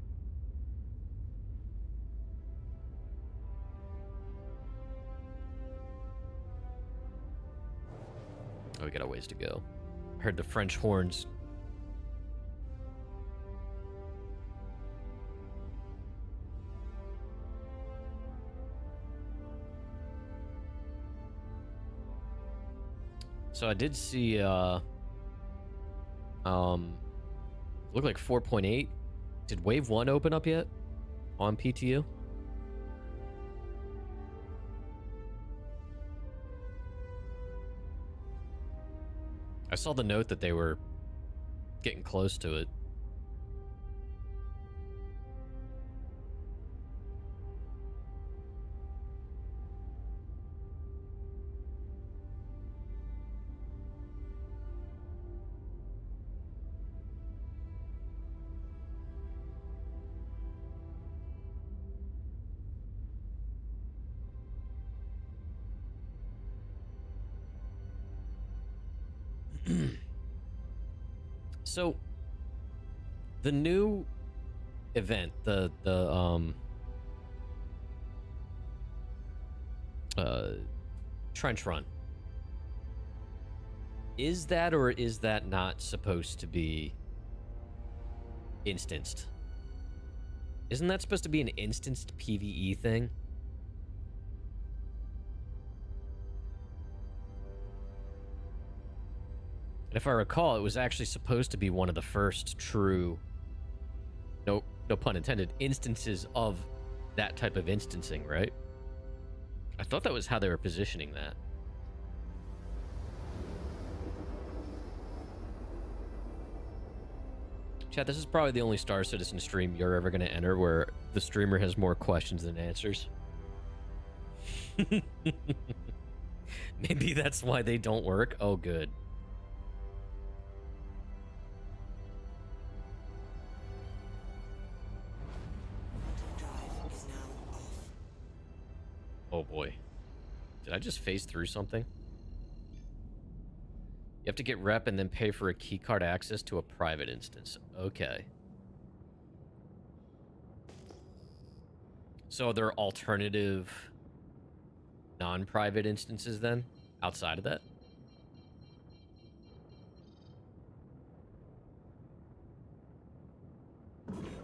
Oh, we got a ways to go. I heard the French horns. So I did see looked like 4.8. Did wave 1 open up yet on PTU? I saw the note that they were getting close to it. So the new event, the trench run, is that or is that not supposed to be instanced? Isn't that supposed to be an instanced PvE thing? And if I recall, it was actually supposed to be one of the first true, no pun intended, instances of that type of instancing, right? I thought that was how they were positioning that. Chat, this is probably the only Star Citizen stream you're ever going to enter where the streamer has more questions than answers. Maybe that's why they don't work. Oh, good. Drive is now off. Oh boy. Did I just phase through something? You have to get rep and then pay for a keycard access to a private instance. Okay. So there are alternative non-private instances then outside of that?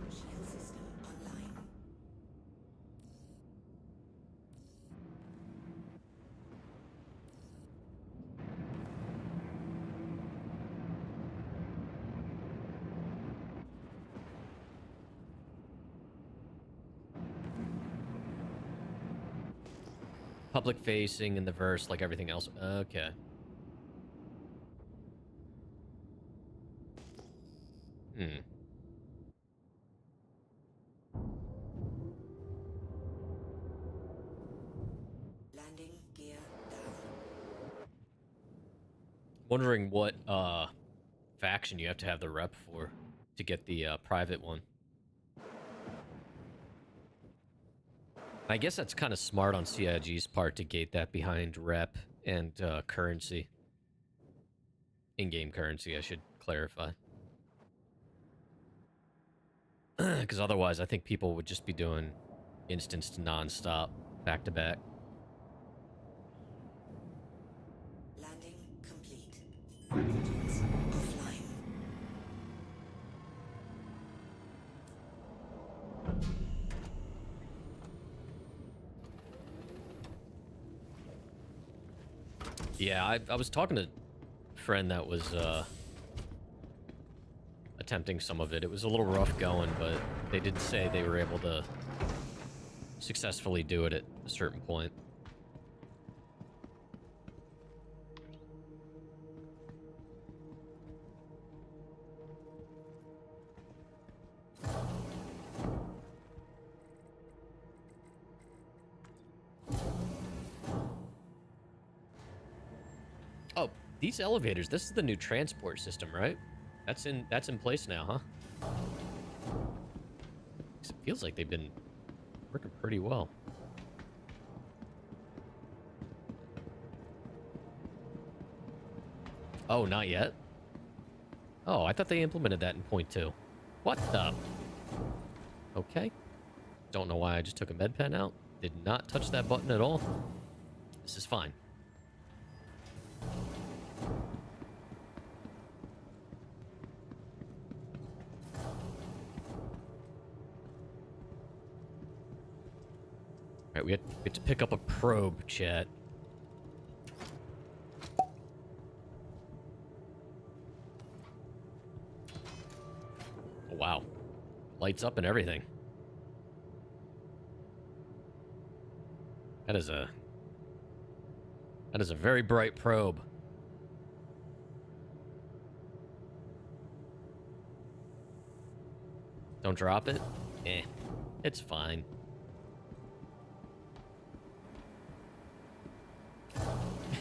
Shield system online. Public facing in the verse like everything else. Okay. Landing gear down. Wondering what faction you have to have the rep for to get the private one. I guess that's kind of smart on CIG's part to gate that behind rep and currency. In-game currency, I should clarify. Because otherwise, I think people would just be doing instanced non-stop, back-to-back. Landing complete. Engines offline. Yeah, I was talking to friend that was attempting some of it. It was a little rough going, but they did say they were able to successfully do it at a certain point. Oh, these elevators, this is the new transport system, right? That's in place now, huh? It feels like they've been working pretty well. Oh, not yet? Oh, I thought they implemented that in point 2. What the? Okay. Don't know why I just took a med pen out. Did not touch that button at all. This is fine. Alright, we have to pick up a probe, chat. Oh, wow. Lights up and everything. That is a very bright probe. Don't drop it? Eh. It's fine.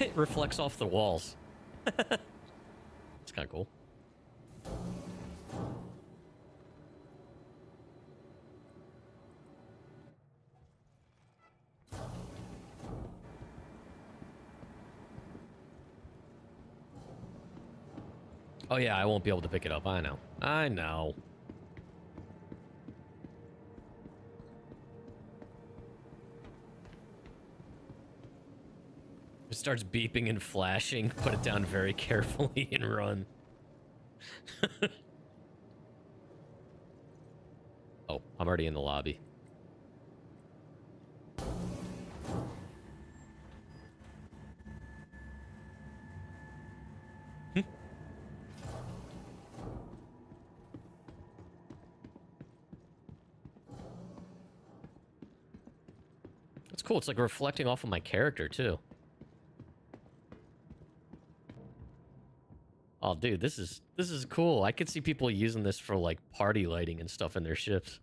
It reflects off the walls. It's kind of cool. Oh yeah, I won't be able to pick it up. I know. I know. It starts beeping and flashing. Put it down very carefully and run. Oh, I'm already in the lobby. That's cool. It's like reflecting off of my character too. Oh, dude, this is cool. I could see people using this for like party lighting and stuff in their ships.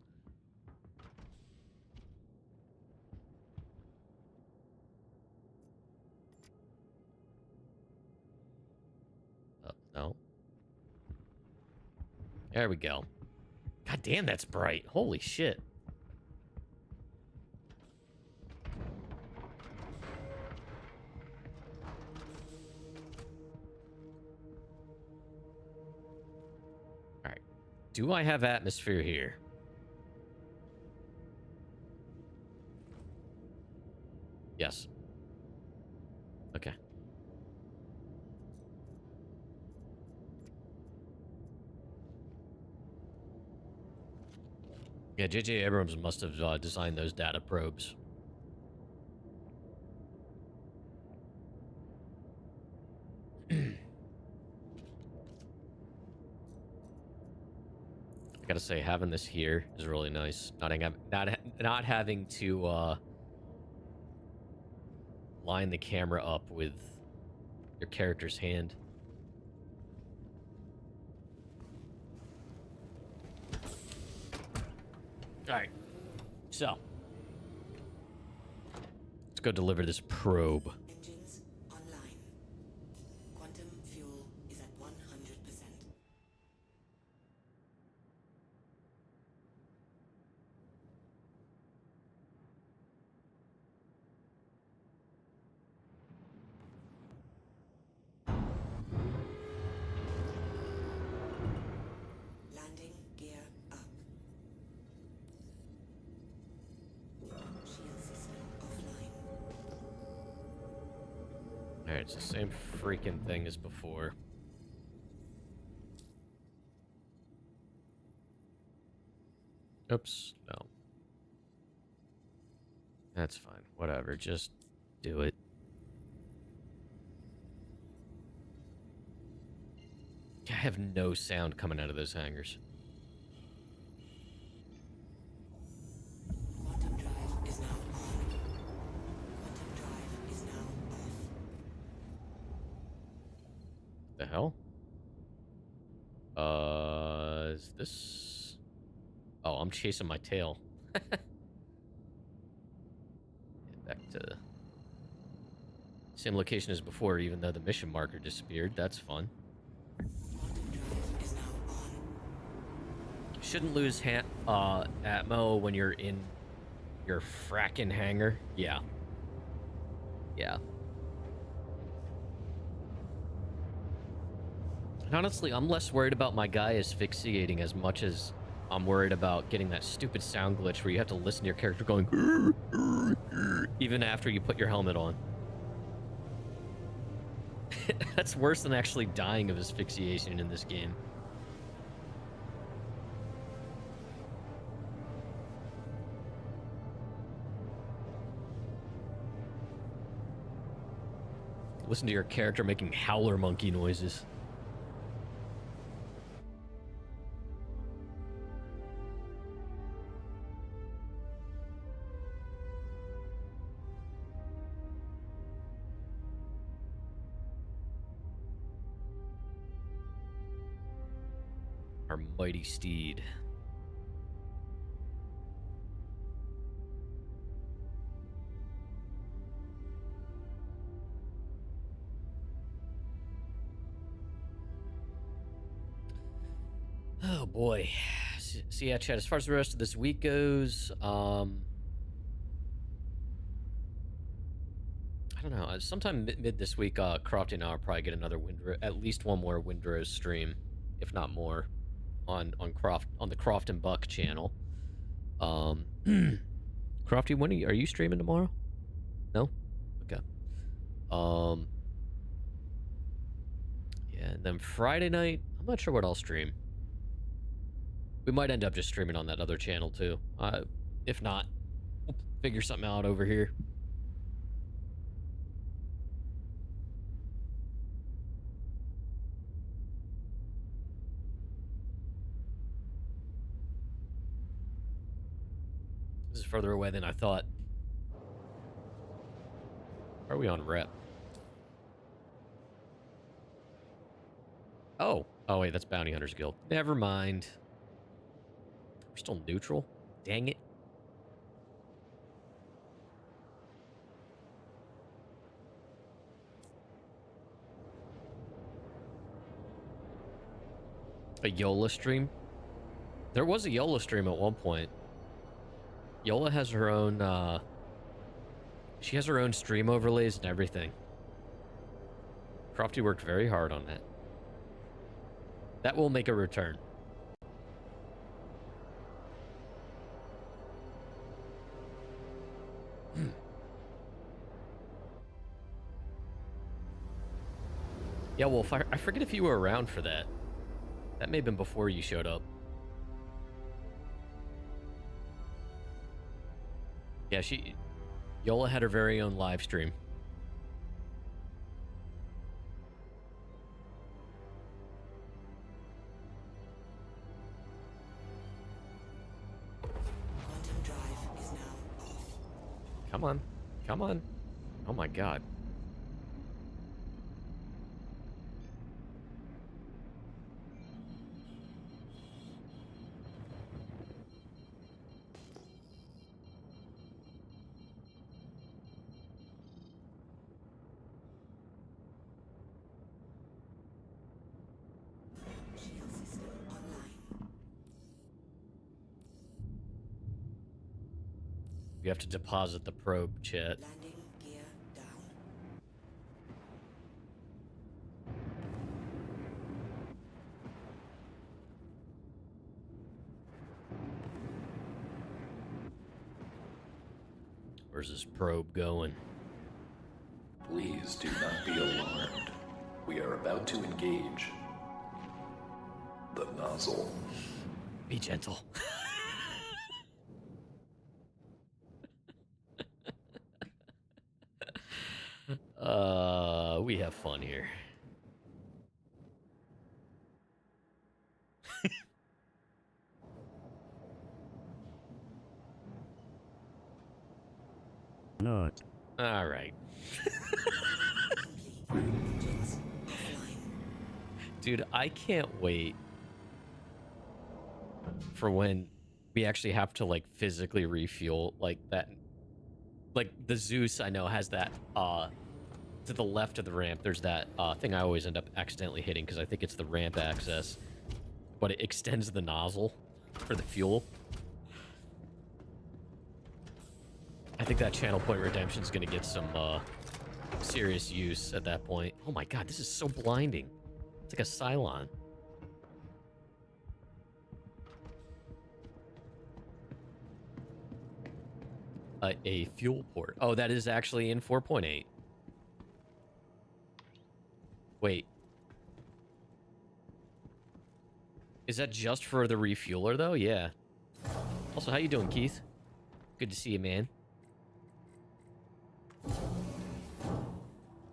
Oh, no. There we go. God damn, that's bright. Holy shit. Alright. Do I have atmosphere here? Yes. Okay. Yeah, J.J. Abrams must have designed those data probes. I gotta say, having this here is really nice. Not having to line the camera up with your character's hand. All right, so let's go deliver this probe. Engines online. Quantum fuel is at 100%. Landing gear up. Shield system offline. All right, it's the same freaking thing as before. Oops, no. That's fine. Whatever, just do it. have no sound coming out of those hangars. Quantum drive is now on. Quantum drive is now off. The hell? Is this... Oh, I'm chasing my tail. Get back to... Same location as before, even though the mission marker disappeared. That's fun. Quantum drive is now on. Shouldn't lose atmo when you're in your fracking hangar. Yeah. Yeah. And honestly, I'm less worried about my guy asphyxiating as much as I'm worried about getting that stupid sound glitch where you have to listen to your character going even after you put your helmet on. That's worse than actually dying of asphyxiation in this game. Listen to your character making howler monkey noises. Our mighty steed. Oh boy. So yeah, Chad, as far as the rest of this week goes, I don't know. Sometime mid this week, Crofty and I will probably get another at least one more Windrose stream, if not more, on the Croft and Buck channel. Crofty, when are you streaming tomorrow? No? Okay. Yeah, and then Friday night, I'm not sure what I'll stream. We might end up just streaming on that other channel too. If not, we'll figure something out over here. This is further away than I thought. Are we on rep? Oh. Oh, wait, that's Bounty Hunters Guild. Never mind. We're still neutral? Dang it. A Yola stream? There was a Yola stream at one point. Yola has her own, she has her own stream overlays and everything. Crofty worked very hard on that. That will make a return. Yeah, Wolf, I forget if you were around for that. That may have been before you showed up. Yeah, Yola had her very own live stream. Quantum drive is now off. Come on. Come on. Oh my god. Shield system online. You have to deposit the probe, chat. Landing gear down. Where's this probe going? Please do not be alarmed. We are about to engage the nozzle. Be gentle. We have fun here. Not. All right. Dude, I can't wait for when we actually have to, like, physically refuel like that. Like, the Zeus, I know, has that, to the left of the ramp, there's that, thing I always end up accidentally hitting because I think it's the ramp access. But it extends the nozzle for the fuel. I think that channel point redemption is going to get some, serious use at that point. Oh my god, this is so blinding. It's like a Cylon. A fuel port. Oh, that is actually in 4.8. Wait. Is that just for the refueler, though? Yeah. Also, how you doing, Keith? Good to see you, man.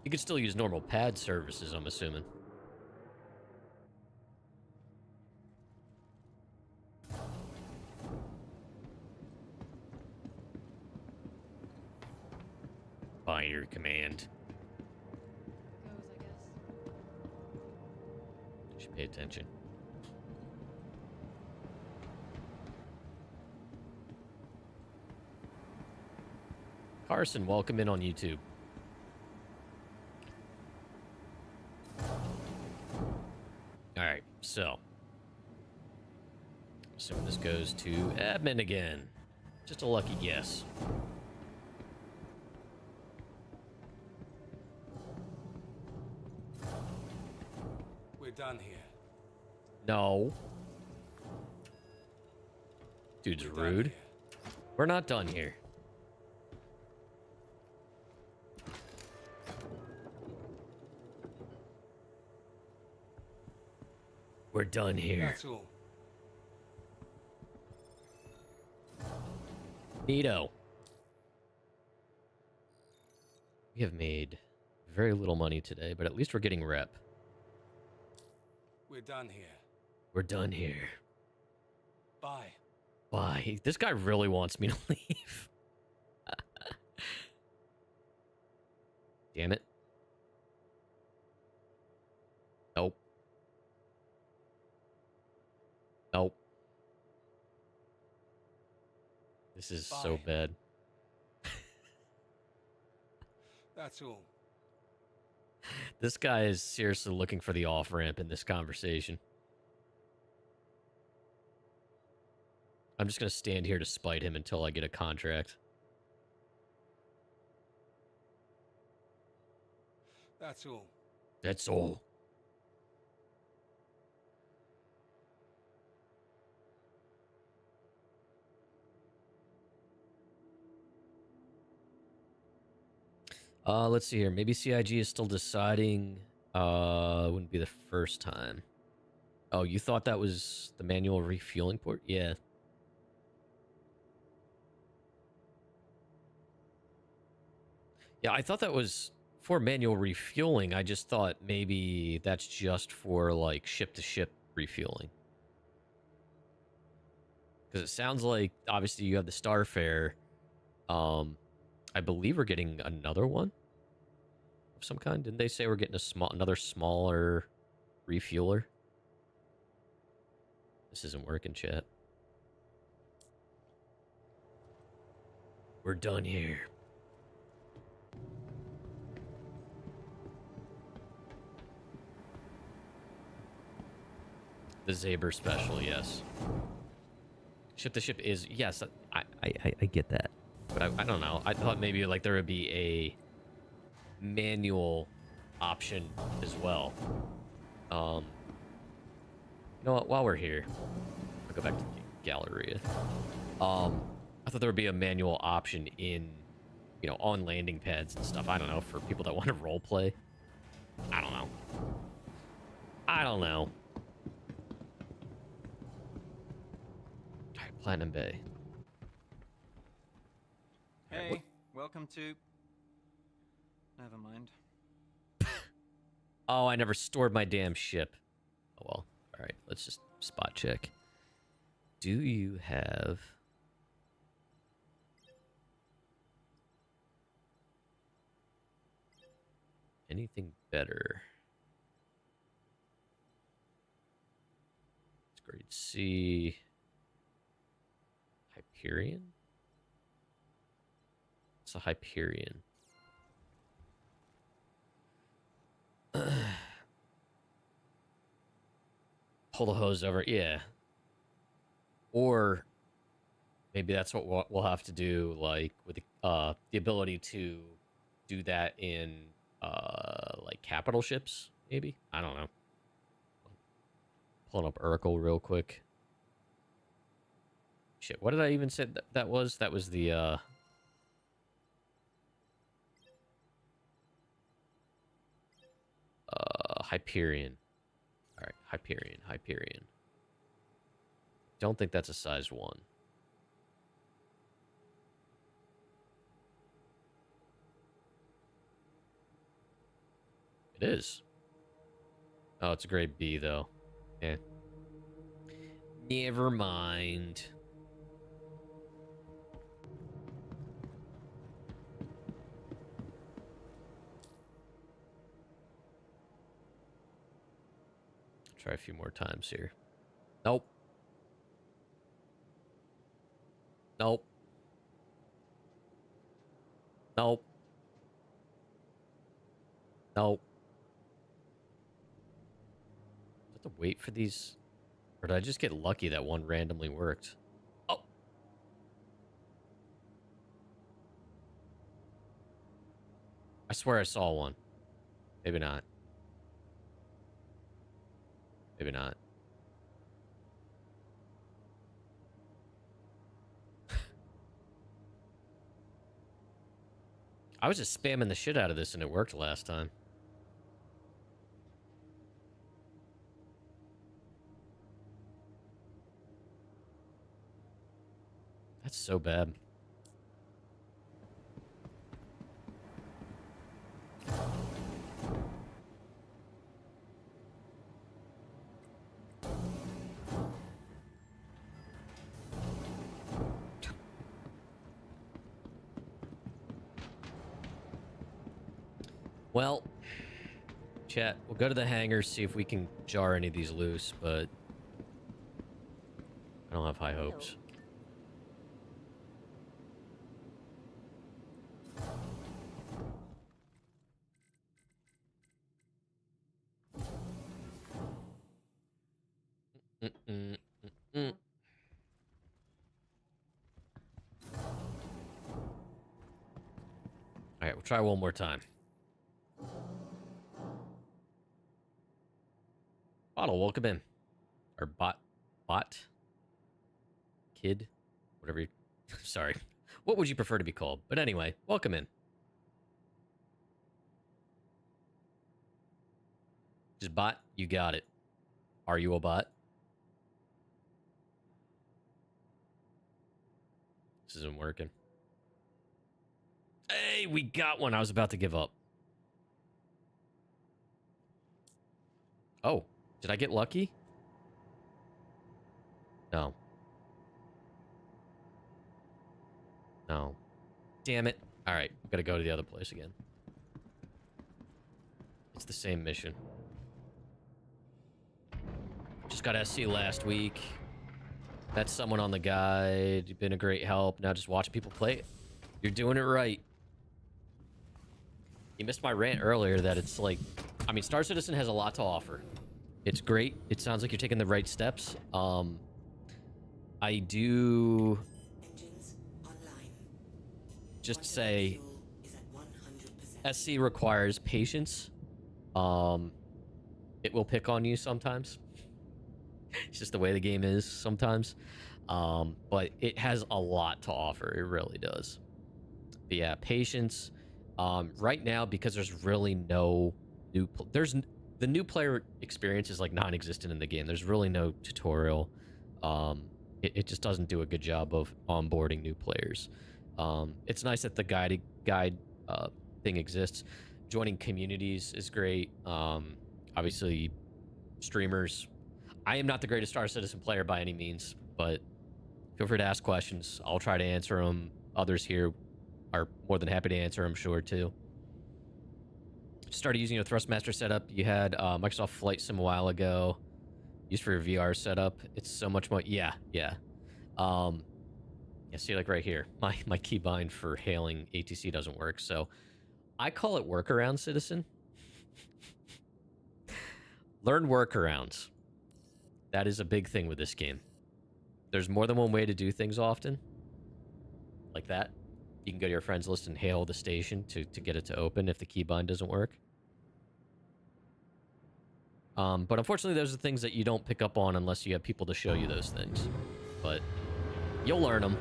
You could still use normal pad services, I'm assuming. Binary command. Should pay attention. Carson, welcome in on YouTube. Alright, so. Assuming this goes to admin again. Just a lucky guess. We're done here. No. Dude's rude. We're not done here. We're done here. That's all. Neato. We have made very little money today, but at least we're getting rep. We're done here. We're done here. Bye. Bye. This guy really wants me to leave. Damn it. Nope. Nope. This is so bad. That's all. This guy is seriously looking for the off-ramp in this conversation. I'm just going to stand here to spite him until I get a contract. That's all. That's all. Let's see here. Maybe CIG is still deciding. Wouldn't be the first time. Oh, you thought that was the manual refueling port? Yeah. Yeah, I thought that was for manual refueling. I just thought maybe that's just for, like, ship-to-ship refueling. Because it sounds like, obviously, you have the Starfare. I believe we're getting another one of some kind. Didn't they say we're getting another smaller refueler? This isn't working, chat. We're done here. The Zaber special, yes. Ship to ship is, yes, I get that. But I don't know. I thought maybe like there would be a manual option as well. You know what? While we're here, I'll go back to Galleria. I thought there would be a manual option in, you know, on landing pads and stuff. I don't know, for people that want to role play. I don't know. I don't know. All right, Platinum Bay. Hey, welcome to... Never mind. Oh, I never stored my damn ship. Oh, well. All right, let's just spot check. Do you have... anything better? It's grade C. Hyperion? It's a Hyperion. Pull the hose over. Yeah. Or maybe that's what we'll have to do, like, with the ability to do that in, like, capital ships, maybe? I don't know. Pulling up Urkel real quick. Shit, what did I even say that was? That was the, Hyperion. Alright, Hyperion. Don't think that's a size 1. It is. Oh, it's a grade B, though. Eh. Never mind. Try a few more times here. Nope. Nope. Nope. Nope. I have to wait for these. Or did I just get lucky that one randomly worked? Oh. I swear I saw one. Maybe not. Maybe not. I was just spamming the shit out of this and it worked last time. That's so bad. Well, chat, we'll go to the hangar, see if we can jar any of these loose, but I don't have high hopes. All right, we'll try one more time. Bottle, welcome in. Or bot, kid, whatever you, sorry. What would you prefer to be called? But anyway, welcome in. Just bot, you got it. Are you a bot? This isn't working. Hey, we got one. I was about to give up. Oh, did I get lucky? No. No. Damn it. All right, gotta go to the other place again. It's the same mission. Just got SC last week. Met someone on the guide. You've been a great help. Now just watch people play it. You're doing it right. You missed my rant earlier that it's like... I mean, Star Citizen has a lot to offer. It's great. It sounds like you're taking the right steps. I do... just say... SC requires patience. It will pick on you sometimes. It's just the way the game is sometimes. But it has a lot to offer. It really does. But yeah, patience. Right now, because there's really no new... the new player experience is like non-existent in the game. There's really no tutorial. It just doesn't do a good job of onboarding new players. It's nice that the guide thing exists. Joining communities is great. Obviously, streamers. I am not the greatest Star Citizen player by any means, but feel free to ask questions. I'll try to answer them. Others here are more than happy to answer, I'm sure, too. Started using a Thrustmaster setup. You had Microsoft Flight Sim a while ago. Used for your VR setup. It's so much more. Yeah. Yeah, see, like right here, my keybind for hailing ATC doesn't work, so I call it workaround, Citizen. Learn workarounds. That is a big thing with this game. There's more than one way to do things often. Like that. You can go to your friends list and hail the station to get it to open if the keybind doesn't work. But unfortunately, those are things that you don't pick up on unless you have people to show you those things. But you'll learn them.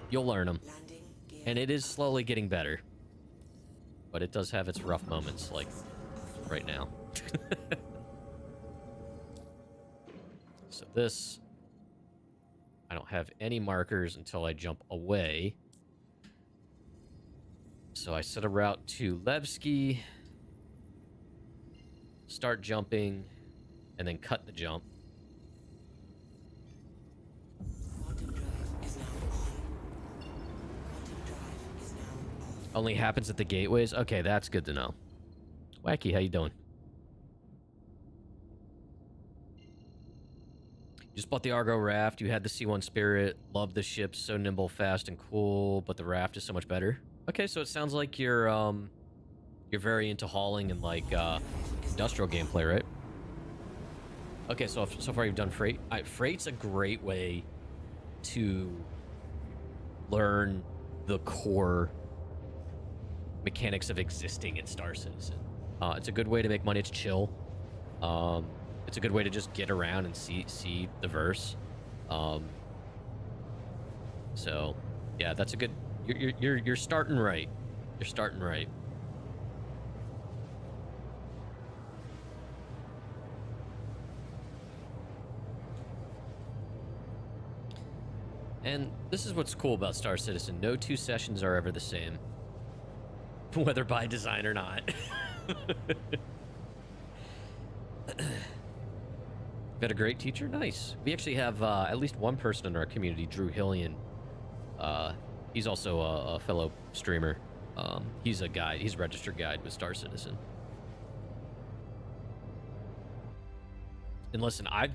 You'll learn them. And it is slowly getting better. But it does have its rough moments, like right now. So this... I don't have any markers until I jump away. So I set a route to Levski, start jumping, and then cut the jump. Only happens at the gateways? Okay, that's good to know. Wacky, how you doing? Just bought the Argo raft. You had the C1 Spirit. Love the ship. So nimble, fast, and cool. But the raft is so much better. Okay, so it sounds like you're very into hauling and like industrial gameplay, right? Okay, so far you've done freight. Freight's a great way to learn the core mechanics of existing in Star Citizen. It's a good way to make money. It's chill. It's a good way to just get around and see the verse. So yeah, that's a good. You're starting right. You're starting right. And this is what's cool about Star Citizen. No two sessions are ever the same, whether by design or not. Got a great teacher? Nice. We actually have at least one person in our community, Drew Hillian. He's also a fellow streamer. He's a guide. He's a registered guide with Star Citizen. And listen, I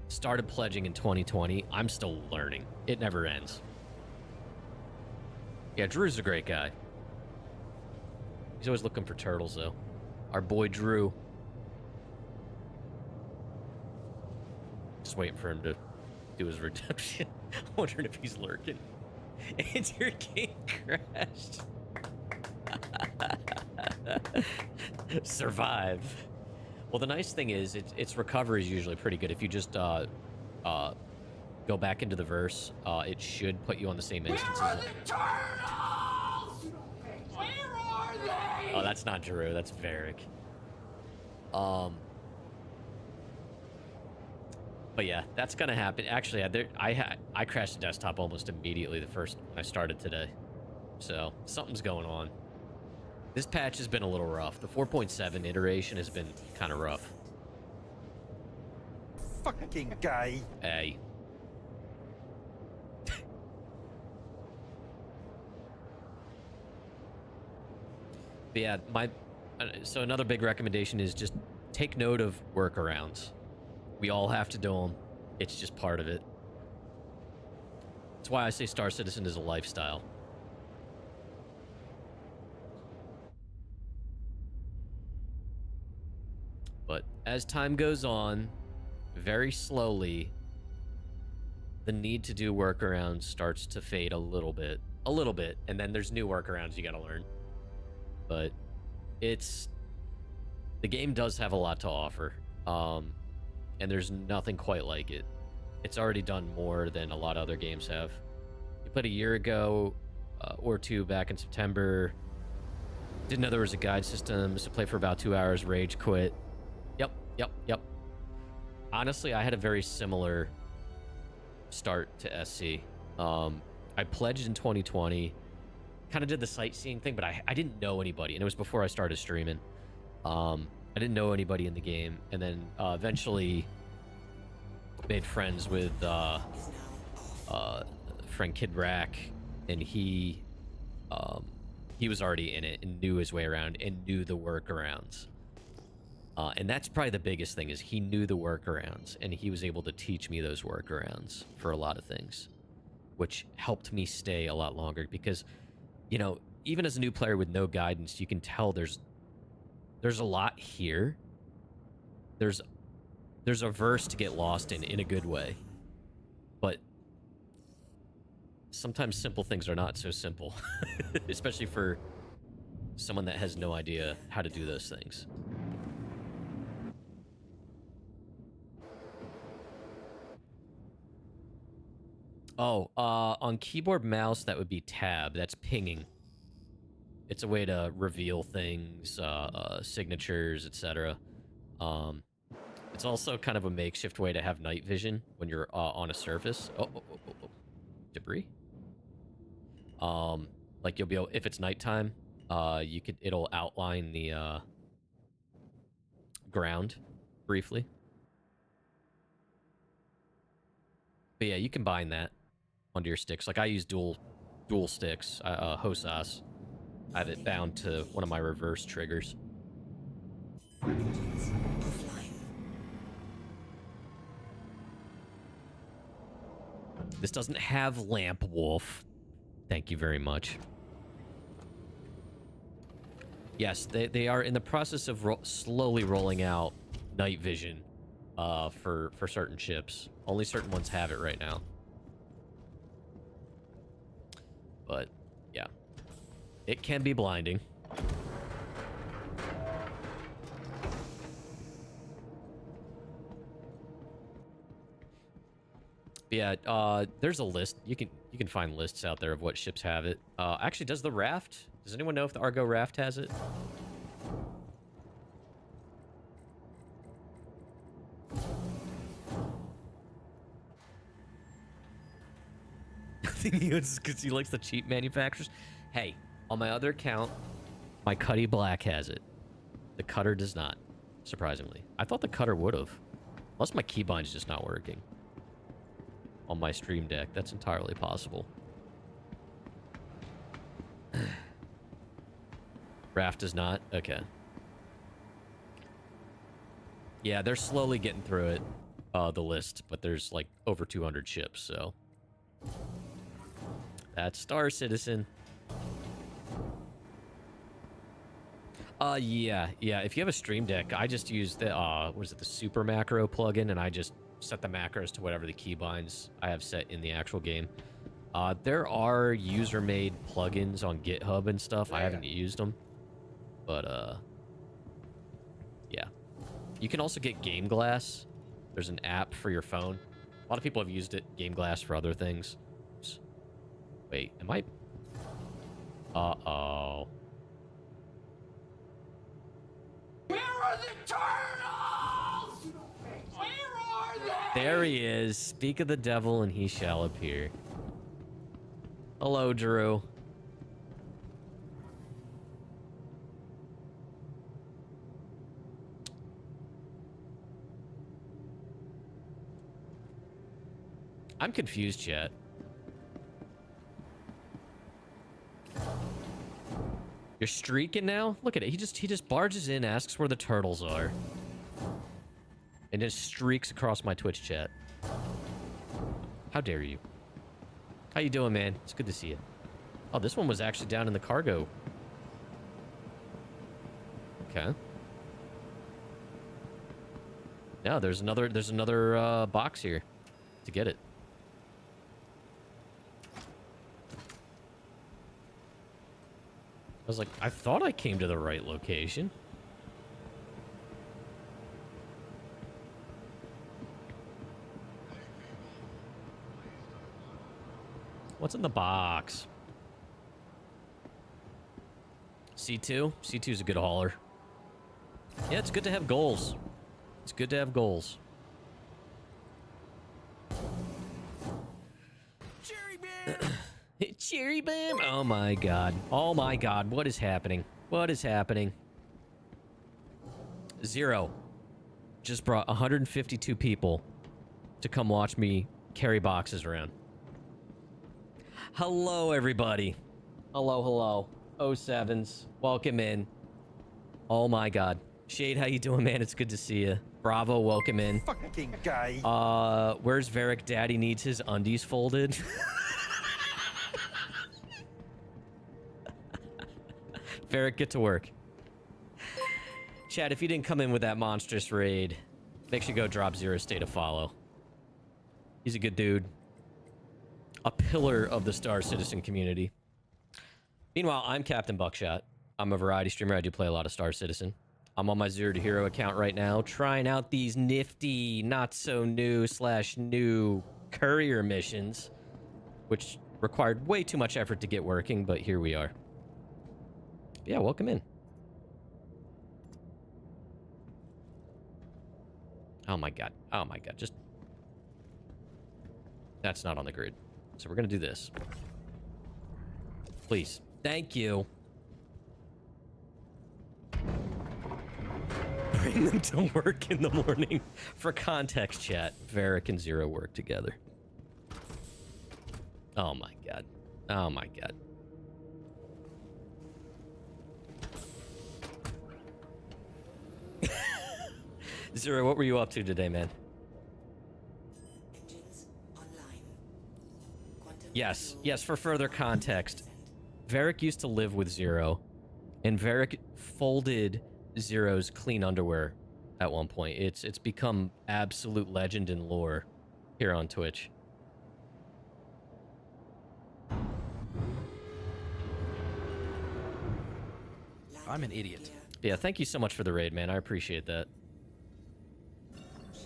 started pledging in 2020. I'm still learning. It never ends. Yeah, Drew's a great guy. He's always looking for turtles, though. Our boy Drew. Just waiting for him to do his redemption. Wondering if he's lurking. And your game crashed. Survive. Well, the nice thing is, its recovery is usually pretty good. If you just go back into the verse, it should put you on the same instance. Where are the turtles? Where are they? Oh, that's not Drew. That's Varric. But yeah, that's gonna happen. Actually, I crashed the desktop almost immediately when I started today. So something's going on. This patch has been a little rough. The 4.7 iteration has been kind of rough. Fucking gay. Hey. But yeah, so another big recommendation is just take note of workarounds. We all have to do them. It's just part of it. That's why I say Star Citizen is a lifestyle. But as time goes on, very slowly, the need to do workarounds starts to fade a little bit, and then there's new workarounds you gotta learn. But the game does have a lot to offer, and there's nothing quite like it. It's already done more than a lot of other games have. You played a year ago or two back in September. Didn't know there was a guide system, so played for about 2 hours, rage quit. Yep. Honestly, I had a very similar start to SC. I pledged in 2020, kind of did the sightseeing thing, but I didn't know anybody, and it was before I started streaming. I didn't know anybody in the game, and then eventually made friends with friend Kid Rack, and he he was already in it and knew his way around and knew the workarounds. And that's probably the biggest thing, is he knew the workarounds, and he was able to teach me those workarounds for a lot of things, which helped me stay a lot longer. Because, you know, even as a new player with no guidance, you can tell there's a lot here. There's a verse to get lost in a good way. But sometimes simple things are not so simple, especially for someone that has no idea how to do those things. Oh, on keyboard mouse, that would be tab. That's pinging. It's a way to reveal things, signatures, etc. It's also kind of a makeshift way to have night vision when you're on a surface. Oh. Debris. Like you'll be able, if it's nighttime, it'll outline the ground briefly. But yeah, you combine that onto your sticks. Like I use dual sticks, Hosas. I have it bound to one of my reverse triggers. This doesn't have Lamp Wolf. Thank you very much. Yes, they are in the process of slowly rolling out night vision for certain ships. Only certain ones have it right now. But, yeah. It can be blinding. But yeah, there's a list. You can find lists out there of what ships have it. Actually, does the raft? Does anyone know if the Argo raft has it? I think it's because he likes the cheap manufacturers. Hey, on my other account, my Cuddy Black has it. The Cutter does not, surprisingly. I thought the Cutter would have. Unless my keybind's just not working. On my Stream Deck, that's entirely possible. Raft does not? Okay. Yeah, they're slowly getting through it, the list, but there's like over 200 ships, so... That's Star Citizen. Yeah. If you have a Stream Deck, I just use the, what is it, the Super Macro plugin, and I just set the macros to whatever the keybinds I have set in the actual game. There are user-made plugins on GitHub and stuff. I haven't used them, but, yeah. You can also get Game Glass. There's an app for your phone. A lot of people have used it, Game Glass, for other things. Wait, am I... Uh-oh. Where are the turtles? Where are they? There he is. Speak of the devil and he shall appear. Hello, Drew. I'm confused, chat. You're streaking now? Look at it. He just barges in, asks where the turtles are, and just streaks across my Twitch chat. How dare you? How you doing, man? It's good to see you. Oh, this one was actually down in the cargo. Okay. Yeah, there's another box here to get it. I was like, I thought I came to the right location. What's in the box? C2? C2's a good hauler. Yeah, it's good to have goals. It's good to have goals. Cherry bear! Cherry Bam! Oh my god. Oh my god. What is happening? What is happening? Zero just brought 152 people to come watch me carry boxes around. Hello, everybody. Hello, hello. 07s. Welcome in. Oh my god. Shade, how you doing, man? It's good to see you. Bravo, welcome in. Fucking guy. Where's Varric? Daddy needs his undies folded. Varric, get to work. Chad, if you didn't come in with that monstrous raid, make sure you go drop Zero State a follow. He's a good dude. A pillar of the Star Citizen community. Meanwhile, I'm Captain Buckshot. I'm a variety streamer. I do play a lot of Star Citizen. I'm on my Zero to Hero account right now, trying out these nifty, not so new / new courier missions, which required way too much effort to get working, but here we are. Yeah, welcome in. Oh my god. Oh my god. Just... That's not on the grid. So we're gonna do this. Please. Thank you. Bring them to work in the morning. For context, chat, Varric and Zero work together. Oh my god. Oh my god. Zero, what were you up to today, man? Engines online. Quantum Yes, fuel yes, for further context. Varric used to live with Zero, and Varric folded Zero's clean underwear at one point. It's become absolute legend in lore here on Twitch. I'm an idiot. Yeah, thank you so much for the raid, man. I appreciate that.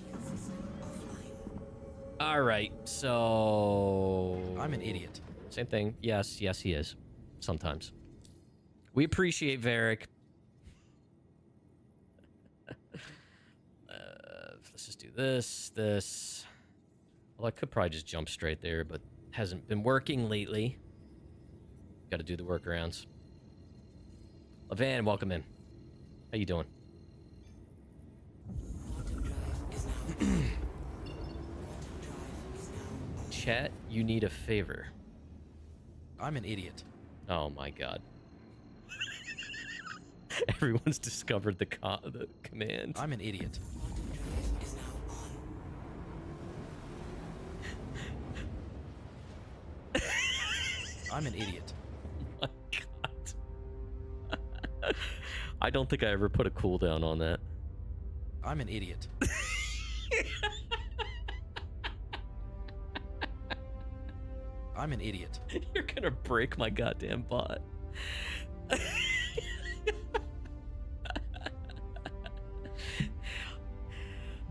shield system offline. All right, so... I'm an idiot. Same thing. Yes, yes, he is. Sometimes. We appreciate Varric. Let's just do this. Well, I could probably just jump straight there, but hasn't been working lately. Got to do the workarounds. Levan, welcome in. How you doing? Quantum drive is now on. Quantum drive is now on. Chat, you need a favor. I'm an idiot. Oh my god. Everyone's discovered the command. I'm an idiot. Quantum drive is now on. I'm an idiot. Oh my god. I don't think I ever put a cooldown on that. I'm an idiot. I'm an idiot. You're gonna break my goddamn bot.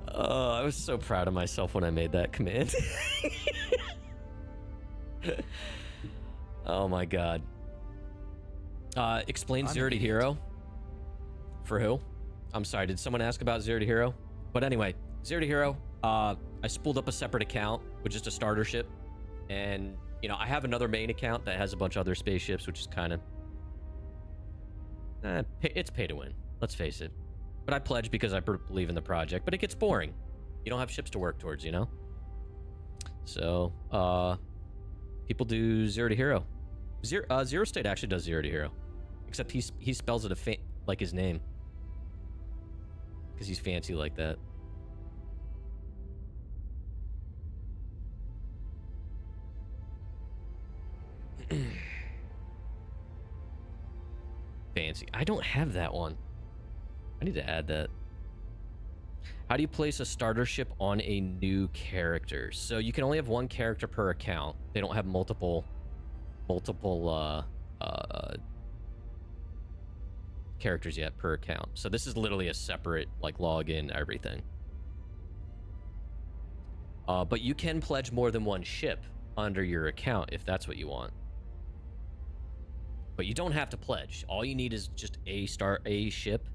Oh, I was so proud of myself when I made that command. Oh my god. Explain I'm Zero an to idiot. Hero. For who? I'm sorry, did someone ask about Zero to Hero? But anyway, Zero to Hero, I spooled up a separate account with just a starter ship. And, you know, I have another main account that has a bunch of other spaceships, which is kind of... it's pay to win, let's face it. But I pledge because I believe in the project, but it gets boring. You don't have ships to work towards, you know? So, people do Zero to Hero. Zero State actually does Zero to Hero. Except he spells it like his name. Because he's fancy like that. Fancy. I don't have that one. I need to add that. How do you place a starter ship on a new character? So you can only have one character per account. They don't have multiple characters yet per account. So this is literally a separate like login everything. But you can pledge more than one ship under your account if that's what you want. But you don't have to pledge. All you need is just a ship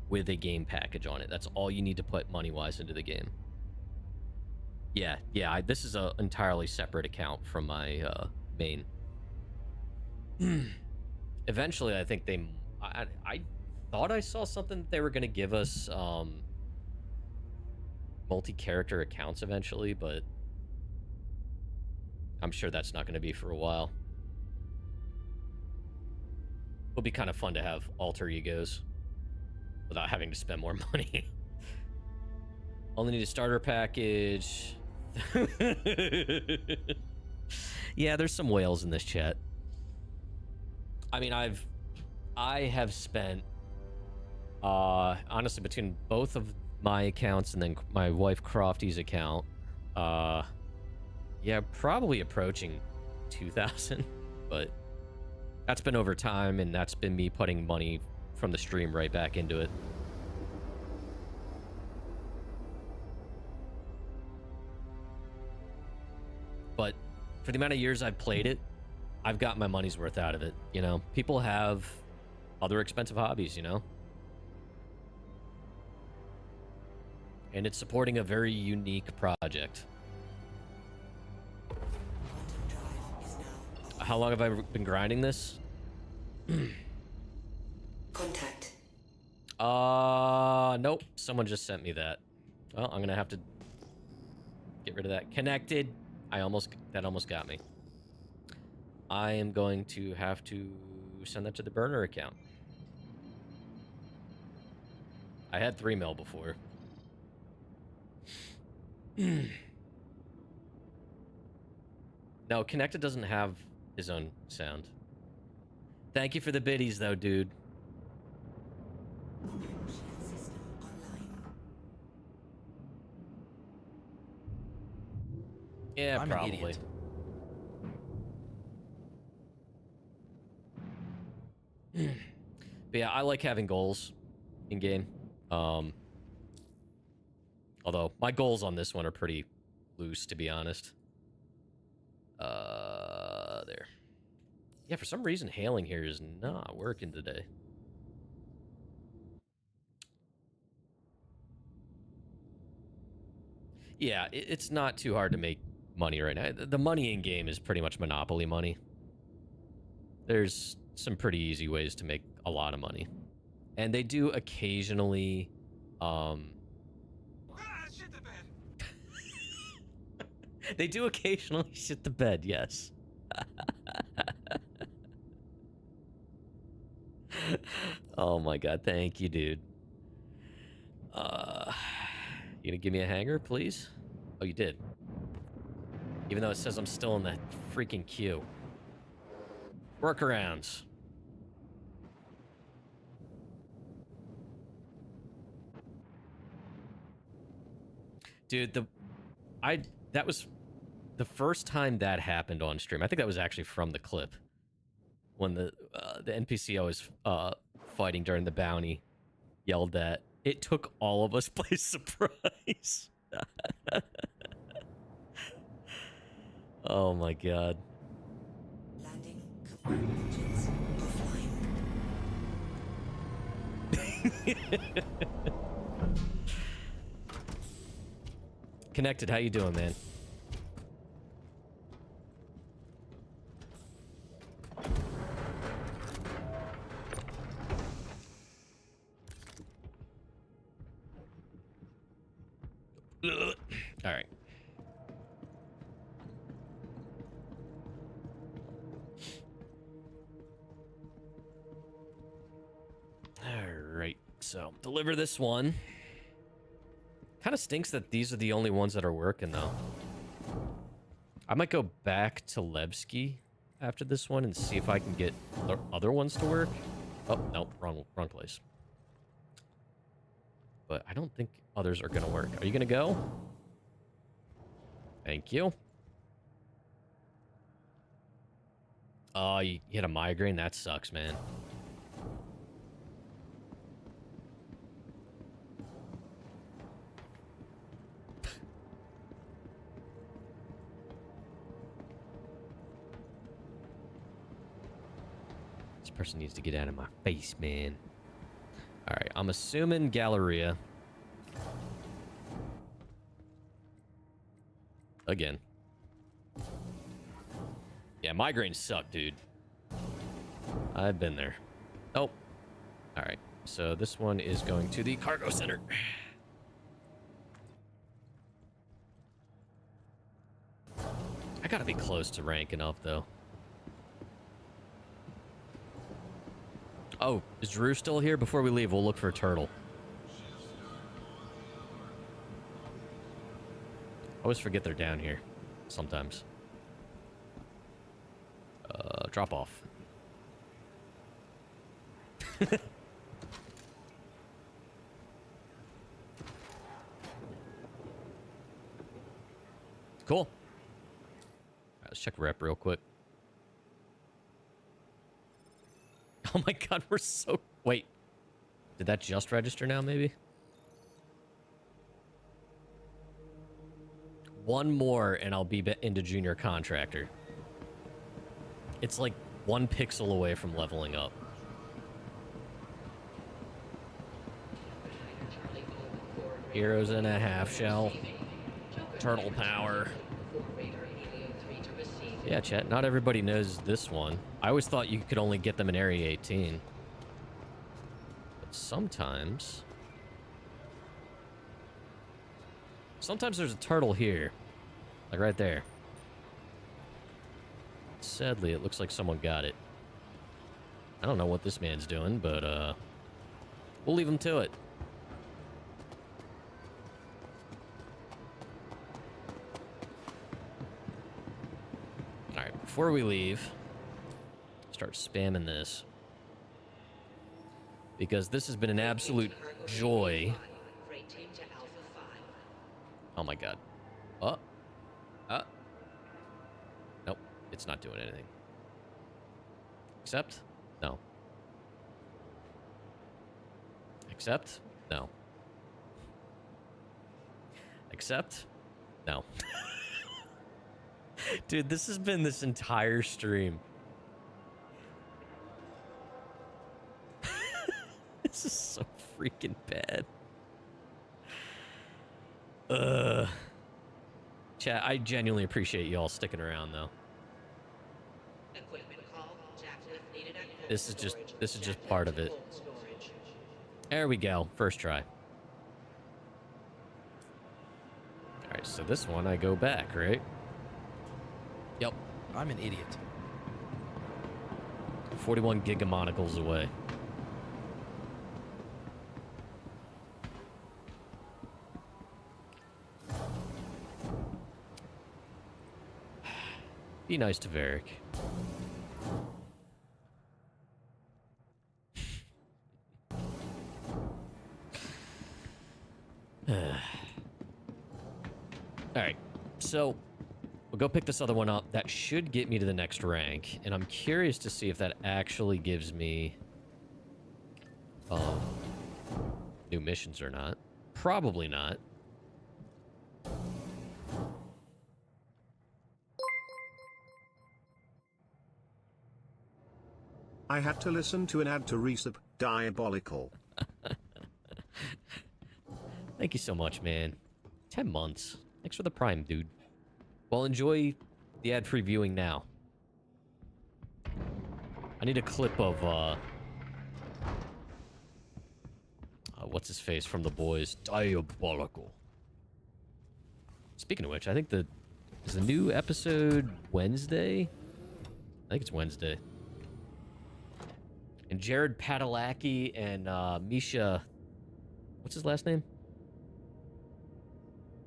with a game package on it. That's all you need to put money-wise into the game. Yeah, this is an entirely separate account from my main. Eventually, I think I thought I saw something that they were going to give us multi-character accounts eventually, but I'm sure that's not going to be for a while. Would be kind of fun to have alter egos without having to spend more money. Only need a starter package. Yeah, there's some whales in this chat. I mean, I have spent honestly between both of my accounts and then my wife Crofty's account, yeah, probably approaching 2,000, but that's been over time, and that's been me putting money from the stream right back into it. But for the amount of years I've played it, I've got my money's worth out of it. You know, people have other expensive hobbies, you know? And it's supporting a very unique project. How long have I been grinding this? Contact. Nope. Someone just sent me that. Well, I'm gonna have to get rid of that. Connected. That almost got me. I am going to have to send that to the burner account. I had 3 mil before. No, Connected doesn't have his own sound. Thank you for the biddies, though, dude. Yeah, I'm probably. an idiot. But yeah, I like having goals in game. Although my goals on this one are pretty loose, to be honest. There. Yeah, for some reason, hailing here is not working today. Yeah, it's not too hard to make money right now. The money in game is pretty much Monopoly money. There's some pretty easy ways to make a lot of money. And they do occasionally, Shit the bed. they do occasionally shit the bed, yes. Oh my god, thank you, dude. You gonna give me a hanger, please? Oh, you did. Even though it says I'm still in the freaking queue. Workarounds. Dude, that was the first time that happened on stream. I think that was actually from the clip when the NPC I was fighting during the bounty yelled at. It took all of us by surprise. Oh my god. Landing. Engines offline. Connected, how you doing, man? All right. All right. So, deliver this one. Kind of stinks that these are the only ones that are working, though. I might go back to Levski after this one and see if I can get the other ones to work. Oh, no, wrong place. But I don't think others are going to work. Are you going to go? Thank you. Oh, you hit a migraine? That sucks, man. This person needs to get out of my face, man. All right, I'm assuming Galleria. Again. Yeah, migraines suck, dude. I've been there. Oh. All right. So this one is going to the cargo center. I gotta be close to ranking up, though. Oh, is Drew still here? Before we leave, we'll look for a turtle. I always forget they're down here. Sometimes. Drop off. Cool. All right, let's check rep real quick. Oh my god, we're so... Wait. Did that just register now, maybe? One more and I'll be into junior contractor. It's like 1 pixel away from leveling up. Heroes in a half shell. Turtle power. Yeah, chat, not everybody knows this one. I always thought you could only get them in Area 18. But sometimes there's a turtle here. Like right there. Sadly, it looks like someone got it. I don't know what this man's doing, but we'll leave him to it. Alright, before we leave, start spamming this. Because this has been an absolute joy. Oh my god. Nope, it's not doing anything. Accept? No. Accept? No. Accept? No. Dude, this has been this entire stream. This is so freaking bad. Chat, I genuinely appreciate you all sticking around though. This is just part of it. There we go. First try. Alright, so this one I go back, right? Yep. I'm an idiot. 41 gigamonicals away. Be nice to Varric. Alright, so we'll go pick this other one up. That should get me to the next rank, and I'm curious to see if that actually gives me new missions or not. Probably not. I had to listen to an ad to resub. Diabolical. Thank you so much, man. 10 months. Thanks for the prime, dude. Well, enjoy the ad-free viewing now. I need a clip of, what's his face from The Boys? Diabolical. Speaking of which, I think is the new episode Wednesday? I think it's Wednesday. And Jared Padalecki and Misha, what's his last name?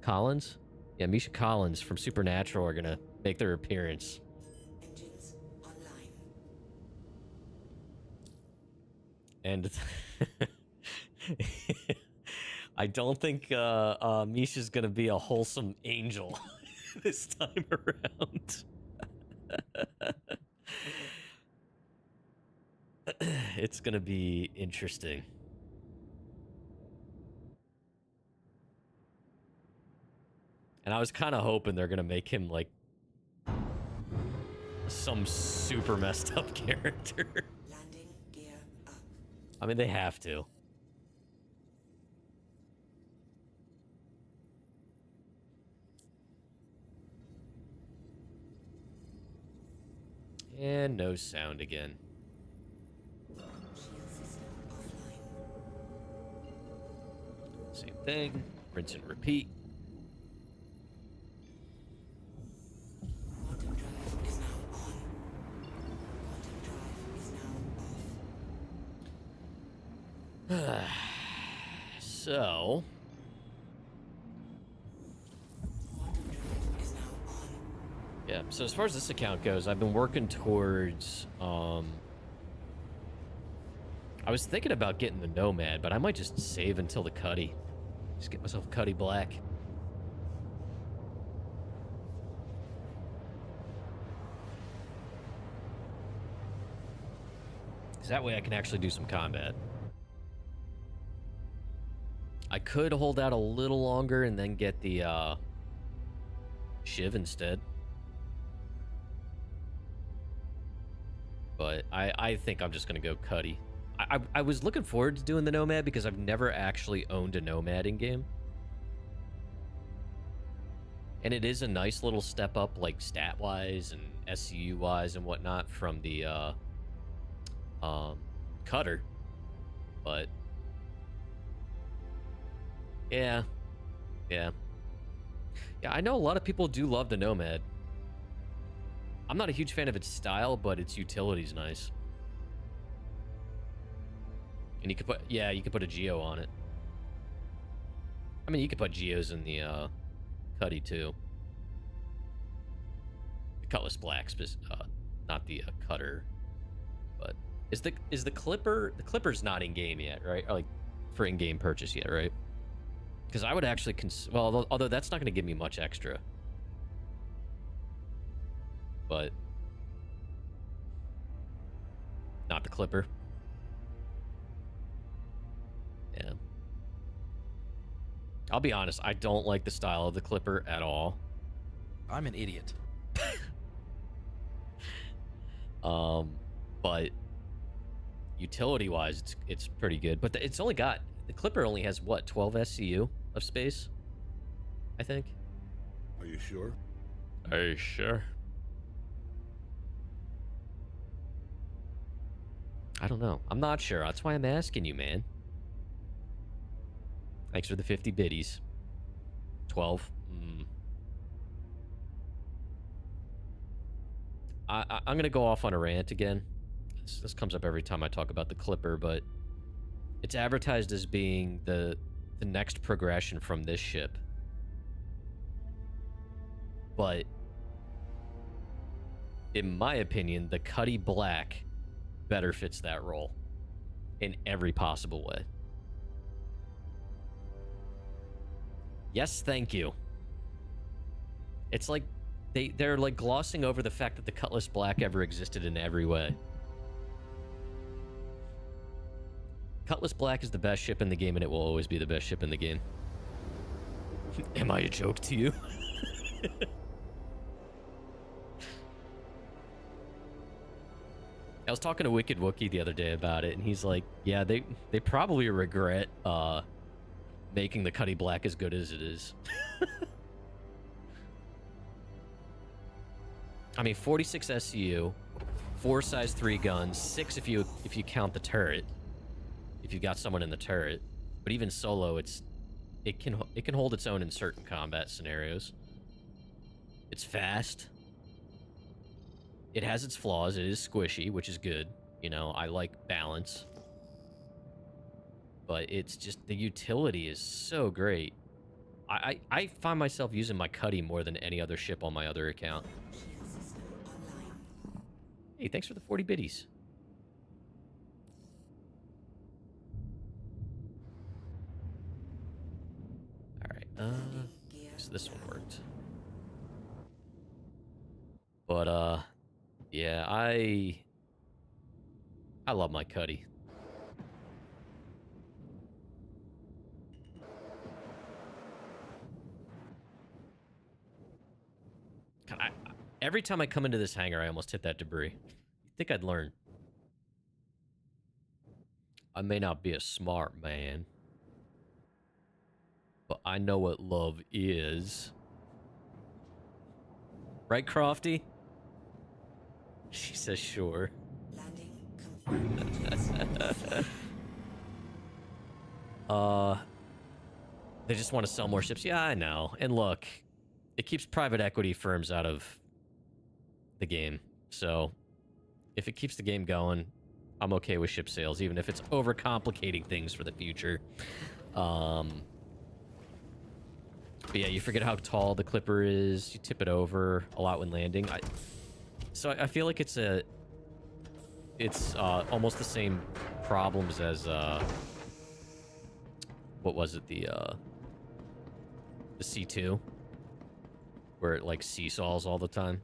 Collins? Yeah, Misha Collins from Supernatural are gonna make their appearance. Engines online. And I don't think Misha's gonna be a wholesome angel this time around. It's gonna be interesting. And I was kind of hoping they're gonna make him like some super messed up character. Landing gear up. I mean, they have to. And no sound again. Shield system offline. Same thing. Rinse and repeat. Quantum drive is now on. Quantum drive is now off. So... yeah, so as far as this account goes, I've been working towards, I was thinking about getting the Nomad, but I might just save until the Cuddy. Just get myself a Cuddy Black. Because that way I can actually do some combat. I could hold out a little longer and then get the, Shiv instead. But I think I'm just going to go Cuddy. I was looking forward to doing the Nomad because I've never actually owned a Nomad in-game. And it is a nice little step up, like, stat-wise and SCU-wise and whatnot from the, Cutter. But... yeah. Yeah. Yeah, I know a lot of people do love the Nomad. I'm not a huge fan of its style, but its utility's nice. And you could put, yeah, you could put a Geo on it. I mean, you could put Geos in the, Cuddy, too. The Cutlass Black, not the, Cutter. But, is the Clipper, the Clipper's not in-game yet, right? Or, like, for in-game purchase yet, right? Because I would actually, well, although that's not going to give me much extra. But not the Clipper. Yeah. I'll be honest, I don't like the style of the Clipper at all. I'm an idiot. But utility-wise, it's pretty good. But it's only got, the Clipper only has what, 12 SCU of space? I think. Are you sure? Are you sure? I don't know. I'm not sure. That's why I'm asking you, man. Thanks for the 50 biddies. 12. I'm going to go off on a rant again. This comes up every time I talk about the Clipper, but it's advertised as being the next progression from this ship. But in my opinion, the Cuddy Black better fits that role in every possible way. Yes, thank you. It's like they're like glossing over the fact that the Cutlass Black ever existed in every way. Cutlass Black is the best ship in the game, and it will always be the best ship in the game. Am I a joke to you? I was talking to Wicked Wookie the other day about it, and he's like, yeah, they probably regret making the Cuddy Black as good as it is. I mean, 46 SCU, 4 size 3 guns, 6 if you count the turret. If you got someone in the turret. But even solo, it can hold its own in certain combat scenarios. It's fast. It has its flaws. It is squishy, which is good. You know, I like balance. But it's just, the utility is so great. I find myself using my Cuddy more than any other ship on my other account. Hey, thanks for the 40 biddies. Alright, so this one worked. But, yeah, I love my Cuddy. God, every time I come into this hangar, I almost hit that debris. You'd think I'd learn. I may not be a smart man, but I know what love is. Right, Crofty? She says sure. They just want to sell more ships. Yeah, I know. And look, it keeps private equity firms out of the game. So if it keeps the game going, I'm okay with ship sales, even if it's overcomplicating things for the future. But yeah, you forget how tall the clipper is. You tip it over a lot when landing. So I feel like it's almost the same problems as what was it, the C2, where it like seesaws all the time.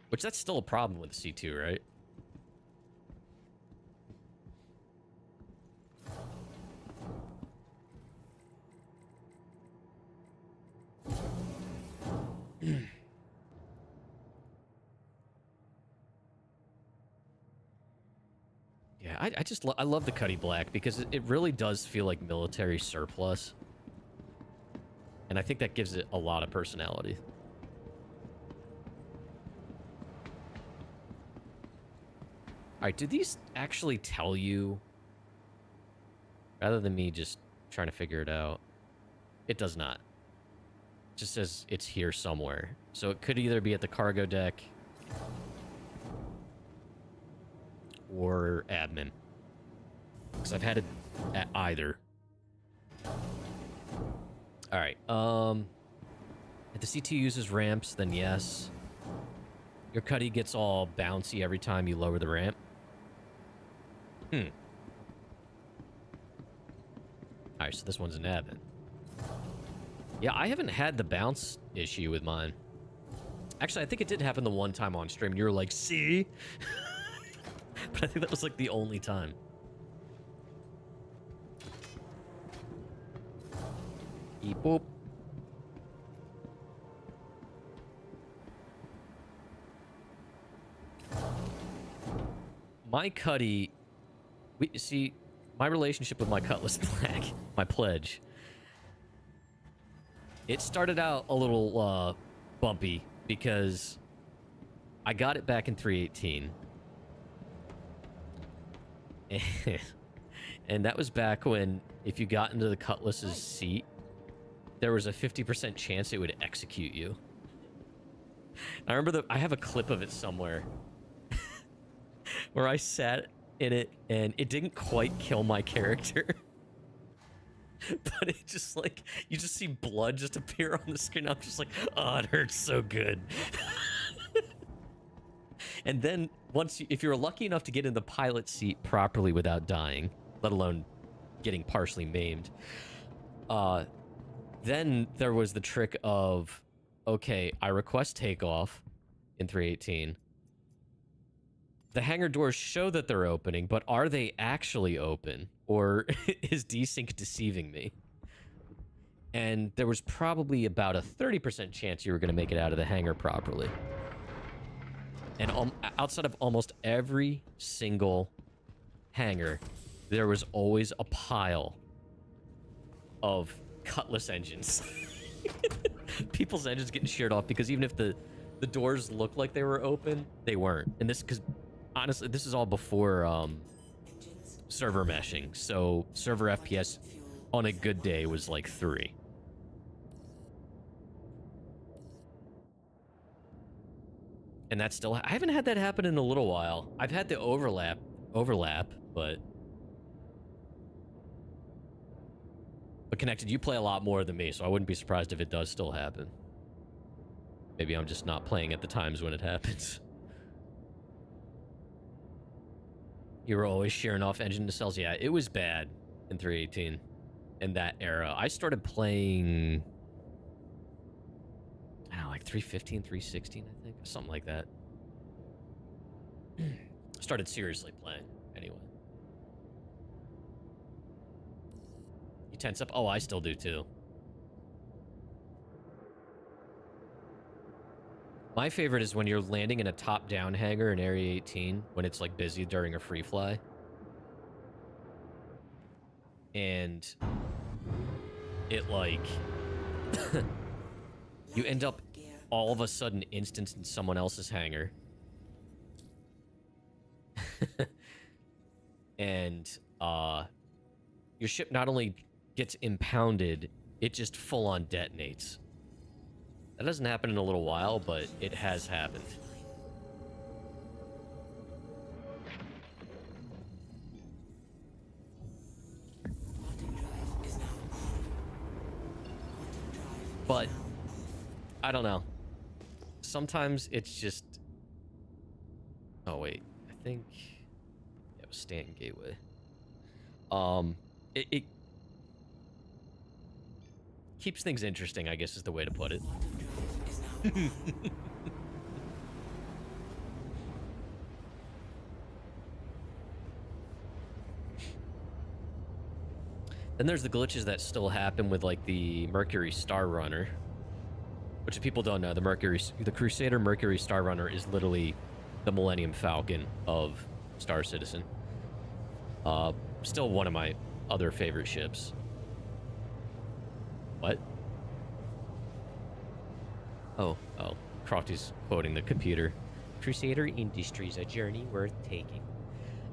Which that's still a problem with the C2, right? Yeah, I just I love the Cuddy Black because it really does feel like military surplus. And I think that gives it a lot of personality. Alright, do these actually tell you? Rather than me just trying to figure it out. It does not. It just says it's here somewhere. So it could either be at the cargo deck or admin. Because I've had it at either. Alright, if the C2 uses ramps, then yes. Your Cuddy gets all bouncy every time you lower the ramp. Alright, so this one's an admin. Yeah, I haven't had the bounce issue with mine. Actually, I think it did happen the one time on stream. You were like, see? But I think that was like the only time. Beep boop. My Cuddy... see, my relationship with my Cutlass Black, my pledge, it started out a little bumpy because I got it back in 3.18. And that was back when if you got into the Cutlass's seat, there was a 50% chance it would execute you. I remember I have a clip of it somewhere where I sat in it and it didn't quite kill my character. But it just like, you just see blood just appear on the screen. I'm just like, oh, it hurts so good. And then if you're lucky enough to get in the pilot seat properly without dying, let alone getting partially maimed, then there was the trick of, okay, I request takeoff in 3.18. The hangar doors show that they're opening, but are they actually open? Or is desync deceiving me? And there was probably about a 30% chance you were going to make it out of the hangar properly. And outside of almost every single hangar, there was always a pile of Cutlass engines. People's engines getting sheared off because even if the doors looked like they were open, they weren't. And this, because honestly, this is all before server meshing. So server FPS on a good day was like 3. And that's still, I haven't had that happen in a little while. I've had the overlap, but Connected, you play a lot more than me, so I wouldn't be surprised if it does still happen. Maybe I'm just not playing at the times when it happens. You were always shearing off engine nacelles. Yeah, it was bad in 3.18 in that era. I started playing, I don't know, like 3.15, 3.16, I think. Something like that. Started seriously playing, anyway. You tense up? Oh, I still do, too. My favorite is when you're landing in a top-down hangar in Area 18, when it's, like, busy during a free fly. And it, like... you end up all of a sudden instanced in someone else's hangar. And, your ship not only gets impounded, it just full-on detonates. That doesn't happen in a little while, but it has happened. I don't know. Sometimes it's just... Oh, wait. I think... Yeah, it was Stanton Gateway. It keeps things interesting, I guess is the way to put it. Then there's the glitches that still happen with, like, the Mercury Star Runner. Which, if people don't know, the Crusader Mercury Star Runner is literally the Millennium Falcon of Star Citizen. Still one of my other favorite ships. What? Oh. Crofty's quoting the computer. Crusader Industries, a journey worth taking.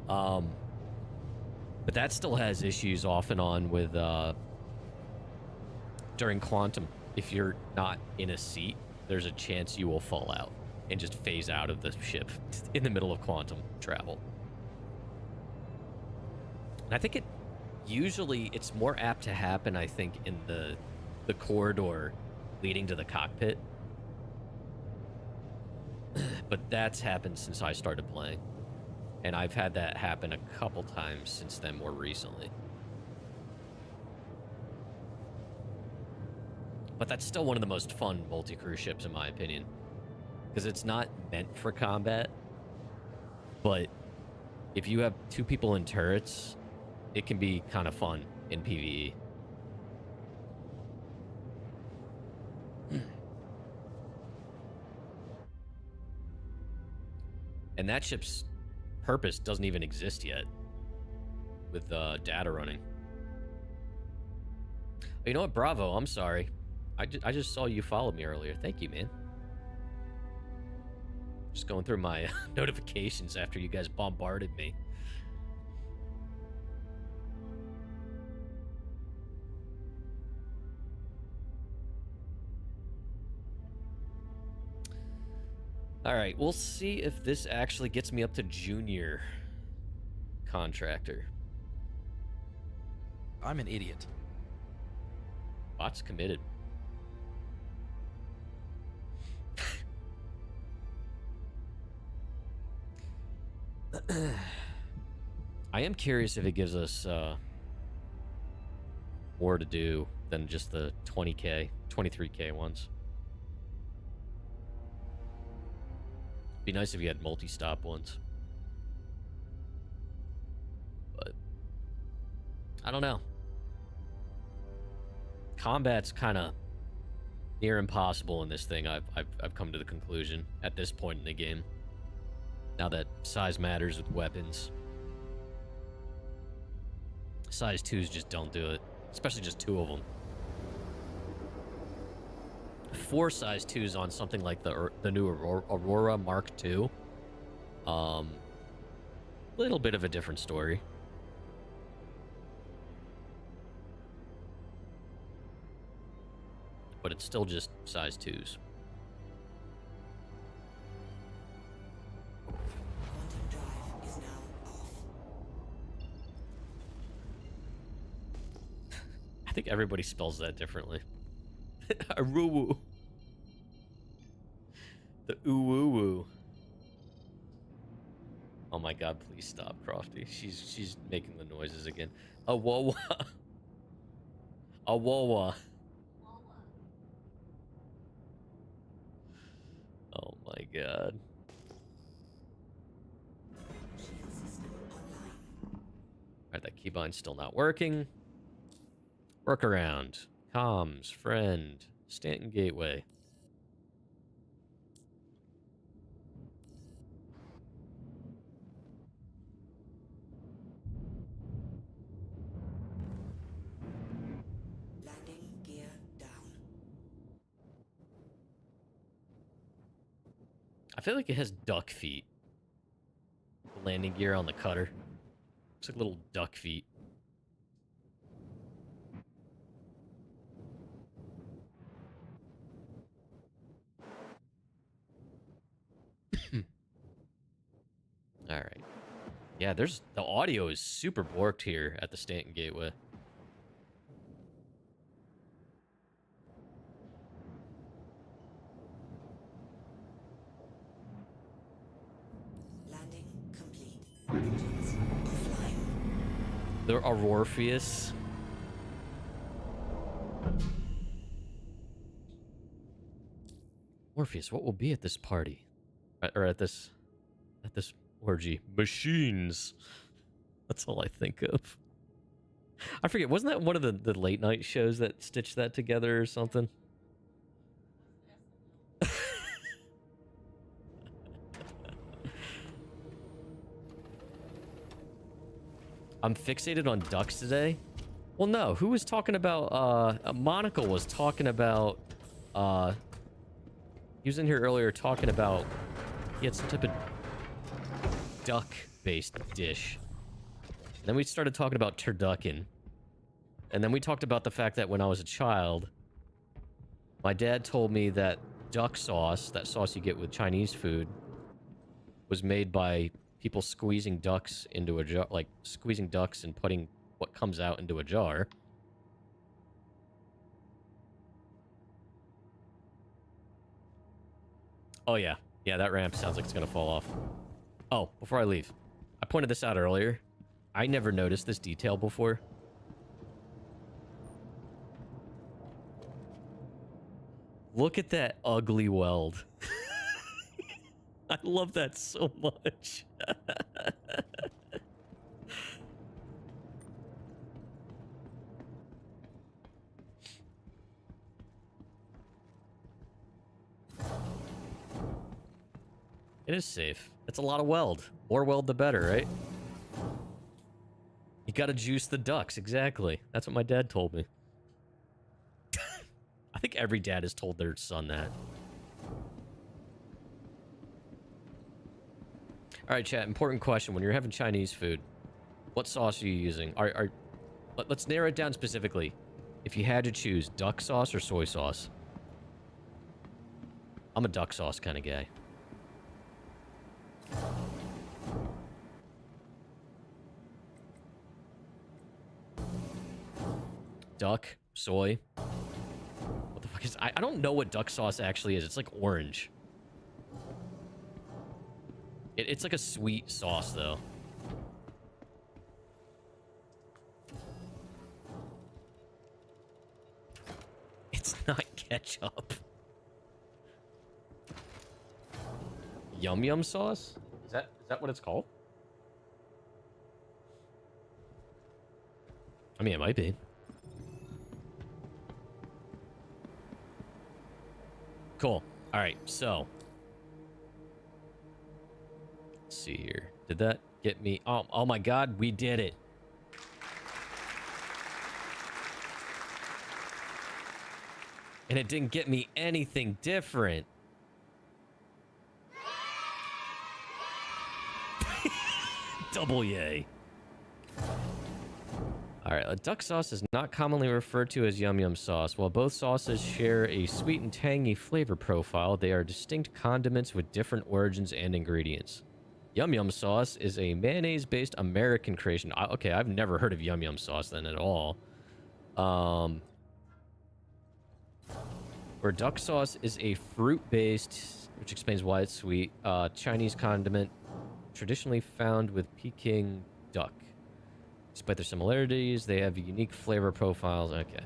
But that still has issues off and on with, during Quantum. If you're not in a seat, there's a chance you will fall out and just phase out of the ship in the middle of Quantum travel. And I think it's more apt to happen, I think, in the corridor leading to the cockpit. But that's happened since I started playing. And I've had that happen a couple times since then, more recently. But that's still one of the most fun multi-crew ships, in my opinion. Because it's not meant for combat. But if you have 2 people in turrets, it can be kind of fun in PvE. And that ship's purpose doesn't even exist yet with data running. You know what? Bravo. I'm sorry. I just saw you follow me earlier. Thank you, man. Just going through my notifications after you guys bombarded me. All right, we'll see if this actually gets me up to junior contractor. I'm an idiot. Bot's committed. I am curious if it gives us more to do than just the 20K, 23K ones. Be nice if you had multi-stop ones. But I don't know. Combat's kind of near impossible in this thing. I've come to the conclusion at this point in the game. Now that size matters with weapons. Size 2s just don't do it. Especially just 2 of them. 4 size 2s on something like the new Aurora Mark II. Little bit of a different story. But it's still just size 2s. Quantum drive is now off. I think everybody spells that differently. Aroo. The ooh-woo-woo. Oh my god, please stop, Crofty. She's making the noises again. A wawa. A wawa. Oh my god. Shield system online. Alright, that keybind's still not working. Workaround. Comms, friend, Stanton Gateway. Landing gear down. I feel like it has duck feet. The landing gear on the cutter. Looks like little duck feet. All right. Yeah, the audio is super borked here at the Stanton Gateway. The Orpheus. Orpheus, what will be at this party? Or at this orgy? Machines. That's all I think of. I forget, wasn't that one of the late night shows that stitched that together or something? I'm fixated on ducks today. Well, no. Who was talking about? Monica was talking about. He was in here earlier talking about. He had some type of duck-based dish. And then we started talking about turducken. And then we talked about the fact that when I was a child, my dad told me that duck sauce, that sauce you get with Chinese food, was made by people squeezing ducks into a jar, like squeezing ducks and putting what comes out into a jar. Oh yeah. Yeah, that ramp sounds like it's gonna fall off. Oh, before I leave, I pointed this out earlier. I never noticed this detail before. Look at that ugly weld. I love that so much. It is safe. It's a lot of weld. More weld, the better, right? You gotta juice the ducks, exactly. That's what my dad told me. I think every dad has told their son that. All right, chat. Important question: when you're having Chinese food, what sauce are you using? Let's narrow it down specifically. If you had to choose, duck sauce or soy sauce? I'm a duck sauce kind of guy. Duck, soy. What the fuck is... I don't know what duck sauce actually is. It's like orange. It's like a sweet sauce, though. It's not ketchup. Yum Yum sauce? Is that what it's called? I mean, it might be. Cool. All right, so let's see here. Did that get me? Oh my God, we did it. And it didn't get me anything different. Double yay. All right, duck sauce is not commonly referred to as Yum Yum sauce. While both sauces share a sweet and tangy flavor profile, they are distinct condiments with different origins and ingredients. Yum Yum sauce is a mayonnaise-based American creation. Okay, I've never heard of Yum Yum sauce then at all. Where duck sauce is a fruit-based, which explains why it's sweet, Chinese condiment traditionally found with Peking duck. Despite their similarities, they have unique flavor profiles. Okay.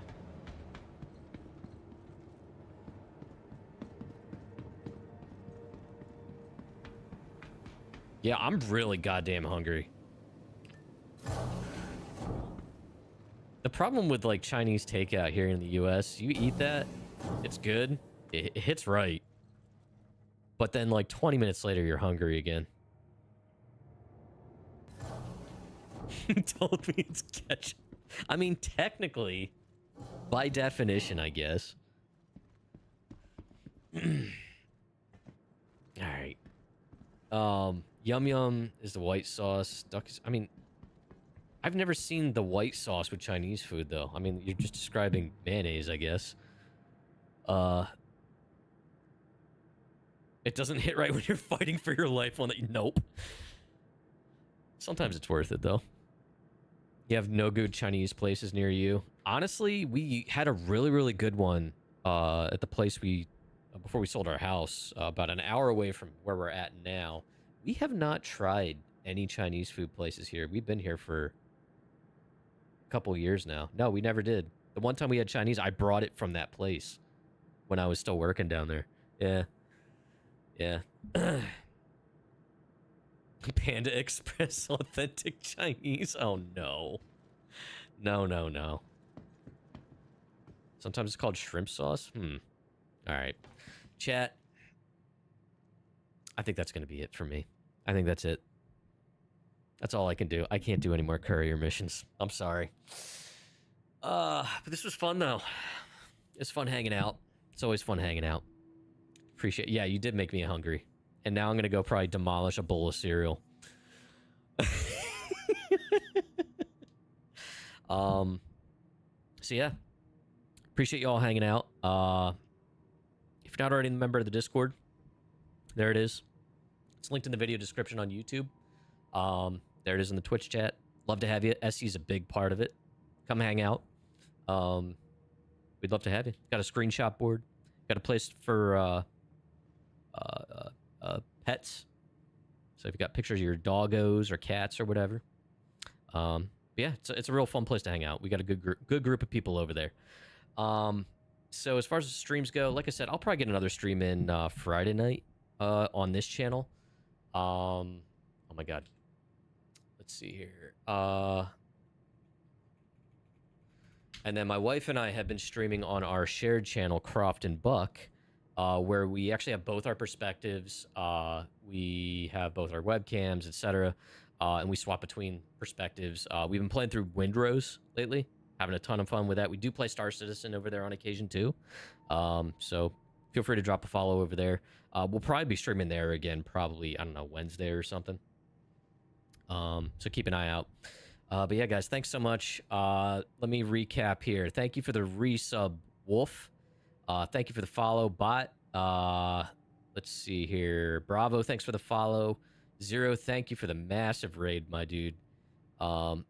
Yeah, I'm really goddamn hungry. The problem with, like, Chinese takeout here in the US, you eat that, it's good. It hits right. But then, like, 20 minutes later, you're hungry again. Told me it's ketchup. I mean, technically, by definition, I guess. All right. Yum Yum is the white sauce. Duck is... I mean, I've never seen the white sauce with Chinese food, though. I mean, you're just describing mayonnaise, I guess. It doesn't hit right when you're fighting for your life on it. Nope. Sometimes it's worth it, though. You have no good Chinese places near you. Honestly, we had a really, really good one at the place we... before we sold our house, about an hour away from where we're at now. We have not tried any Chinese food places here. We've been here for couple years now. No, we never did. The one time we had Chinese, I brought it from that place when I was still working down there. Yeah. Yeah. Panda Express authentic Chinese. Oh, no. No, no, no. Sometimes it's called shrimp sauce. All right. Chat. I think that's going to be it for me. I think that's it. That's all I can do. I can't do any more courier missions. I'm sorry. But this was fun, though. It's fun hanging out. It's always fun hanging out. Appreciate it. Yeah, you did make me hungry. And now I'm going to go probably demolish a bowl of cereal. So, yeah. Appreciate you all hanging out. If you're not already a member of the Discord, there it is. It's linked in the video description on YouTube. There it is in the Twitch chat. Love to have you. Essie's a big part of it. Come hang out. We'd love to have you. Got a screenshot board. Got a place for pets. So if you got pictures of your doggos or cats or whatever. Yeah, it's a real fun place to hang out. We got a good group of people over there. So as far as the streams go, like I said, I'll probably get another stream in Friday night on this channel. Oh my god. Let's see here. And then my wife and I have been streaming on our shared channel, Croft and Buck, where we actually have both our perspectives. We have both our webcams, etc. And we swap between perspectives. We've been playing through Windrose lately, having a ton of fun with that. We do play Star Citizen over there on occasion too. So feel free to drop a follow over there. We'll probably be streaming there again, probably, I don't know, Wednesday or something. So keep an eye out. But yeah, guys, thanks so much. Let me recap here. Thank you for the resub, Wolf. Thank you for the follow, Bot. Let's see here. Bravo, thanks for the follow. Zero, thank you for the massive raid, my dude. Some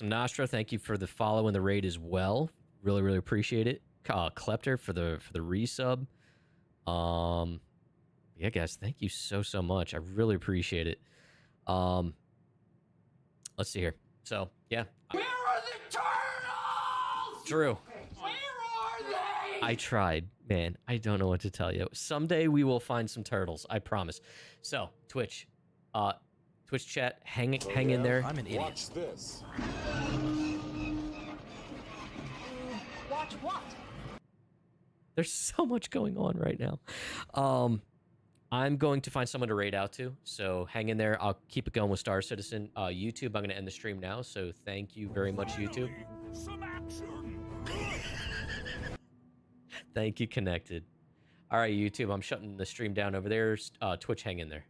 Nostra, thank you for the follow and the raid as well. Really, really appreciate it. Klepter for the resub. Yeah, guys, thank you so much. I really appreciate it. Let's see here. So, yeah. Where are the turtles? Drew. Where are they? I tried, man. I don't know what to tell you. Someday we will find some turtles. I promise. So, Twitch chat, hang in there. I'm an idiot. Watch this. Watch what? There's so much going on right now. I'm going to find someone to raid out to, so hang in there. I'll keep it going with Star Citizen. YouTube, I'm going to end the stream now, so thank you very much, YouTube. Some action. Thank you, Connected. All right, YouTube, I'm shutting the stream down over there. Twitch, hang in there.